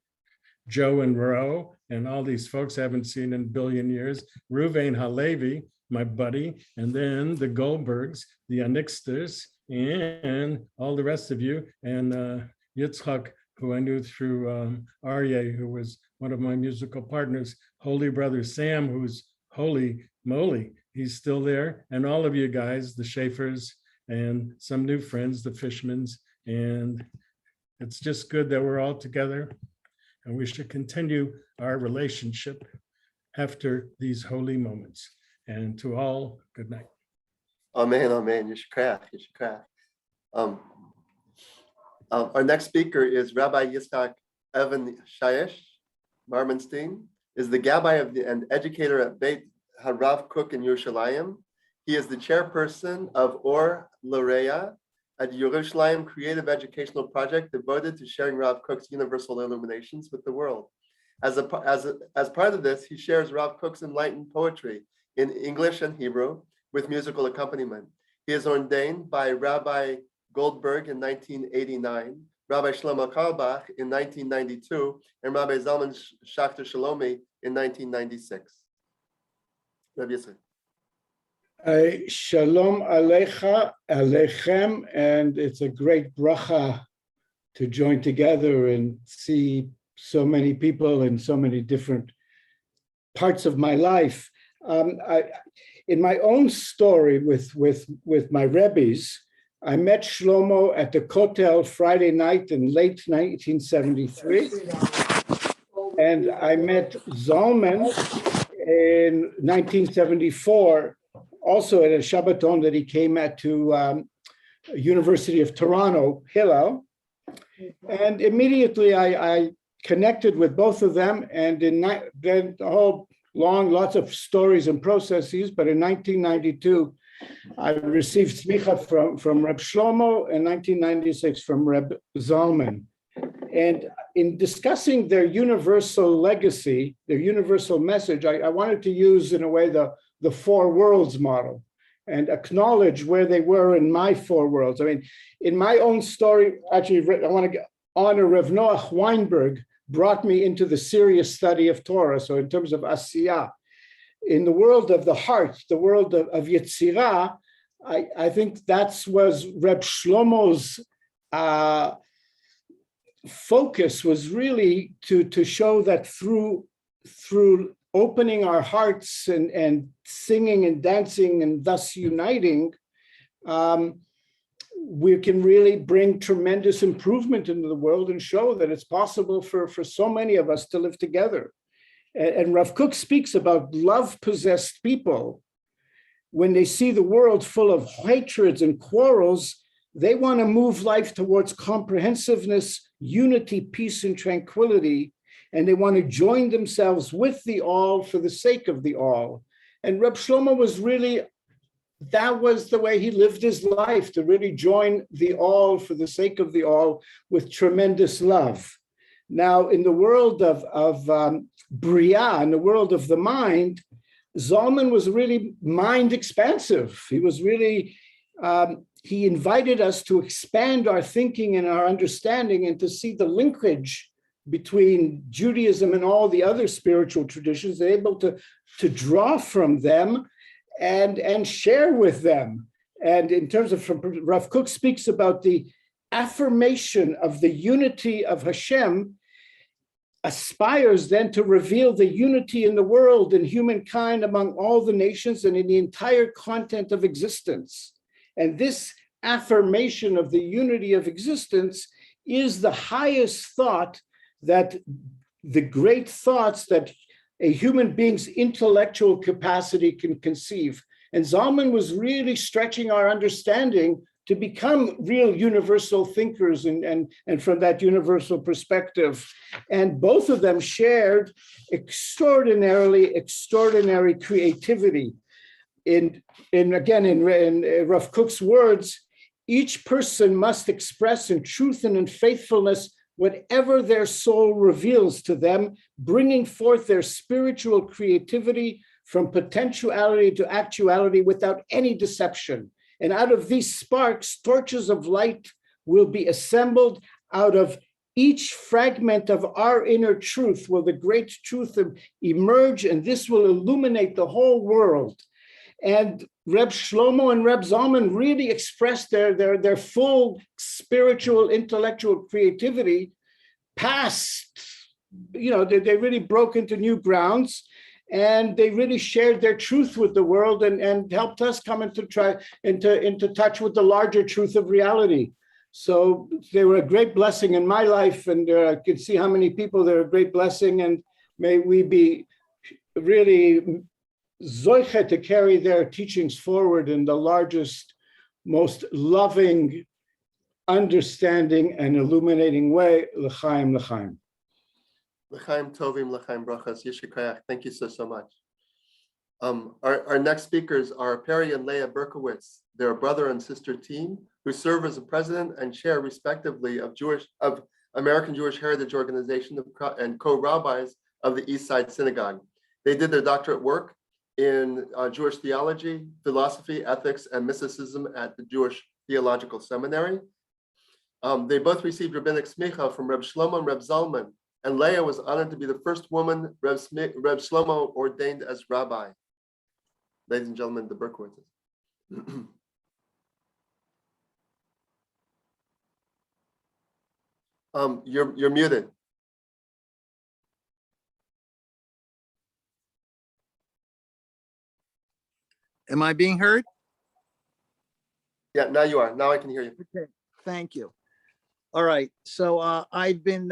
Joe and Ro, and all these folks I haven't seen in a billion years. Ruvain Halevi, my buddy, and then the Goldbergs, the Anixters, and all the rest of you, and Yitzchak, who I knew through Aryeh, who was one of my musical partners, Holy Brother Sam, who's holy moly, he's still there, and all of you guys, the Schaeffers, and some new friends, the Fishmans, and it's just good that we're all together, and we should continue our relationship after these holy moments. And to all, good night. Amen, amen. Yishkrach, yishkrach. Our next speaker is Rabbi Yitzchak Evan Shayesh Marmenstein, is the Gabbai and educator at Beit Harav Kook in Yerushalayim. He is the chairperson of Or Loreya, a Yerushalayim creative educational project devoted to sharing Rav Kook's universal illuminations with the world. As part of this, he shares Rav Kook's enlightened poetry in English and Hebrew with musical accompaniment. He is ordained by Rabbi Goldberg in 1989, Rabbi Shlomo Carlebach in 1992, and Rabbi Zalman Schachter Shalomi in 1996. Rabbi Yisrael. Shalom alecha, alechem, and it's a great bracha to join together and see so many people in so many different parts of my life. In my own story with my Rebbes, I met Shlomo at the Kotel Friday night in late 1973, and I met Zalman in 1974, also at a Shabbaton that he came at to University of Toronto, Hillel. And immediately I connected with both of them, and then the whole lots of stories and processes, but in 1992, I received smicha from Reb Shlomo, in 1996 from Reb Zalman. And in discussing their universal legacy, their universal message, I wanted to use, in a way, the four worlds model and acknowledge where they were in my four worlds. I mean, in my own story, actually, I want to honor Rev Noach Weinberg, brought me into the serious study of Torah. So in terms of Asiyah, in the world of the heart, the world of Yetzirah, I think that was Reb Shlomo's focus, was really to show that through opening our hearts and singing and dancing and thus uniting, we can really bring tremendous improvement into the world and show that it's possible for so many of us to live together. And Rav Kook speaks about love-possessed people. When they see the world full of hatreds and quarrels, they want to move life towards comprehensiveness, unity, peace, and tranquility. And they want to join themselves with the all for the sake of the all. And Reb Shlomo was really, that was the way he lived his life, to really join the all for the sake of the all with tremendous love. Now, in the world of Bria, in the world of the mind, Zalman was really mind expansive. He was really, he invited us to expand our thinking and our understanding and to see the linkage between Judaism and all the other spiritual traditions, they're able to draw from them and share with them. And in terms of, Rav Kook speaks about the affirmation of the unity of Hashem, aspires then to reveal the unity in the world and humankind among all the nations and in the entire content of existence. And this affirmation of the unity of existence is the highest thought, that the great thoughts that a human being's intellectual capacity can conceive. And Zalman was really stretching our understanding to become real universal thinkers and from that universal perspective. And both of them shared extraordinary creativity. In Rav Kook's words, each person must express in truth and in faithfulness whatever their soul reveals to them, bringing forth their spiritual creativity from potentiality to actuality without any deception. And out of these sparks, torches of light will be assembled out of each fragment of our inner truth will the great truth emerge, and this will illuminate the whole world. And Reb Shlomo and Reb Zalman really expressed their full spiritual, intellectual creativity past, they really broke into new grounds, and they really shared their truth with the world and helped us come into touch with the larger truth of reality. So they were a great blessing in my life, and I could see how many people they're a great blessing, and may we be really zoiche to carry their teachings forward in the largest, most loving, understanding, and illuminating way. L'chaim, l'chaim. L'chaim tovim, l'chaim brachas, yeshikayach. Thank you so much. Our next speakers are Perry and Leah Berkowitz. They're a brother and sister team who serve as the president and chair, respectively, of American Jewish Heritage Organization and co-rabbis of the East Side Synagogue. They did their doctorate work in Jewish theology, philosophy, ethics, and mysticism at the Jewish Theological Seminary. They both received rabbinic smicha from Reb Shlomo and Reb Zalman, and Leah was honored to be the first woman Reb Shlomo ordained as rabbi. Ladies and gentlemen, the Berkowitzes. You're muted. Am I being heard? Yeah, now you are. Now I can hear you. Okay, thank you. All right, so I've been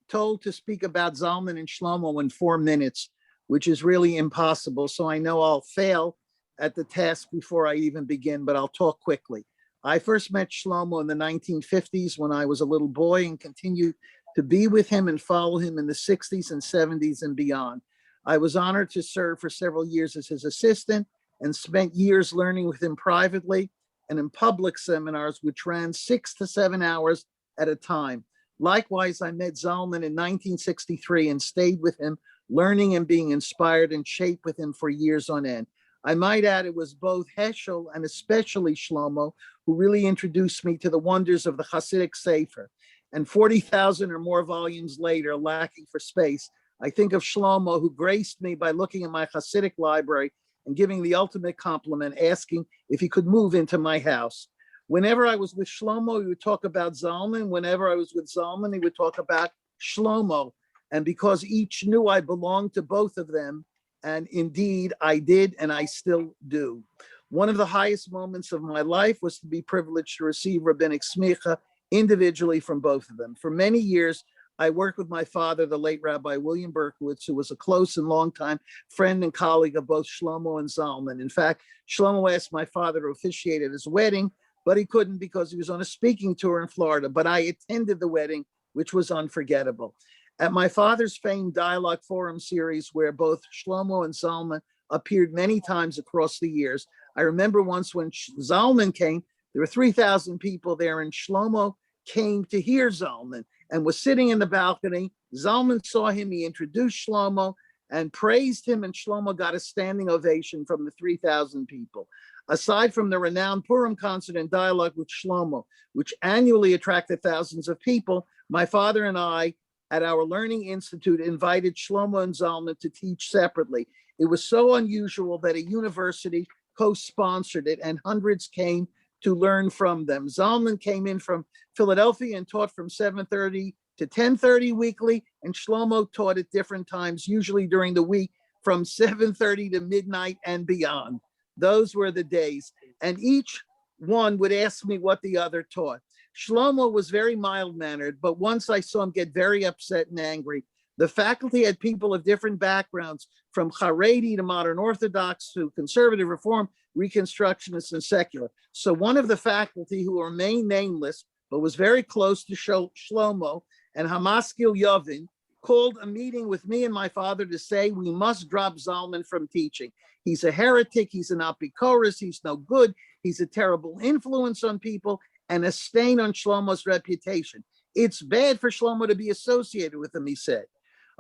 told to speak about Zalman and Shlomo in 4 minutes, which is really impossible. So I know I'll fail at the task before I even begin, but I'll talk quickly. I first met Shlomo in the 1950s when I was a little boy, and continued to be with him and follow him in the 60s and 70s and beyond. I was honored to serve for several years as his assistant and spent years learning with him privately and in public seminars, which ran 6 to 7 hours at a time. Likewise, I met Zalman in 1963 and stayed with him, learning and being inspired and shaped with him for years on end. I might add it was both Heschel and especially Shlomo who really introduced me to the wonders of the Hasidic Sefer. And 40,000 or more volumes later, lacking for space, I think of Shlomo, who graced me by looking at my Hasidic library and giving the ultimate compliment, asking if he could move into my house. Whenever I was with Shlomo, he would talk about Zalman. Whenever I was with Zalman, he would talk about Shlomo. And because each knew I belonged to both of them, and indeed I did, and I still do. One of the highest moments of my life was to be privileged to receive rabbinic smicha individually from both of them. For many years, I worked with my father, the late Rabbi William Berkowitz, who was a close and longtime friend and colleague of both Shlomo and Zalman. In fact, Shlomo asked my father to officiate at his wedding, but he couldn't because he was on a speaking tour in Florida. But I attended the wedding, which was unforgettable. At my father's famed Dialogue Forum series, where both Shlomo and Zalman appeared many times across the years, I remember once when Zalman came, there were 3,000 people there, and Shlomo came to hear Zalman and was sitting in the balcony. Zalman saw him, he introduced Shlomo and praised him, and Shlomo got a standing ovation from the 3,000 people. Aside from the renowned Purim concert and dialogue with Shlomo, which annually attracted thousands of people, my father and I at our Learning Institute invited Shlomo and Zalman to teach separately. It was so unusual that a university co-sponsored it, and hundreds came to learn from them. Zalman came in from Philadelphia and taught from 7:30 to 10:30 weekly, and Shlomo taught at different times, usually during the week from 7:30 to midnight and beyond. Those were the days, and each one would ask me what the other taught. Shlomo was very mild-mannered, but once I saw him get very upset and angry. The faculty had people of different backgrounds, from Haredi to modern Orthodox to conservative Reform, Reconstructionists, and secular. So one of the faculty, who remained nameless, but was very close to Shlomo, and Hamaskil Yovin, called a meeting with me and my father to say we must drop Zalman from teaching. He's a heretic, he's an apikoros, he's no good, he's a terrible influence on people, and a stain on Shlomo's reputation. It's bad for Shlomo to be associated with him, he said.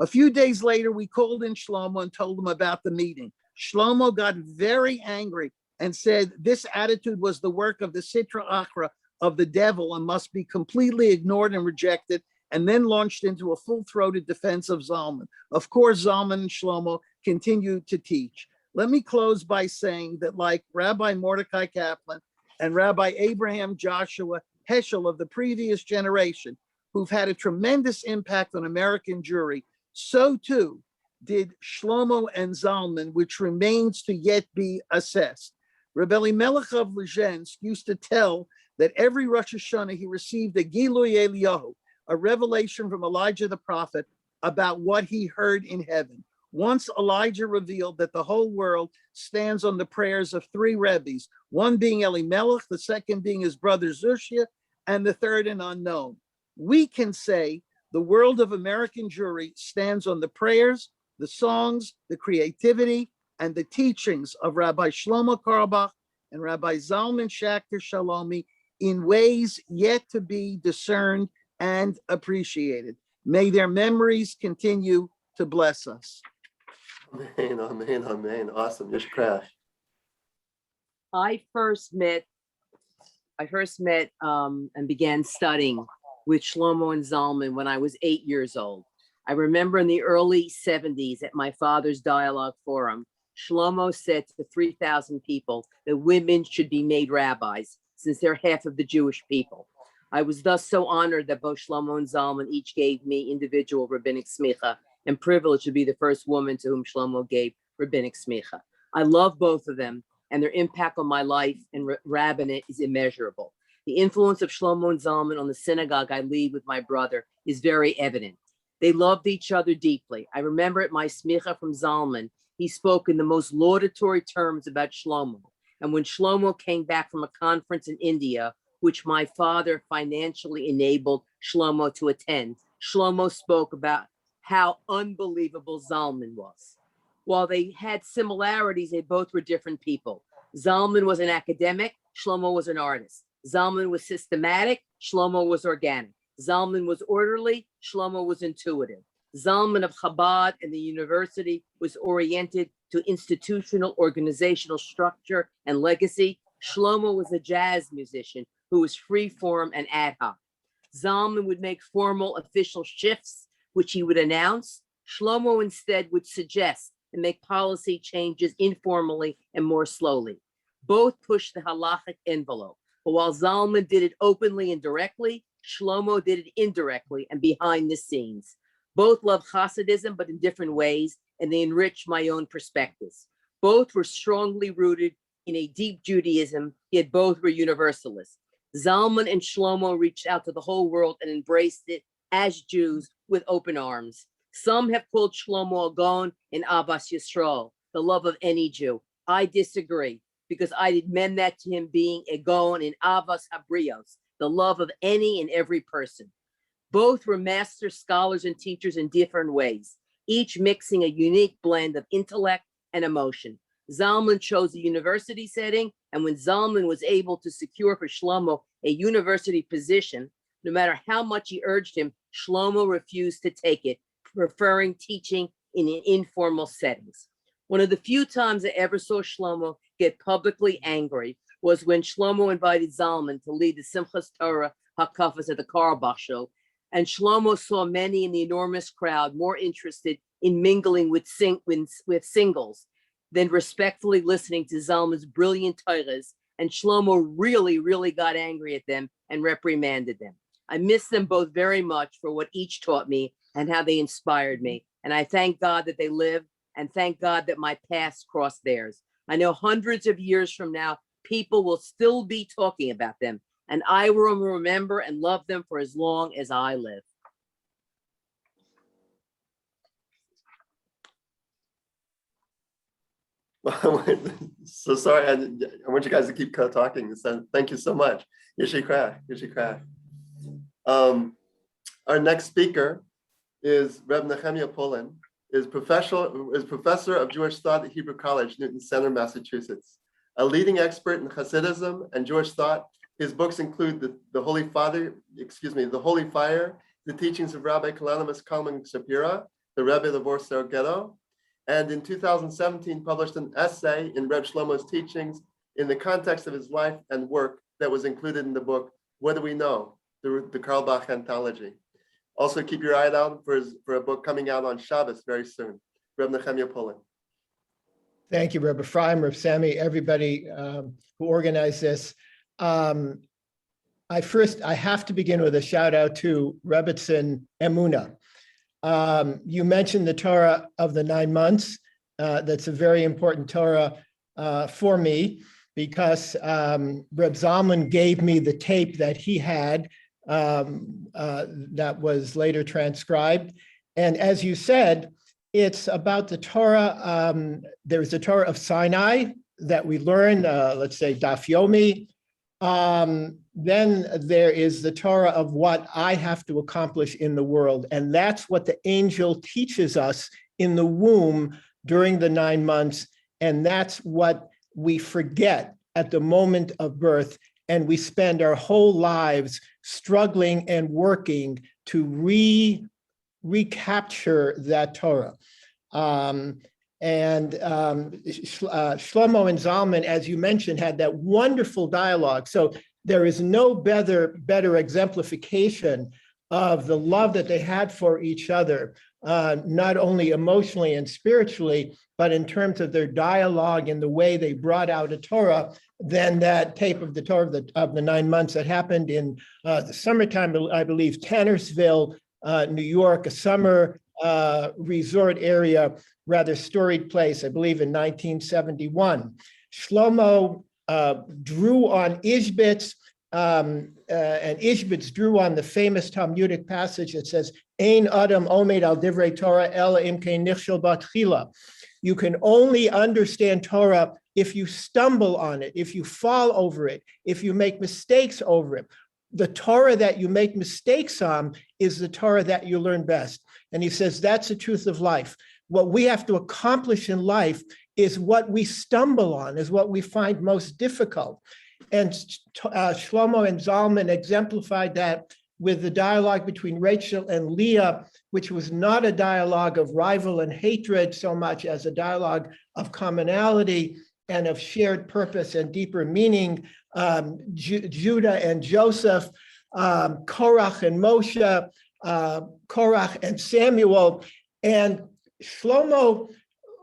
A few days later, we called in Shlomo and told him about the meeting. Shlomo got very angry and said this attitude was the work of the Sitra Achra, of the devil, and must be completely ignored and rejected, and then launched into a full-throated defense of Zalman. Of course, Zalman and Shlomo continued to teach. Let me close by saying that like Rabbi Mordecai Kaplan and Rabbi Abraham Joshua Heschel of the previous generation, who've had a tremendous impact on American Jewry, so too did Shlomo and Zalman, which remains to yet be assessed. Rabbi Elimelech of Lezhensk used to tell that every Rosh Hashanah he received a Gilui Eliyahu, a revelation from Elijah the prophet about what he heard in heaven. Once Elijah revealed that the whole world stands on the prayers of three Rebbes, one being Elimelech, the second being his brother Zushia, and the third an unknown. We can say the world of American Jewry stands on the prayers, the songs, the creativity, and the teachings of Rabbi Shlomo Carlebach and Rabbi Zalman Schachter Shalomi in ways yet to be discerned and appreciated. May their memories continue to bless us. Amen, amen, amen. Awesome. Just crash. I first met and began studying with Shlomo and Zalman when I was 8 years old. I remember in the early 70s at my father's dialogue forum, Shlomo said to 3,000 people that women should be made rabbis since they're half of the Jewish people. I was thus so honored that both Shlomo and Zalman each gave me individual rabbinic smicha and privileged to be the first woman to whom Shlomo gave rabbinic smicha. I love both of them, and their impact on my life and rabbinate is immeasurable. The influence of Shlomo and Zalman on the synagogue I lead with my brother is very evident. They loved each other deeply. I remember at my smicha from Zalman, he spoke in the most laudatory terms about Shlomo. And when Shlomo came back from a conference in India, which my father financially enabled Shlomo to attend, Shlomo spoke about how unbelievable Zalman was. While they had similarities, they both were different people. Zalman was an academic, Shlomo was an artist. Zalman was systematic, Shlomo was organic. Zalman was orderly, Shlomo was intuitive. Zalman of Chabad and the university was oriented to institutional organizational structure and legacy. Shlomo was a jazz musician who was free form and ad hoc. Zalman would make formal official shifts, which he would announce. Shlomo instead would suggest and make policy changes informally and more slowly. Both pushed the halachic envelope, but while Zalman did it openly and directly, Shlomo did it indirectly and behind the scenes. Both loved Hasidism, but in different ways, and they enriched my own perspectives. Both were strongly rooted in a deep Judaism, yet both were universalists. Zalman and Shlomo reached out to the whole world and embraced it as Jews with open arms. Some have called Shlomo a Gaon in Ahavas Yisrael, the love of any Jew. I disagree, because I did mend that to him being a Gaon in Ahavas Habrios, the love of any and every person. Both were master scholars and teachers in different ways, each mixing a unique blend of intellect and emotion. Zalman chose a university setting, and when Zalman was able to secure for Shlomo a university position, no matter how much he urged him, Shlomo refused to take it, preferring teaching in informal settings. One of the few times I ever saw Shlomo get publicly angry was when Shlomo invited Zalman to lead the Simchas Torah Hakafas at the Carlebach show, and Shlomo saw many in the enormous crowd more interested in mingling with singles than respectfully listening to Zalman's brilliant Torahs, and Shlomo really got angry at them and reprimanded them. I miss them both very much for what each taught me and how they inspired me, and I thank God that they live, and thank God that my paths crossed theirs. I know hundreds of years from now, people will still be talking about them, and I will remember and love them for as long as I live. So sorry, I want you guys to keep talking. So thank you so much. Yeshikra. Our next speaker is Reb Nehemiah Polin, is professor of Jewish thought at Hebrew College, Newton Center, Massachusetts. A leading expert in Hasidism and Jewish thought, his books include the Holy Fire, the teachings of Rabbi Kalanimus Kalman Shapira, the Rebbe of Warsaw Ghetto, and in 2017 published an essay in Reb Shlomo's teachings in the context of his life and work that was included in the book, What Do We Know? The Carlebach anthology. Also, keep your eye out for a book coming out on Shabbos very soon. Reb Nehemiah Poland. Thank you, Reb Ephraim, Reb Sammy, everybody who organized this. I have to begin with a shout out to Rebbitzin Emuna. You mentioned the Torah of the 9 months. That's a very important Torah for me because Reb Zalman gave me the tape that he had that was later transcribed. And as you said, it's about the Torah. There's the Torah of Sinai that we learn, let's say Daf Yomi. Then there is the Torah of what I have to accomplish in the world. And that's what the angel teaches us in the womb during the 9 months. And that's what we forget at the moment of birth. And we spend our whole lives struggling and working to recapture that Torah. Shlomo and Zalman, as you mentioned, had that wonderful dialogue. So there is no better exemplification of the love that they had for each other, not only emotionally and spiritually, but in terms of their dialogue and the way they brought out a Torah than that tape of the Torah of the 9 months that happened in the summertime, I believe, Tannersville, New York, a summer resort area, rather storied place, I believe in 1971. Shlomo drew on Ishbitz, and Ishbitz drew on the famous Talmudic passage that says, Ein Adam Omed al Divrei Torah ela im kein nichshel batchila. You can only understand Torah if you stumble on it, if you fall over it, if you make mistakes over it. The Torah that you make mistakes on is the Torah that you learn best. And he says that's the truth of life. What we have to accomplish in life is what we stumble on, is what we find most difficult. And Shlomo and Zalman exemplified that with the dialogue between Rachel and Leah, which was not a dialogue of rival and hatred so much as a dialogue of commonality and of shared purpose and deeper meaning. Judah and Joseph, Korach and Moshe, Korach and Samuel. And Shlomo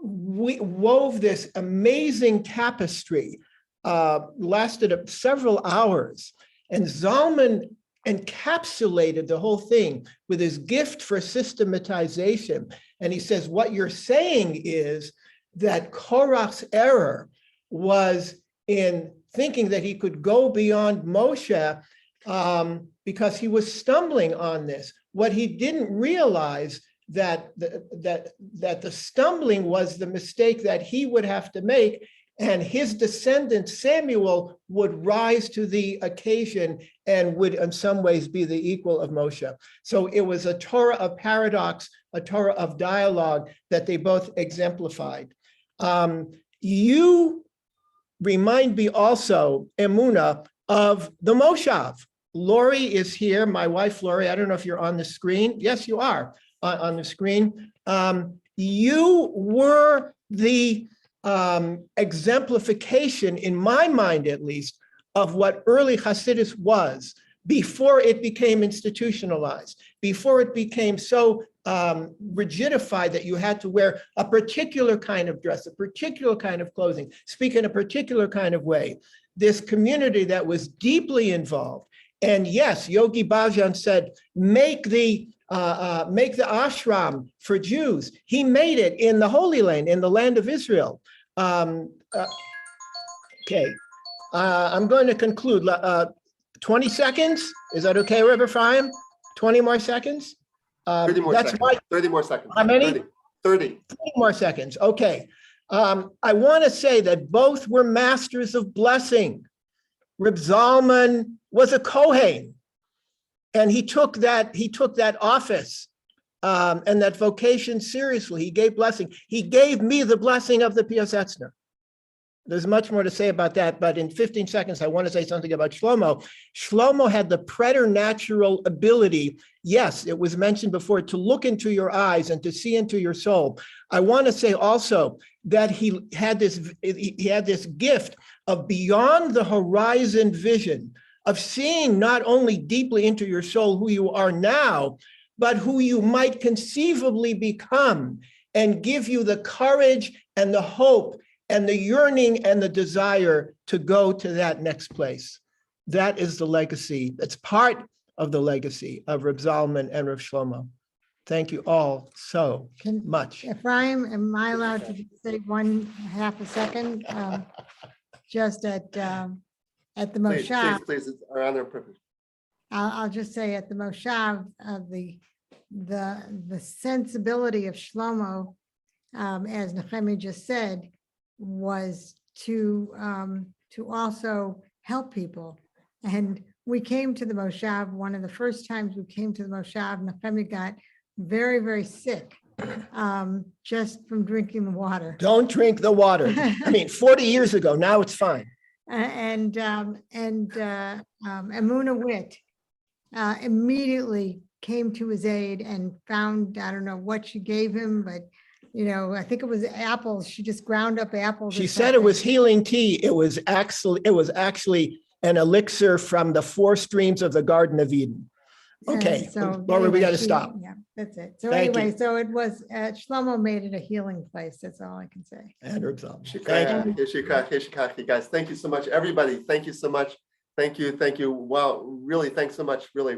wove this amazing tapestry, lasted several hours. And Zalman encapsulated the whole thing with his gift for systematization. And he says, what you're saying is that Korach's error was in thinking that he could go beyond Moshe because he was stumbling on this. What he didn't realize that the stumbling was the mistake that he would have to make, and his descendant Samuel would rise to the occasion and would in some ways be the equal of Moshe. So it was a Torah of paradox, a Torah of dialogue that they both exemplified. You remind me also, Emuna, of the Moshav. Lori is here, my wife, Lori. I don't know if you're on the screen. Yes, you are on the screen. You were the exemplification, in my mind at least, of what early Hasidus was before it became institutionalized, before it became so rigidified that you had to wear a particular kind of dress, a particular kind of clothing, speak in a particular kind of way. This community that was deeply involved. And yes, Yogi Bhajan said, make the ashram for Jews. He made it in the Holy Land, in the land of Israel. Okay, I'm going to conclude. 20 seconds, is that okay, Rabbi Ephraim? 20 more seconds? 30 more seconds. 30 more seconds. How many? 30 more seconds, okay. I want to say that both were masters of blessing. Reb Zalman was a Kohen, and he took that office and that vocation seriously. He gave blessing. He gave me the blessing of the Pius Etzner. There's much more to say about that, but in 15 seconds, I want to say something about Shlomo. Shlomo had the preternatural ability, yes, it was mentioned before, to look into your eyes and to see into your soul. I want to say also that he had this gift of beyond the horizon vision, of seeing not only deeply into your soul who you are now, but who you might conceivably become, and give you the courage and the hope and the yearning and the desire to go to that next place. That is the legacy. That's part of the legacy of Reb Zalman and Reb Shlomo. Thank you all so much. Ephraim, am I allowed to say one half a second? Just at the Please, Moshav, please, it's our honor and privilege. I'll just say at the Moshav, the sensibility of Shlomo, as Nechemi just said, was to also help people. And we came to the Moshav, one of the first times we came to the Moshav, Nechemi got very, very sick just from drinking the water. Don't drink the water. I mean, 40 years ago, now it's fine. And Amuna Witt immediately came to his aid and found, I don't know what she gave him, but I think it was apples. She just ground up apples. She said it was healing tea. It was actually an elixir from the 4 streams of the Garden of Eden. Okay, Laura, we got to stop. Yeah, that's it. So Thank anyway, you. so it was, Shlomo made it a healing place. That's all I can say. And Reb Zalman. Thank you, guys. Thank you so much, everybody. Thank you so much. Thank you. Wow, really, thanks so much. Really.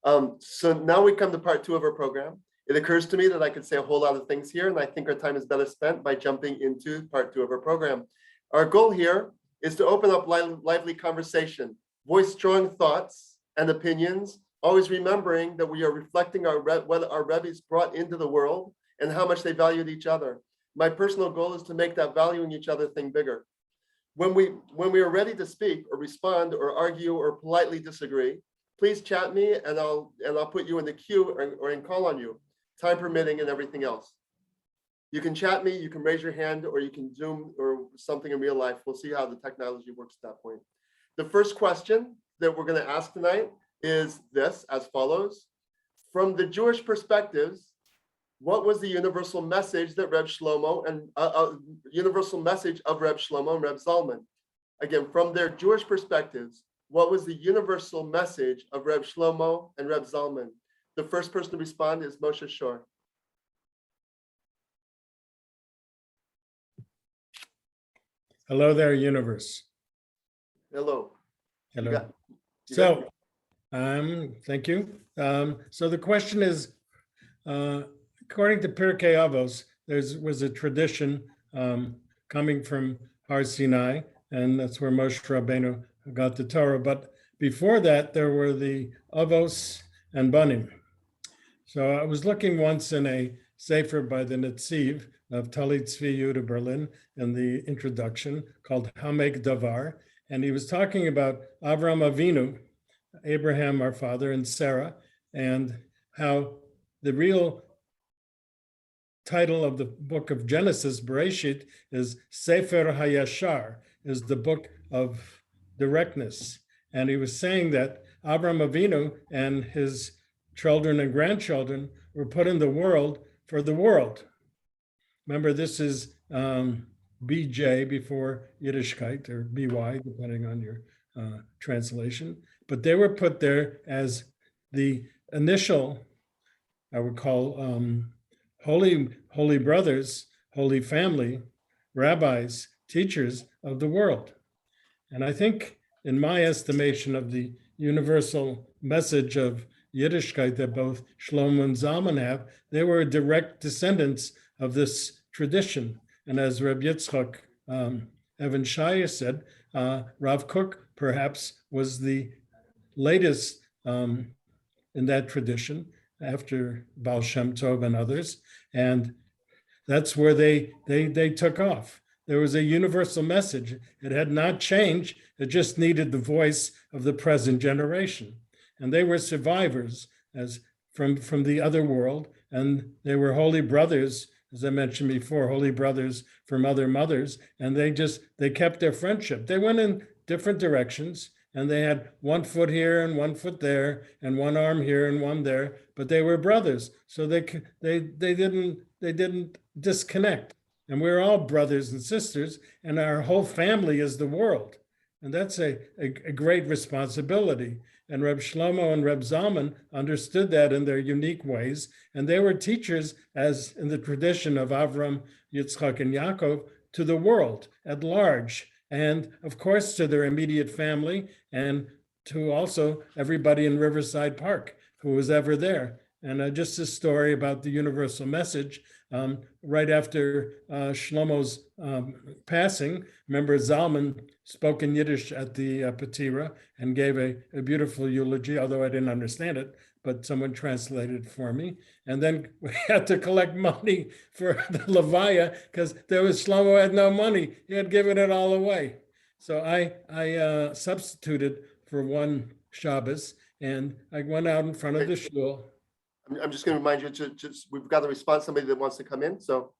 So now we come to part 2 of our program. It occurs to me that I could say a whole lot of things here, and I think our time is better spent by jumping into part 2 of our program. Our goal here is to open up lively conversation, voice strong thoughts and opinions, always remembering that we are reflecting what our Rebbe's brought into the world and how much they valued each other. My personal goal is to make that valuing each other thing bigger. When we are ready to speak or respond or argue or politely disagree, please chat me and I'll put you in the queue or call on you, time permitting and everything else. You can chat me, you can raise your hand, or you can Zoom or something in real life. We'll see how the technology works at that point. The first question that we're going to ask tonight is this, as follows. From the Jewish perspectives, what was the universal message that Reb Shlomo and universal message of Reb Shlomo and Reb Zalman? Again, from their Jewish perspectives, what was the universal message of Reb Shlomo and Reb Zalman? The first person to respond is Moshe Shor. Hello there, universe. Hello. Hello. Thank you. So the question is, according to Pirkei Avos, there was a tradition coming from Har Sinai, and that's where Moshe Rabbeinu got the Torah. But before that, there were the Avos and Banim. So I was looking once in a sefer by the Netziv of Talit Tzvi Yehuda Berlin in the introduction called Hamek Davar, and he was talking about Avram Avinu, Abraham, our father, and Sarah, and how the real title of the book of Genesis, Bereshit, is Sefer HaYashar, is the book of directness. And he was saying that Avram Avinu and his children and grandchildren were put in the world for the world. Remember, this is BJ before Yiddishkeit, or BY, depending on your translation. But they were put there as the initial, I would call, holy brothers, holy family, rabbis, teachers of the world. And I think, in my estimation of the universal message of Yiddishkeit that both Shlomo and Zalman have, they were direct descendants of this tradition. And as Reb Yitzchak Evan Shaya said, Rav Kook perhaps was the latest in that tradition after Baal Shem Tov and others. And that's where they took off. There was a universal message. It had not changed. It just needed the voice of the present generation. And they were survivors as from the other world. And they were holy brothers, as I mentioned before, holy brothers from other mothers. And they kept their friendship. They went in different directions, and they had one foot here and one foot there, and one arm here and one there, but they were brothers. So they didn't disconnect. And we're all brothers and sisters, and our whole family is the world. And that's a great responsibility. And Reb Shlomo and Reb Zalman understood that in their unique ways. And they were teachers, as in the tradition of Avram, Yitzchak, and Yaakov, to the world at large. And of course, to their immediate family and to also everybody in Riverside Park who was ever there. And just a story about the universal message. Right after Shlomo's passing, remember Zalman spoke in Yiddish at the Patira and gave a beautiful eulogy, although I didn't understand it, but someone translated it for me. And then we had to collect money for the Levaya because Shlomo had no money. He had given it all away. So I substituted for one Shabbos, and I went out in front of the shul. I'm just going to remind you we've got to respond to somebody that wants to come in. So,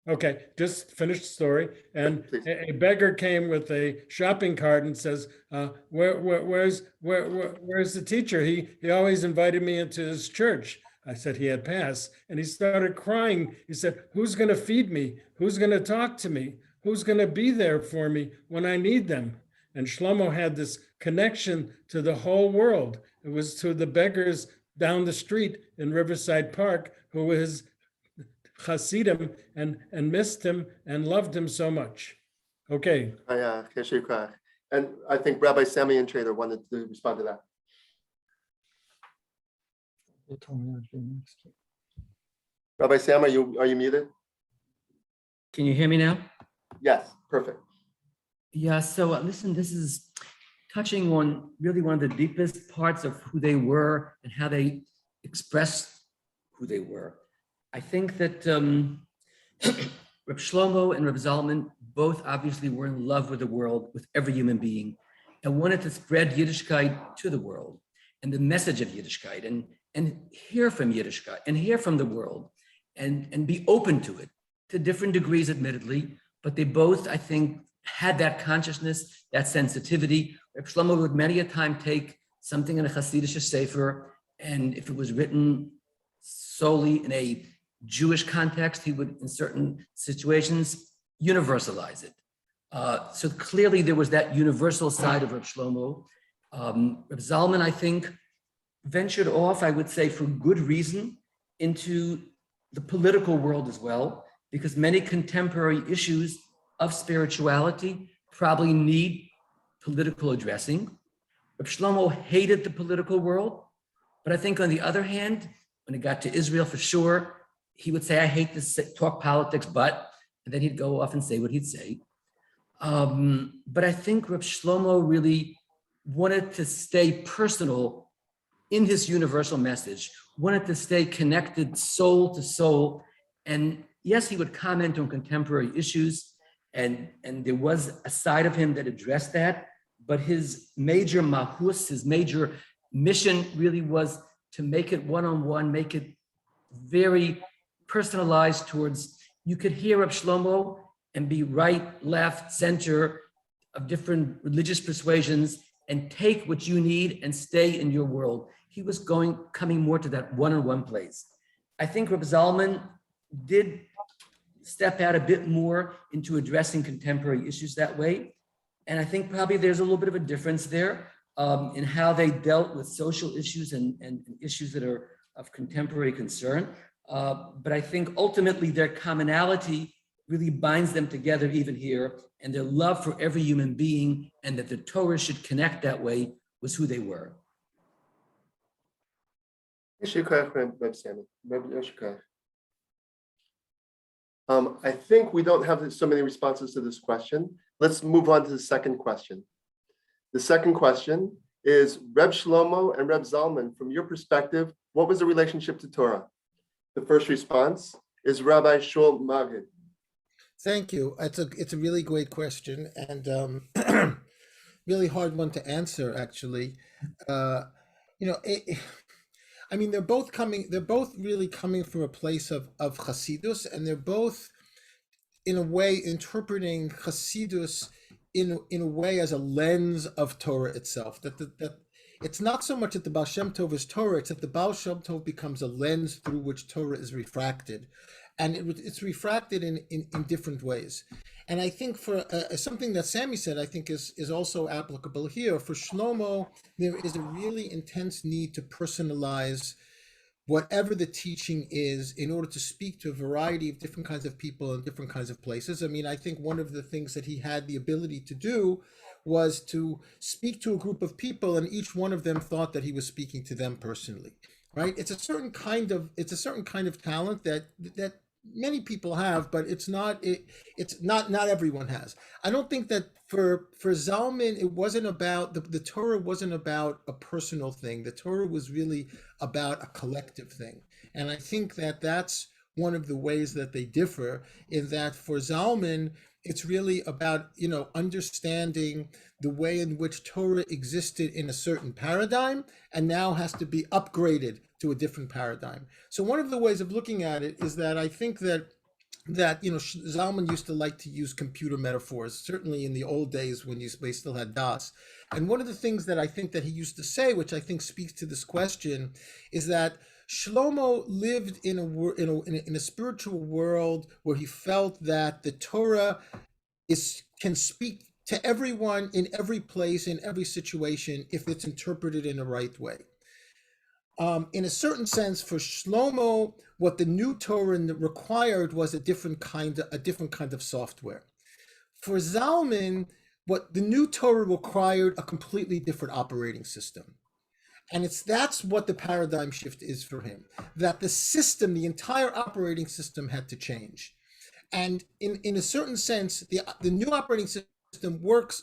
okay, just finish the story. And a beggar came with a shopping cart and says, "Where's the teacher? He always invited me into his church." I said he had passed, and he started crying. He said, "Who's going to feed me? Who's going to talk to me? Who's going to be there for me when I need them?" And Shlomo had this connection to the whole world. It was to the beggars down the street in Riverside Park who was Hasidim and missed him and loved him so much. Okay. And I think Rabbi Sammy and Trader wanted to respond to that. Rabbi Sam, are you muted? Can you hear me now? Yes, perfect. Yeah, so listen, this is touching on really one of the deepest parts of who they were and how they expressed who they were. I think that Reb Shlomo and Reb Zalman both obviously were in love with the world, with every human being, and wanted to spread Yiddishkeit to the world and the message of Yiddishkeit and hear from Yiddishkeit and hear from the world and be open to it to different degrees, admittedly, but they both, I think, had that consciousness, that sensitivity. Reb Shlomo would many a time take something in a Hasidic sefer, and if it was written solely in a Jewish context, he would, in certain situations, universalize it. So clearly there was that universal side of Reb Shlomo. Reb Zalman, I think, ventured off, I would say, for good reason, into the political world as well, because many contemporary issues of spirituality probably need political addressing. Reb Shlomo hated the political world, but I think on the other hand, when it got to Israel for sure, he would say, "I hate to talk politics, but," and then he'd go off and say what he'd say. But I think Reb Shlomo really wanted to stay personal in his universal message, wanted to stay connected soul to soul. And yes, he would comment on contemporary issues, and there was a side of him that addressed that, but his major mahus, his major mission really was to make it one-on-one, make it very personalized towards, you could hear Reb Shlomo and be right, left, center of different religious persuasions and take what you need and stay in your world. He was coming more to that one-on-one place. I think Reb Zalman did step out a bit more into addressing contemporary issues that way. And I think probably there's a little bit of a difference there in how they dealt with social issues and issues that are of contemporary concern. But I think ultimately their commonality really binds them together even here, and their love for every human being and that the Torah should connect that way was who they were. I think we don't have so many responses to this question. Let's move on to the second question. The second question is, Reb Shlomo and Reb Zalman, from your perspective, what was the relationship to Torah? The first response is Rabbi Shul Magid. Thank you. It's a really great question and really hard one to answer, actually. I mean, they're both really coming from a place of Hasidus, and they're both, in a way, interpreting Hasidus in a way as a lens of Torah itself. That it's not so much that the Baal Shem Tov is Torah, it's that the Baal Shem Tov becomes a lens through which Torah is refracted. And it's refracted in different ways. And I think for something that Sammy said, I think is also applicable here. For Shlomo, there is a really intense need to personalize whatever the teaching is in order to speak to a variety of different kinds of people in different kinds of places. I mean, I think one of the things that he had the ability to do was to speak to a group of people, and each one of them thought that he was speaking to them personally, right? It's a certain kind of talent that many people have, but it's not everyone has. I don't think that for Zalman, it wasn't about the Torah wasn't about a personal thing. The Torah was really about a collective thing. And I think that that's one of the ways that they differ, in that for Zalman, it's really about, understanding the way in which Torah existed in a certain paradigm and now has to be upgraded to a different paradigm. So one of the ways of looking at it is that I think that Zalman used to like to use computer metaphors, certainly in the old days when they still had DOS. And one of the things that I think that he used to say, which I think speaks to this question, is that Shlomo lived in a spiritual world where he felt that the Torah can speak to everyone in every place, in every situation, if it's interpreted in the right way. In a certain sense, for Shlomo, what the new Torah required was a different kind of software. For Zalman, what the new Torah required a completely different operating system. And that's what the paradigm shift is for him, that the system, the entire operating system had to change. And in a certain sense, the new operating system works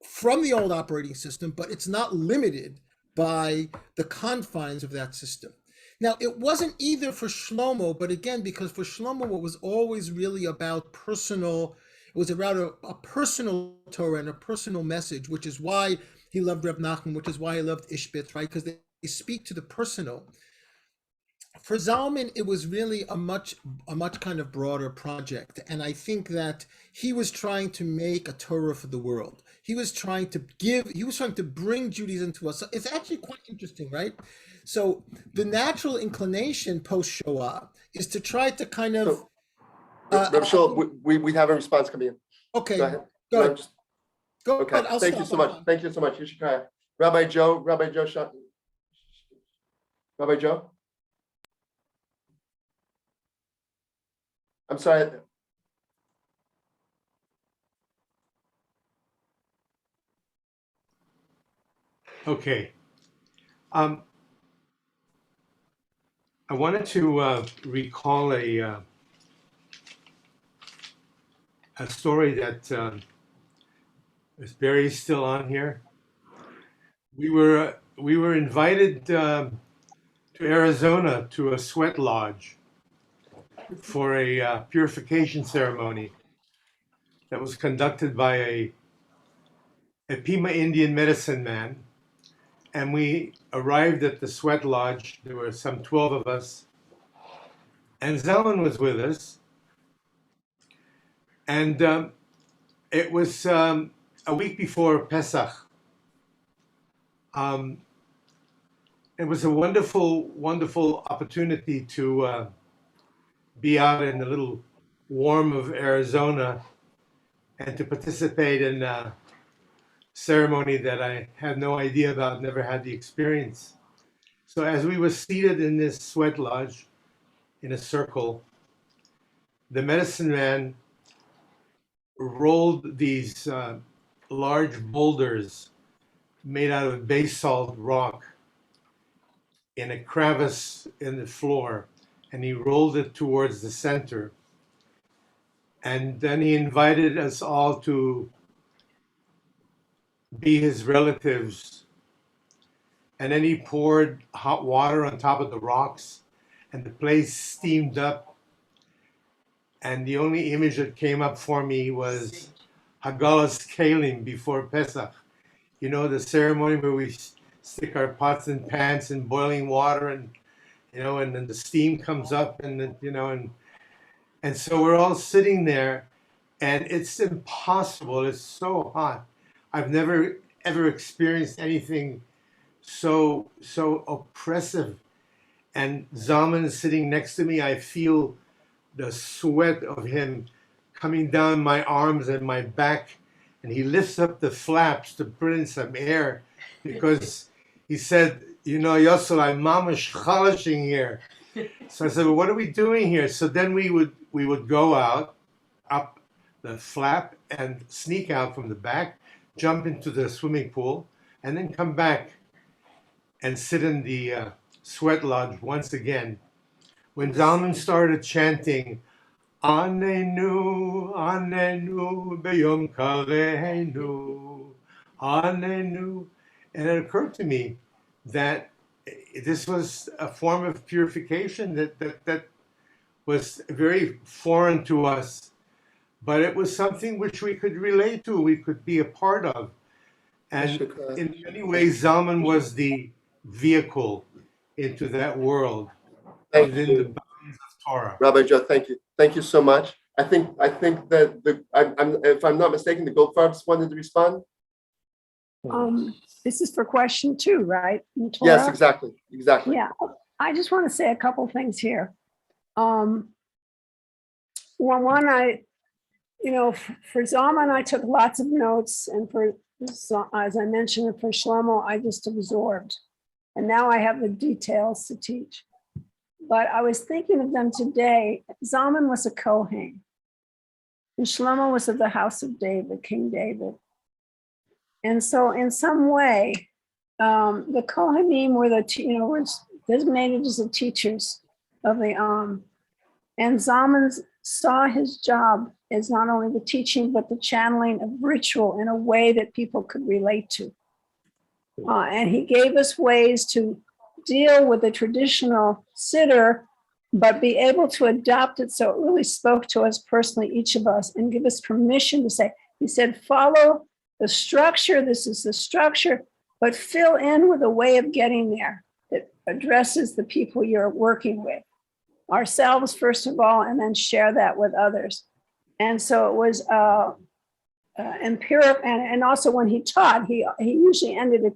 from the old operating system, but it's not limited by the confines of that system. Now, it wasn't either for Shlomo, but again, because for Shlomo, what was always really about it was about a personal Torah and a personal message, which is why he loved Reb Nachman, which is why he loved Ishbitz, right? Because they speak to the personal. For Zalman, it was really a much kind of broader project. And I think that he was trying to make a Torah for the world. He was trying to bring Judaism to us. So it's actually quite interesting, right? So the natural inclination post-Shoah is to try to kind of... Reb Shul, we have a response coming in. Okay, Go ahead. go ahead. Okay, thank you so much. Thank you so much. Yishikaya. Rabbi Joe. Rabbi Joe? I'm sorry. Okay. I wanted to recall a story that is Barry's still on here. We were invited to Arizona to a sweat lodge for a purification ceremony that was conducted by a Pima Indian medicine man. And we arrived at the sweat lodge. There were some 12 of us. And Zalman was with us. And it was a week before Pesach. It was a wonderful, wonderful opportunity to be out in the little warm of Arizona and to participate in a ceremony that I had no idea about, never had the experience. So as we were seated in this sweat lodge in a circle, the medicine man rolled these large boulders made out of basalt rock in a crevice in the floor, and he rolled it towards the center. And then he invited us all to be his relatives. And then he poured hot water on top of the rocks, and the place steamed up. And the only image that came up for me was Hagalas Kalim before Pesach. You know, the ceremony where we stick our pots and pans in boiling water, and and then the steam comes up, and then, and so we're all sitting there, and it's impossible. It's so hot. I've never ever experienced anything so oppressive. And Zalman is sitting next to me. I feel the sweat of him coming down my arms and my back. And he lifts up the flaps to put in some air because he said, you know, Yossel, I'm mamash chalashing here. So I said, well, what are we doing here? So then we would go out, up the flap and sneak out from the back, jump into the swimming pool, and then come back and sit in the sweat lodge once again. When Zalman started chanting, Anenu, Anenu, Beyom Kaleinu, Anenu, and it occurred to me that this was a form of purification that was very foreign to us, but it was something which we could relate to, we could be a part of. And in many ways, Zalman was the vehicle into that world within the bounds of Torah. Rabbi Joe, thank you. Thank you so much. I think that if I'm not mistaken, the Goldfarbs wanted to respond. This is for question 2, right? In Yes, Torah? exactly. Yeah, I just want to say a couple things here. One, for Zalman, I took lots of notes, and as I mentioned, for Shlomo, I just absorbed. And now I have the details to teach. But I was thinking of them today. Zalman was a Kohen, and Shlomo was of the house of David, King David. And so in some way, the Kohanim were designated as the teachers of the and Zalman saw his job as not only the teaching, but the channeling of ritual in a way that people could relate to. And he gave us ways to deal with the traditional siddur, but be able to adopt it so it really spoke to us personally, each of us, and give us permission to say, he said, follow the structure, this is the structure, but fill in with a way of getting there that addresses the people you're working with. Ourselves, first of all, and then share that with others. And so it was empirical, and also when he taught, he usually ended a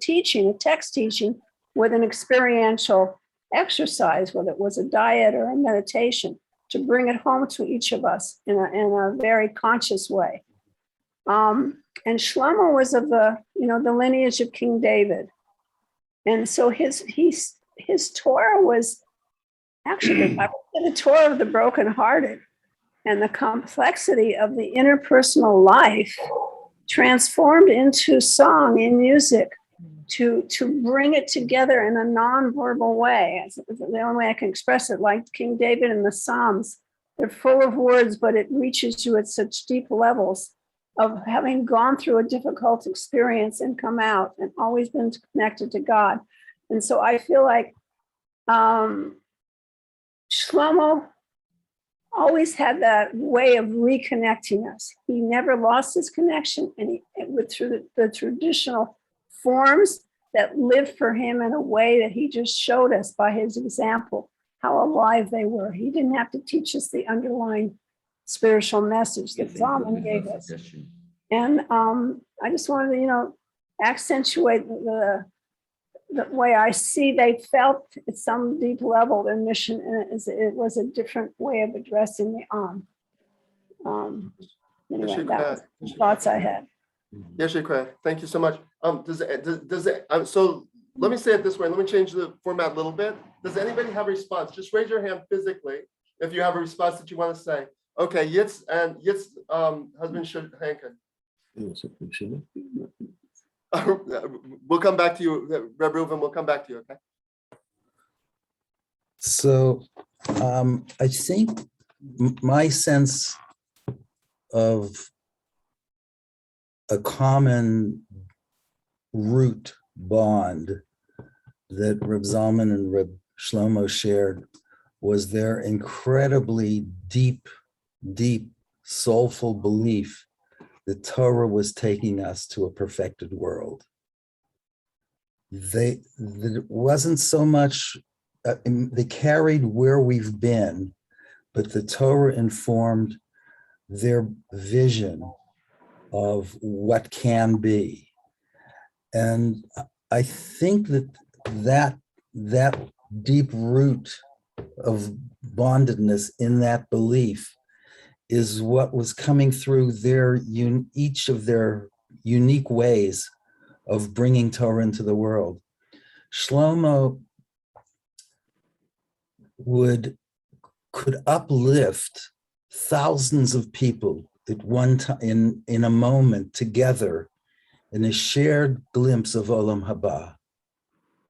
text teaching, with an experiential exercise, whether it was a diet or a meditation, to bring it home to each of us in a very conscious way. And Shlomo was of the lineage of King David, and so his Torah was actually the Torah of the brokenhearted, and the complexity of the interpersonal life transformed into song and music to bring it together in a non-verbal way. It's the only way I can express it, like King David in the Psalms. They're full of words, but it reaches you at such deep levels of having gone through a difficult experience and come out and always been connected to God. And so I feel like Shlomo always had that way of reconnecting us. He never lost his connection, and through the traditional forms that lived for him in a way that he just showed us by his example, how alive they were. He didn't have to teach us the underlying spiritual message that Zalman gave us. And I just wanted to, accentuate the way I see they felt at some deep level their mission, and it was a different way of addressing the anyway, that was the thoughts I had. Yes, thank you so much. So let me say it this way. Let me change the format a little bit. Does anybody have a response? Just raise your hand physically if you have a response that you want to say. Okay, Yitz husband Hankin. We'll come back to you, Reb Reuven. We'll come back to you. Okay. So I think my sense of a common root bond that Reb Zalman and Reb Shlomo shared was their incredibly deep, soulful belief that Torah was taking us to a perfected world. It wasn't so much, they carried where we've been, but the Torah informed their vision of what can be. And I think that deep root of bondedness in that belief is what was coming through each of their unique ways of bringing Torah into the world. Shlomo could uplift thousands of people at one time in a moment together in a shared glimpse of Olam Haba.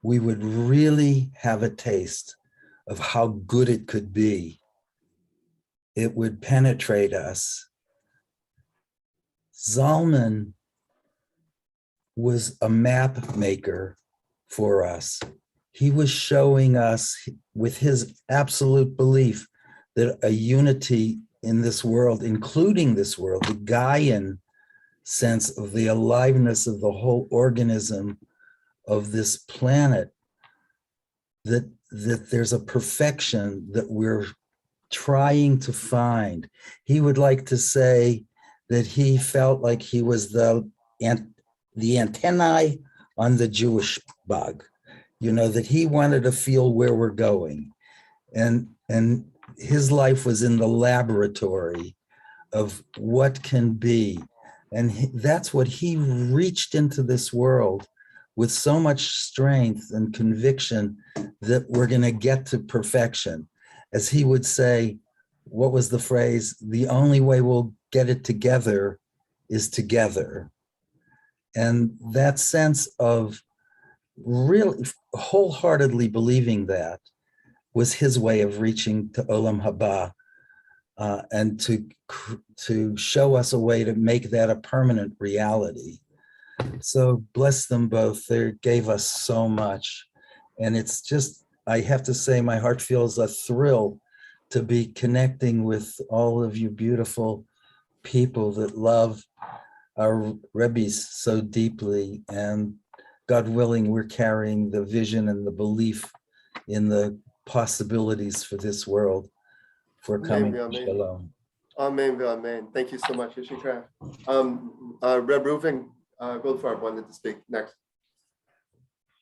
We would really have a taste of how good it could be. It would penetrate us. Zalman was a map maker for us. He was showing us with his absolute belief that a unity in this world, including this world, the Gaian sense of the aliveness of the whole organism of this planet, that there's a perfection that we're trying to find. He would like to say that he felt like he was the antennae on the Jewish bug, that he wanted to feel where we're going. And his life was in the laboratory of what can be. And that's what he reached into this world with so much strength and conviction that we're going to get to perfection. As he would say, what was the phrase? The only way we'll get it together is together. And that sense of really wholeheartedly believing that was his way of reaching to Olam Haba, and to show us a way to make that a permanent reality. So bless them both. They gave us so much. And it's just, I have to say, my heart feels a thrill to be connecting with all of you beautiful people that love our Rebbes so deeply. And God willing, we're carrying the vision and the belief in the possibilities for this world for coming to Shalom. Amen, amen. Thank you so much, Yeshikra. Reb Reuven Goldfarb wanted to speak next.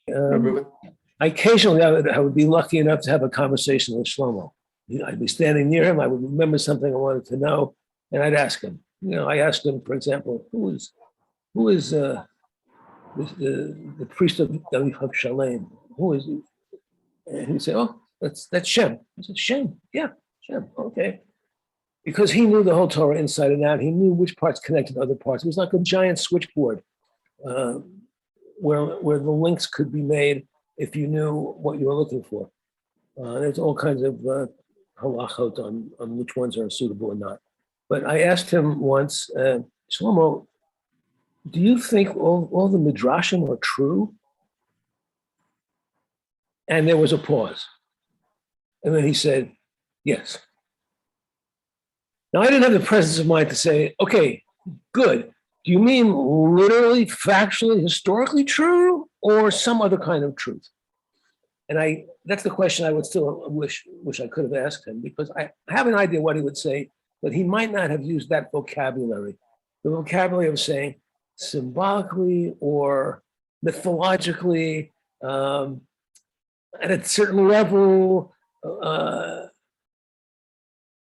Reb Reuven? Occasionally, I would be lucky enough to have a conversation with Shlomo. I'd be standing near him. I would remember something I wanted to know, and I'd ask him. I asked him, for example, who is the priest of Shalem? Who is he? And he'd say, "Oh, that's Shem." I said, "Shem? Yeah, Shem. Okay." Because he knew the whole Torah inside and out. He knew which parts connected to other parts. It was like a giant switchboard where the links could be made if you knew what you were looking for. There's all kinds of halachot on which ones are suitable or not. But I asked him once, Shlomo, do you think all the midrashim are true? And there was a pause. And then he said, yes. Now, I didn't have the presence of mind to say, okay, good. Do you mean literally, factually, historically true, or some other kind of truth? And that's the question I would still wish I could have asked him, because I have an idea what he would say, but he might not have used that vocabulary. The vocabulary of saying symbolically or mythologically, at a certain level,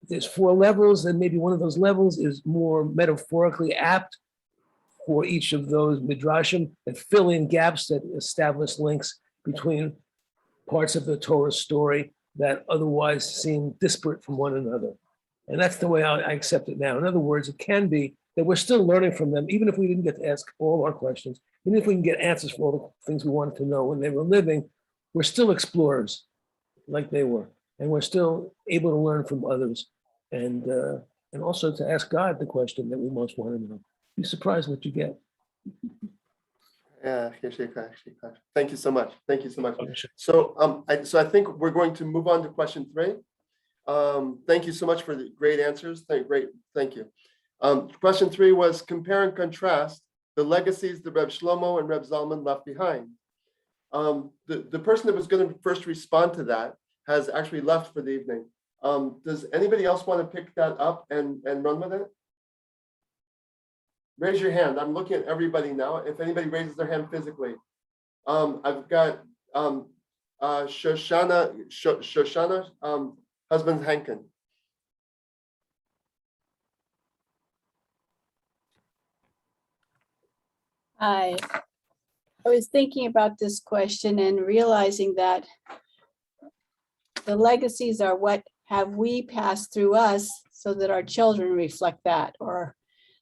there's 4 levels, and maybe one of those levels is more metaphorically apt for each of those midrashim that fill in gaps that establish links between parts of the Torah story that otherwise seem disparate from one another. And that's the way I accept it now. In other words, it can be that we're still learning from them, even if we didn't get to ask all our questions, even if we can get answers for all the things we wanted to know when they were living, we're still explorers like they were. And we're still able to learn from others, and also to ask God the question that we most want to know. Be surprised what you get. Yeah, thank you so much. Thank you so much. So, I think we're going to move on to question 3. Thank you so much for the great answers. Thank you. Question 3 was compare and contrast the legacies that Reb Shlomo and Reb Zalman left behind. The person that was going to first respond to that has actually left for the evening. Does anybody else want to pick that up and run with it? Raise your hand. I'm looking at everybody now. If anybody raises their hand physically, I've got Shoshana, husband Hankin. I was thinking about this question and realizing that the legacies are what have we passed through us so that our children reflect that, or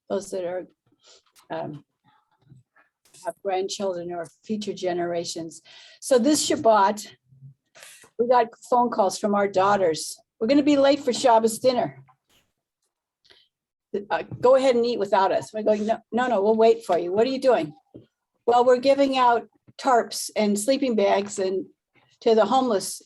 those that are have grandchildren or future generations. So this Shabbat, we got phone calls from our daughters. We're going to be late for Shabbos dinner. Go ahead and eat without us. We're going, no, we'll wait for you. What are you doing? Well, we're giving out tarps and sleeping bags and to the homeless.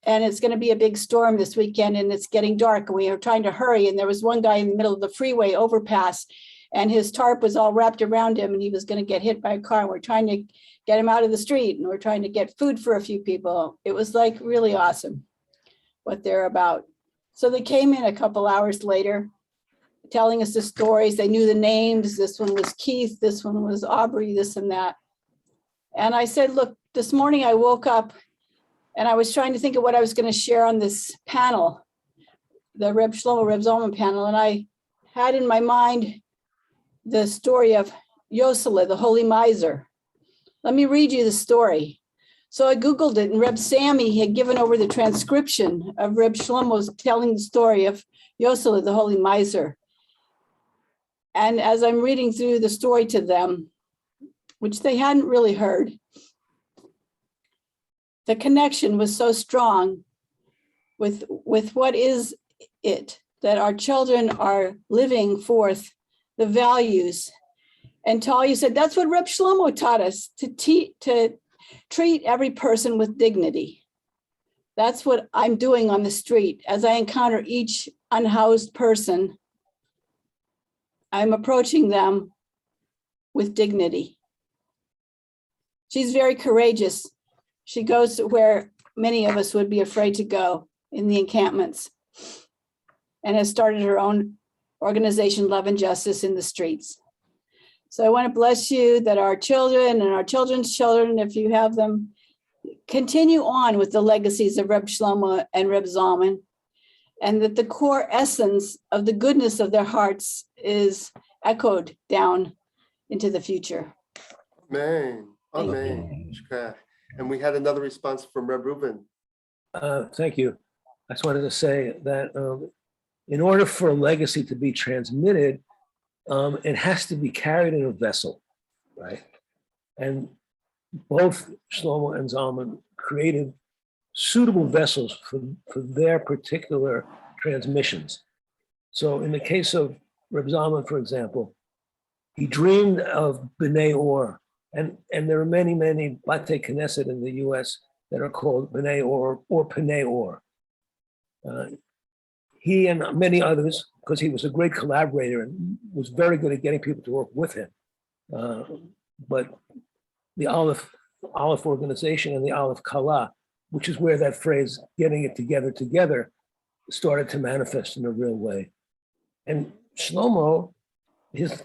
And it's going to be a big storm this weekend and it's getting dark and we are trying to hurry. And there was one guy in the middle of the freeway overpass and his tarp was all wrapped around him and he was going to get hit by a car. And we're trying to get him out of the street and we're trying to get food for a few people. It was like really awesome what they're about. So they came in a couple hours later telling us the stories. They knew the names. This one was Keith. This one was Aubrey, this and that. And I said, look, this morning I woke up and I was trying to think of what I was going to share on this panel, the Reb Shlomo, Reb Zalman panel. And I had in my mind the story of Yosele, the holy miser. Let me read you the story. So I Googled it and Reb Sammy had given over the transcription of Reb Shlomo's telling the story of Yosele, the holy miser. And as I'm reading through the story to them, which they hadn't really heard, the connection was so strong with what is it, that our children are living forth the values. And Talia said, that's what Reb Shlomo taught us, to treat every person with dignity. That's what I'm doing on the street. As I encounter each unhoused person, I'm approaching them with dignity. She's very courageous. She goes to where many of us would be afraid to go, in the encampments, and has started her own organization, Love and Justice in the Streets. So I want to bless you that our children and our children's children, if you have them, continue on with the legacies of Reb Shlomo and Reb Zalman, and that the core essence of the goodness of their hearts is echoed down into the future. Amen. Amen. And we had another response from Reb Reuven. Thank you. I just wanted to say that in order for a legacy to be transmitted, it has to be carried in a vessel, right? And both Shlomo and Zalman created suitable vessels for their particular transmissions. So in the case of Reb Zalman, for example, he dreamed of B'nai Or, and there are many Batei Knesset in the US that are called B'nai Or Pnei Or. He and many others, because he was a great collaborator and was very good at getting people to work with him. But the Aleph organization and the Aleph Kala, which is where that phrase, getting it together, started to manifest in a real way. And Shlomo,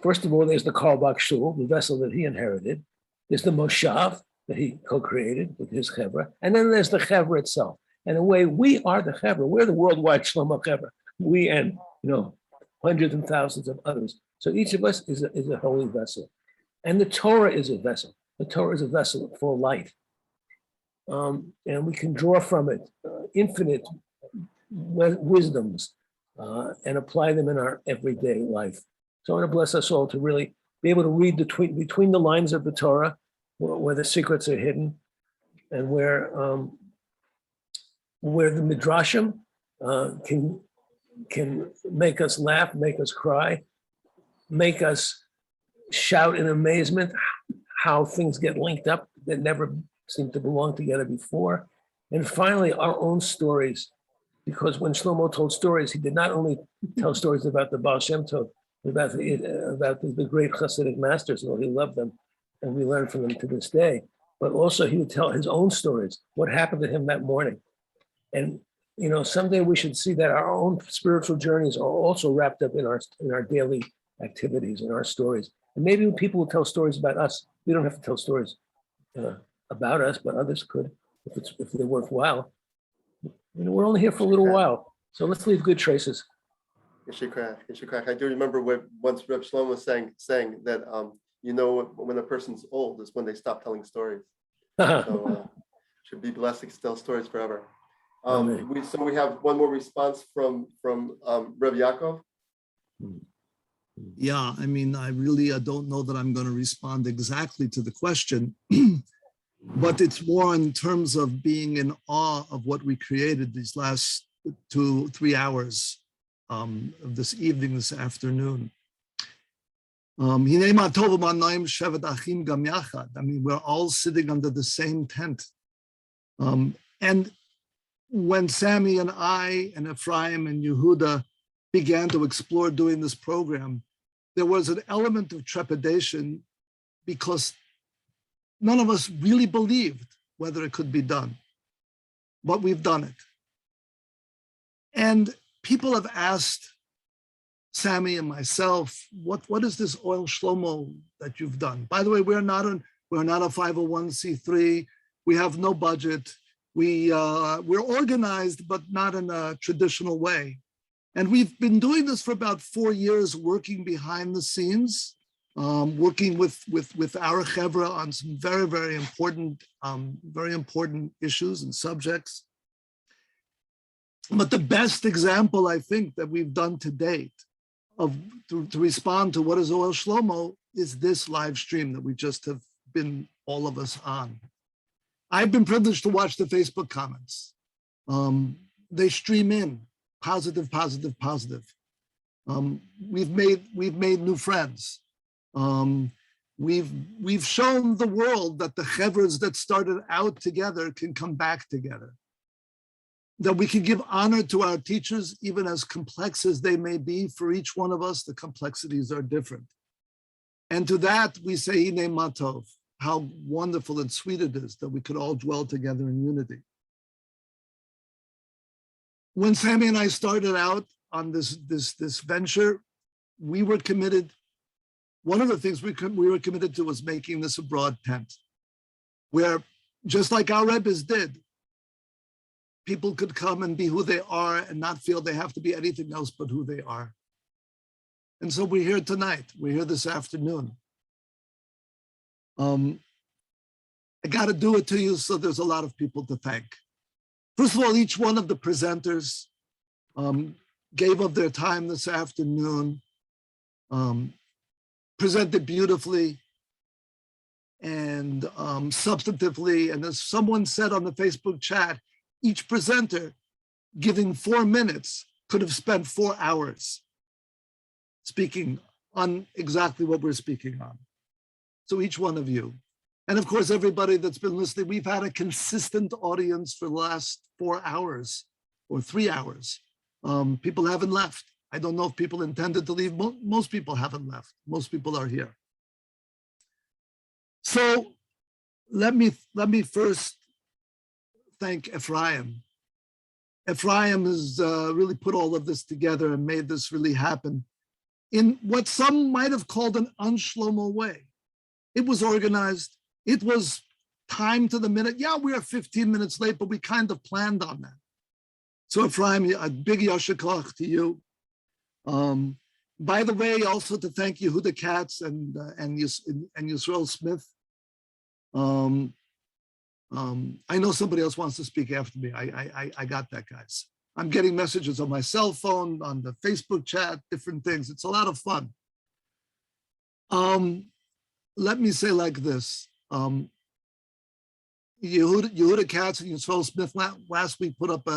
first of all, there's the Carlebach Shul, the vessel that he inherited. There's the Moshav that he co-created with his Chevra. And then there's the Chevra itself. And in a way, we are the Chevra. We're the worldwide Shlomo Chevra. We and hundreds and thousands of others. So each of us is a holy vessel. And the Torah is a vessel. The Torah is a vessel for light. And we can draw from it infinite wisdoms and apply them in our everyday life. So I want to bless us all to really be able to read between the lines of the Torah, where the secrets are hidden, and where the midrashim can make us laugh, make us cry, make us shout in amazement how things get linked up that never seemed to belong together before. And finally, our own stories, because when Shlomo told stories, he did not only tell stories about the Baal Shem Tov, about the great Hasidic masters, and he loved them, and we learn from them to this day, but also he would tell his own stories, what happened to him that morning. And someday we should see that our own spiritual journeys are also wrapped up in our daily activities and our stories. And maybe when people will tell stories about us, we don't have to tell stories about us, but others could if they're worthwhile. We're only here for a little while, so let's leave good traces. I do remember once Reb Shlomo saying that when a person's old is when they stop telling stories. So should be blessed to tell stories forever. We have one more response from Rabbi Yaakov. Yeah, I mean, I don't know that I'm going to respond exactly to the question, but it's more in terms of being in awe of what we created these last 2-3 hours of this evening, this afternoon. I mean, we're all sitting under the same tent. And when Sammy and I and Ephraim and Yehuda began to explore doing this program, there was an element of trepidation because none of us really believed whether it could be done, but we've done it. And people have asked Sammy and myself, what is this Oil Shlomo that you've done? By the way, we're not a 501c3. We have no budget. We're organized, but not in a traditional way. And we've been doing this for about 4 years, working behind the scenes, working with our chevra on some very, very important issues and subjects. But the best example, I think, that we've done to date to respond to what is Oil Shlomo is this live stream that we just have been, all of us, on. I've been privileged to watch the Facebook comments. They stream in. Positive, positive, positive. We've made new friends. We've shown the world that the chevras that started out together can come back together. That we can give honor to our teachers, even as complex as they may be. For each one of us, the complexities are different. And to that we say, Hine Matov, how wonderful and sweet it is that we could all dwell together in unity. When Sammy and I started out on this venture, we were committed. One of the things we were committed to was making this a broad tent, where just like our Rebbes did, people could come and be who they are and not feel they have to be anything else but who they are. And so we're here tonight. We're here this afternoon. I got to do it to you, so there's a lot of people to thank. First of all, each one of the presenters gave up their time this afternoon, presented beautifully and substantively. And as someone said on the Facebook chat, each presenter giving 4 minutes could have spent 4 hours speaking on exactly what we're speaking on. So each one of you. And of course, everybody that's been listening, we've had a consistent audience for the last 4 hours or 3 hours. People haven't left. I don't know if people intended to leave. Most people haven't left. Most people are here. So let me first thank Ephraim. Ephraim has really put all of this together and made this really happen in what some might have called an un-Shlomo way. It was organized. It was time to the minute. Yeah, we are 15 minutes late, but we kind of planned on that. So Ephraim, a big yasher koach to you. By the way, also to thank Yehuda Katz and Yisrael Smith. I know somebody else wants to speak after me. I got that, guys. I'm getting messages on my cell phone, on the Facebook chat, different things. It's a lot of fun. Let me say like this. Yehuda Katz and Yisrael Smith last week put up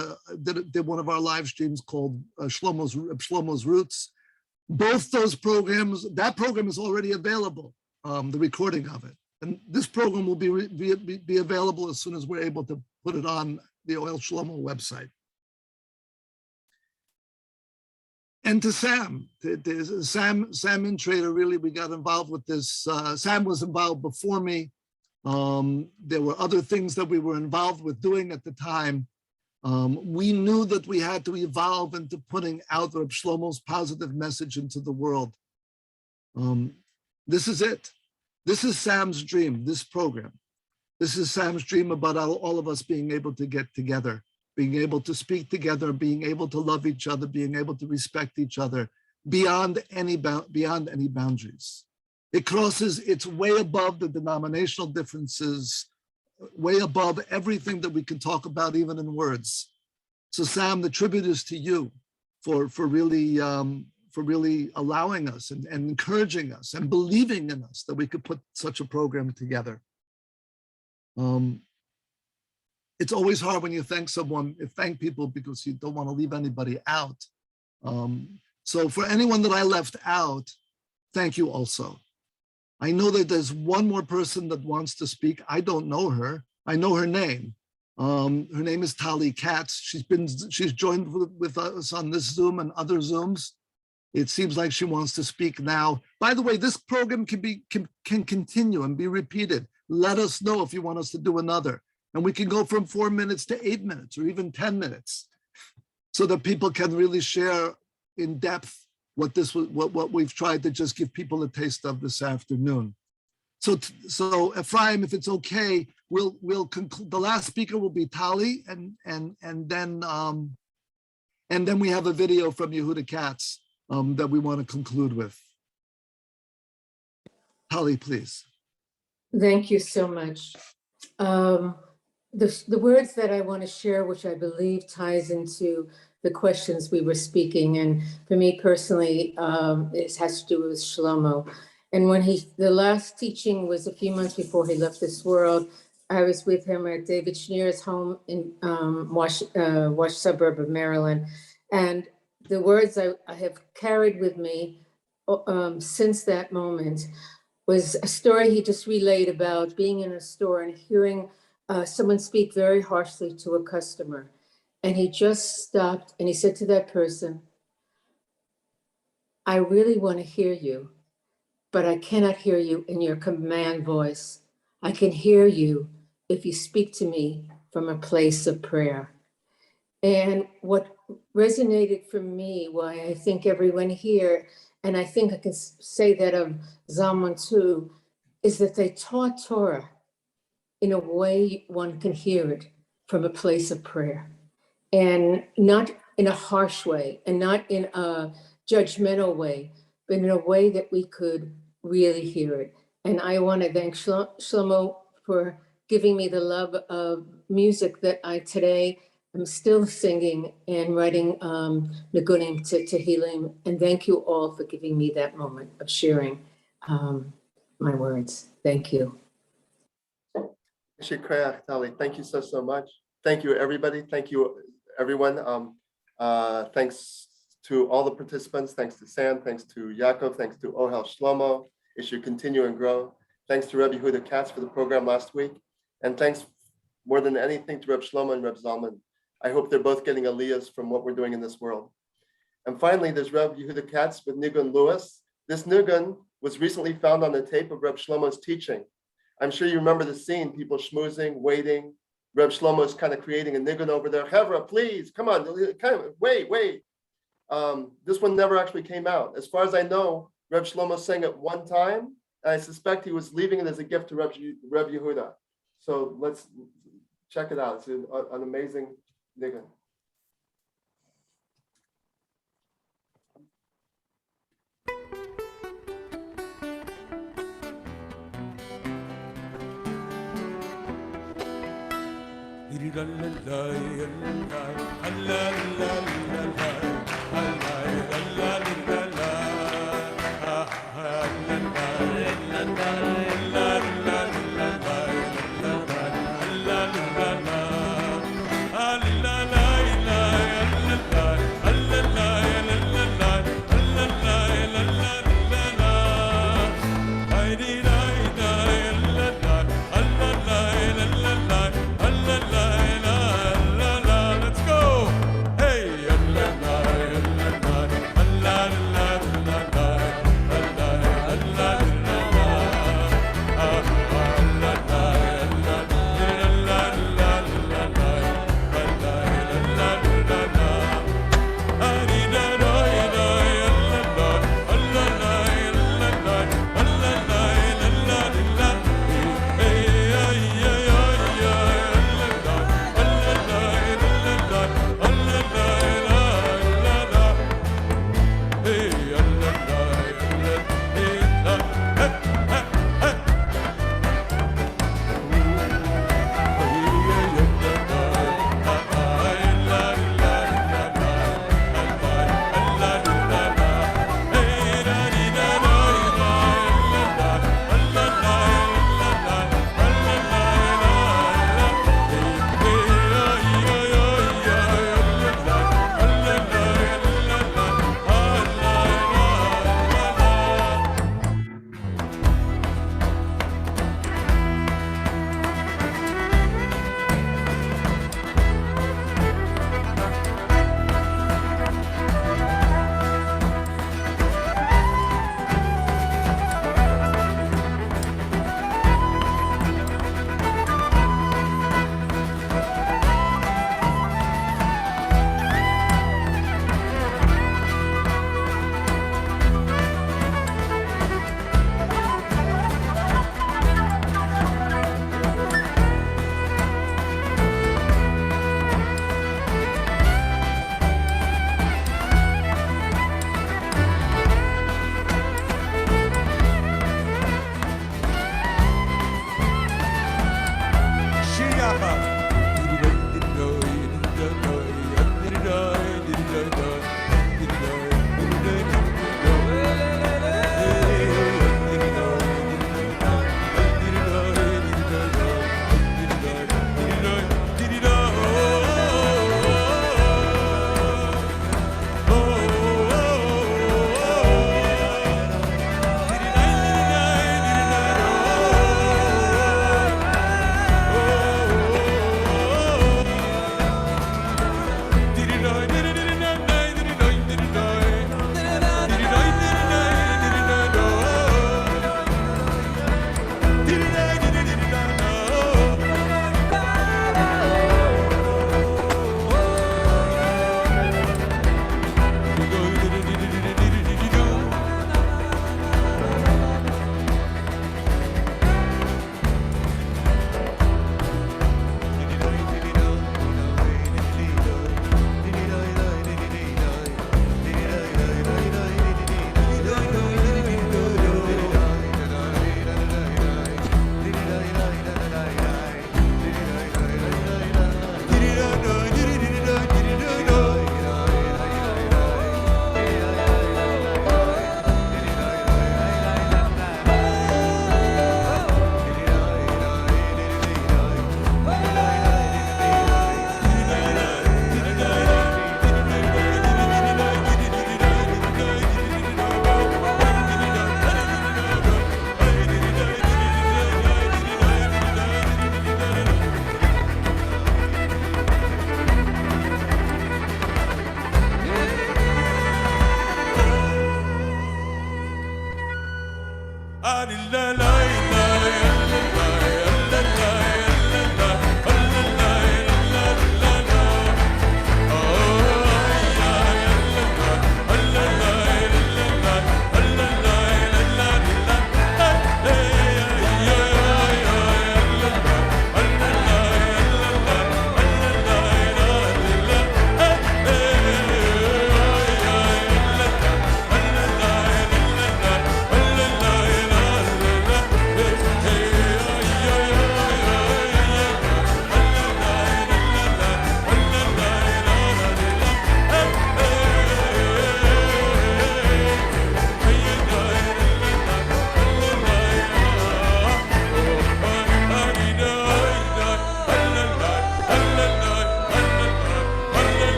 did one of our live streams called Shlomo's Roots. Both those programs, that program is already available, the recording of it. And this program will be available as soon as we're able to put it on the Oil Shlomo website. And to Sam, Sam Intrader, really, we got involved with this. Sam was involved before me. There were other things that we were involved with doing at the time. We knew that we had to evolve into putting out Reb Shlomo's positive message into the world. This is it. This is Sam's dream, this program. This is Sam's dream about all of us being able to get together, being able to speak together, being able to love each other, being able to respect each other beyond any boundaries. It crosses, it's way above the denominational differences, way above everything that we can talk about, even in words. So Sam, the tribute is to you for really allowing us and encouraging us and believing in us that we could put such a program together. It's always hard when you thank people because you don't want to leave anybody out. So for anyone that I left out, thank you also. I know that there's one more person that wants to speak. I don't know her. I know her name. Her name is Tali Katz. She's joined with us on this Zoom and other Zooms. It seems like she wants to speak now. By the way, this program can continue and be repeated. Let us know if you want us to do another. And we can go from 4 minutes to 8 minutes or even 10 minutes so that people can really share in depth what we've tried to just give people a taste of this afternoon. So Ephraim, if it's okay, we'll conclude. The last speaker will be Tali, and then we have a video from Yehuda Katz that we want to conclude with. Tali, please. Thank you so much. The words that I want to share, which I believe ties into the questions we were speaking, and for me personally, it has to do with Shlomo. And when the last teaching was a few months before he left this world, I was with him at David Schneer's home in Wash suburb of Maryland. And the words I have carried with me since that moment was a story he just relayed about being in a store and hearing someone speak very harshly to a customer. And he just stopped and he said to that person, "I really want to hear you, but I cannot hear you in your command voice. I can hear you if you speak to me from a place of prayer." And what resonated for me, why I think everyone here, and I think I can say that of Zalman too, is that they taught Torah in a way one can hear it from a place of prayer, and not in a harsh way and not in a judgmental way, but in a way that we could really hear it. And I want to thank Shlomo for giving me the love of music that I today am still singing and writing Nigunim to Tehillim. And thank you all for giving me that moment of sharing my words. Thank you. Tali, thank you so much. Thank you, everybody. Thank you, everyone. Thanks to all the participants. Thanks to Sam. Thanks to Yaakov. Thanks to Ohel Shlomo. It should continue and grow. Thanks to Rabbi Yehuda Katz for the program last week. And thanks more than anything to Reb Shlomo and Reb Zalman. I hope they're both getting aliyahs from what we're doing in this world. And finally, there's Reb Yehuda Katz with Nigun Lewis. This Nigun was recently found on the tape of Reb Shlomo's teaching. I'm sure you remember the scene, people schmoozing, waiting. Reb Shlomo is kind of creating a Nigun over there. Hevra, please, come on, wait. This one never actually came out. As far as I know, Reb Shlomo sang it one time, and I suspect he was leaving it as a gift to Reb Yehuda. So let's check it out. It's an amazing Nigun. Let's go. Hey,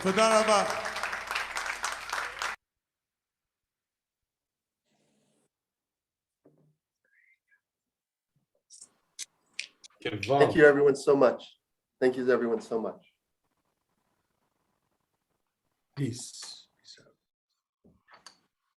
תודה רבה. Thank you, everyone, so much. Thank you, everyone, so much. Peace.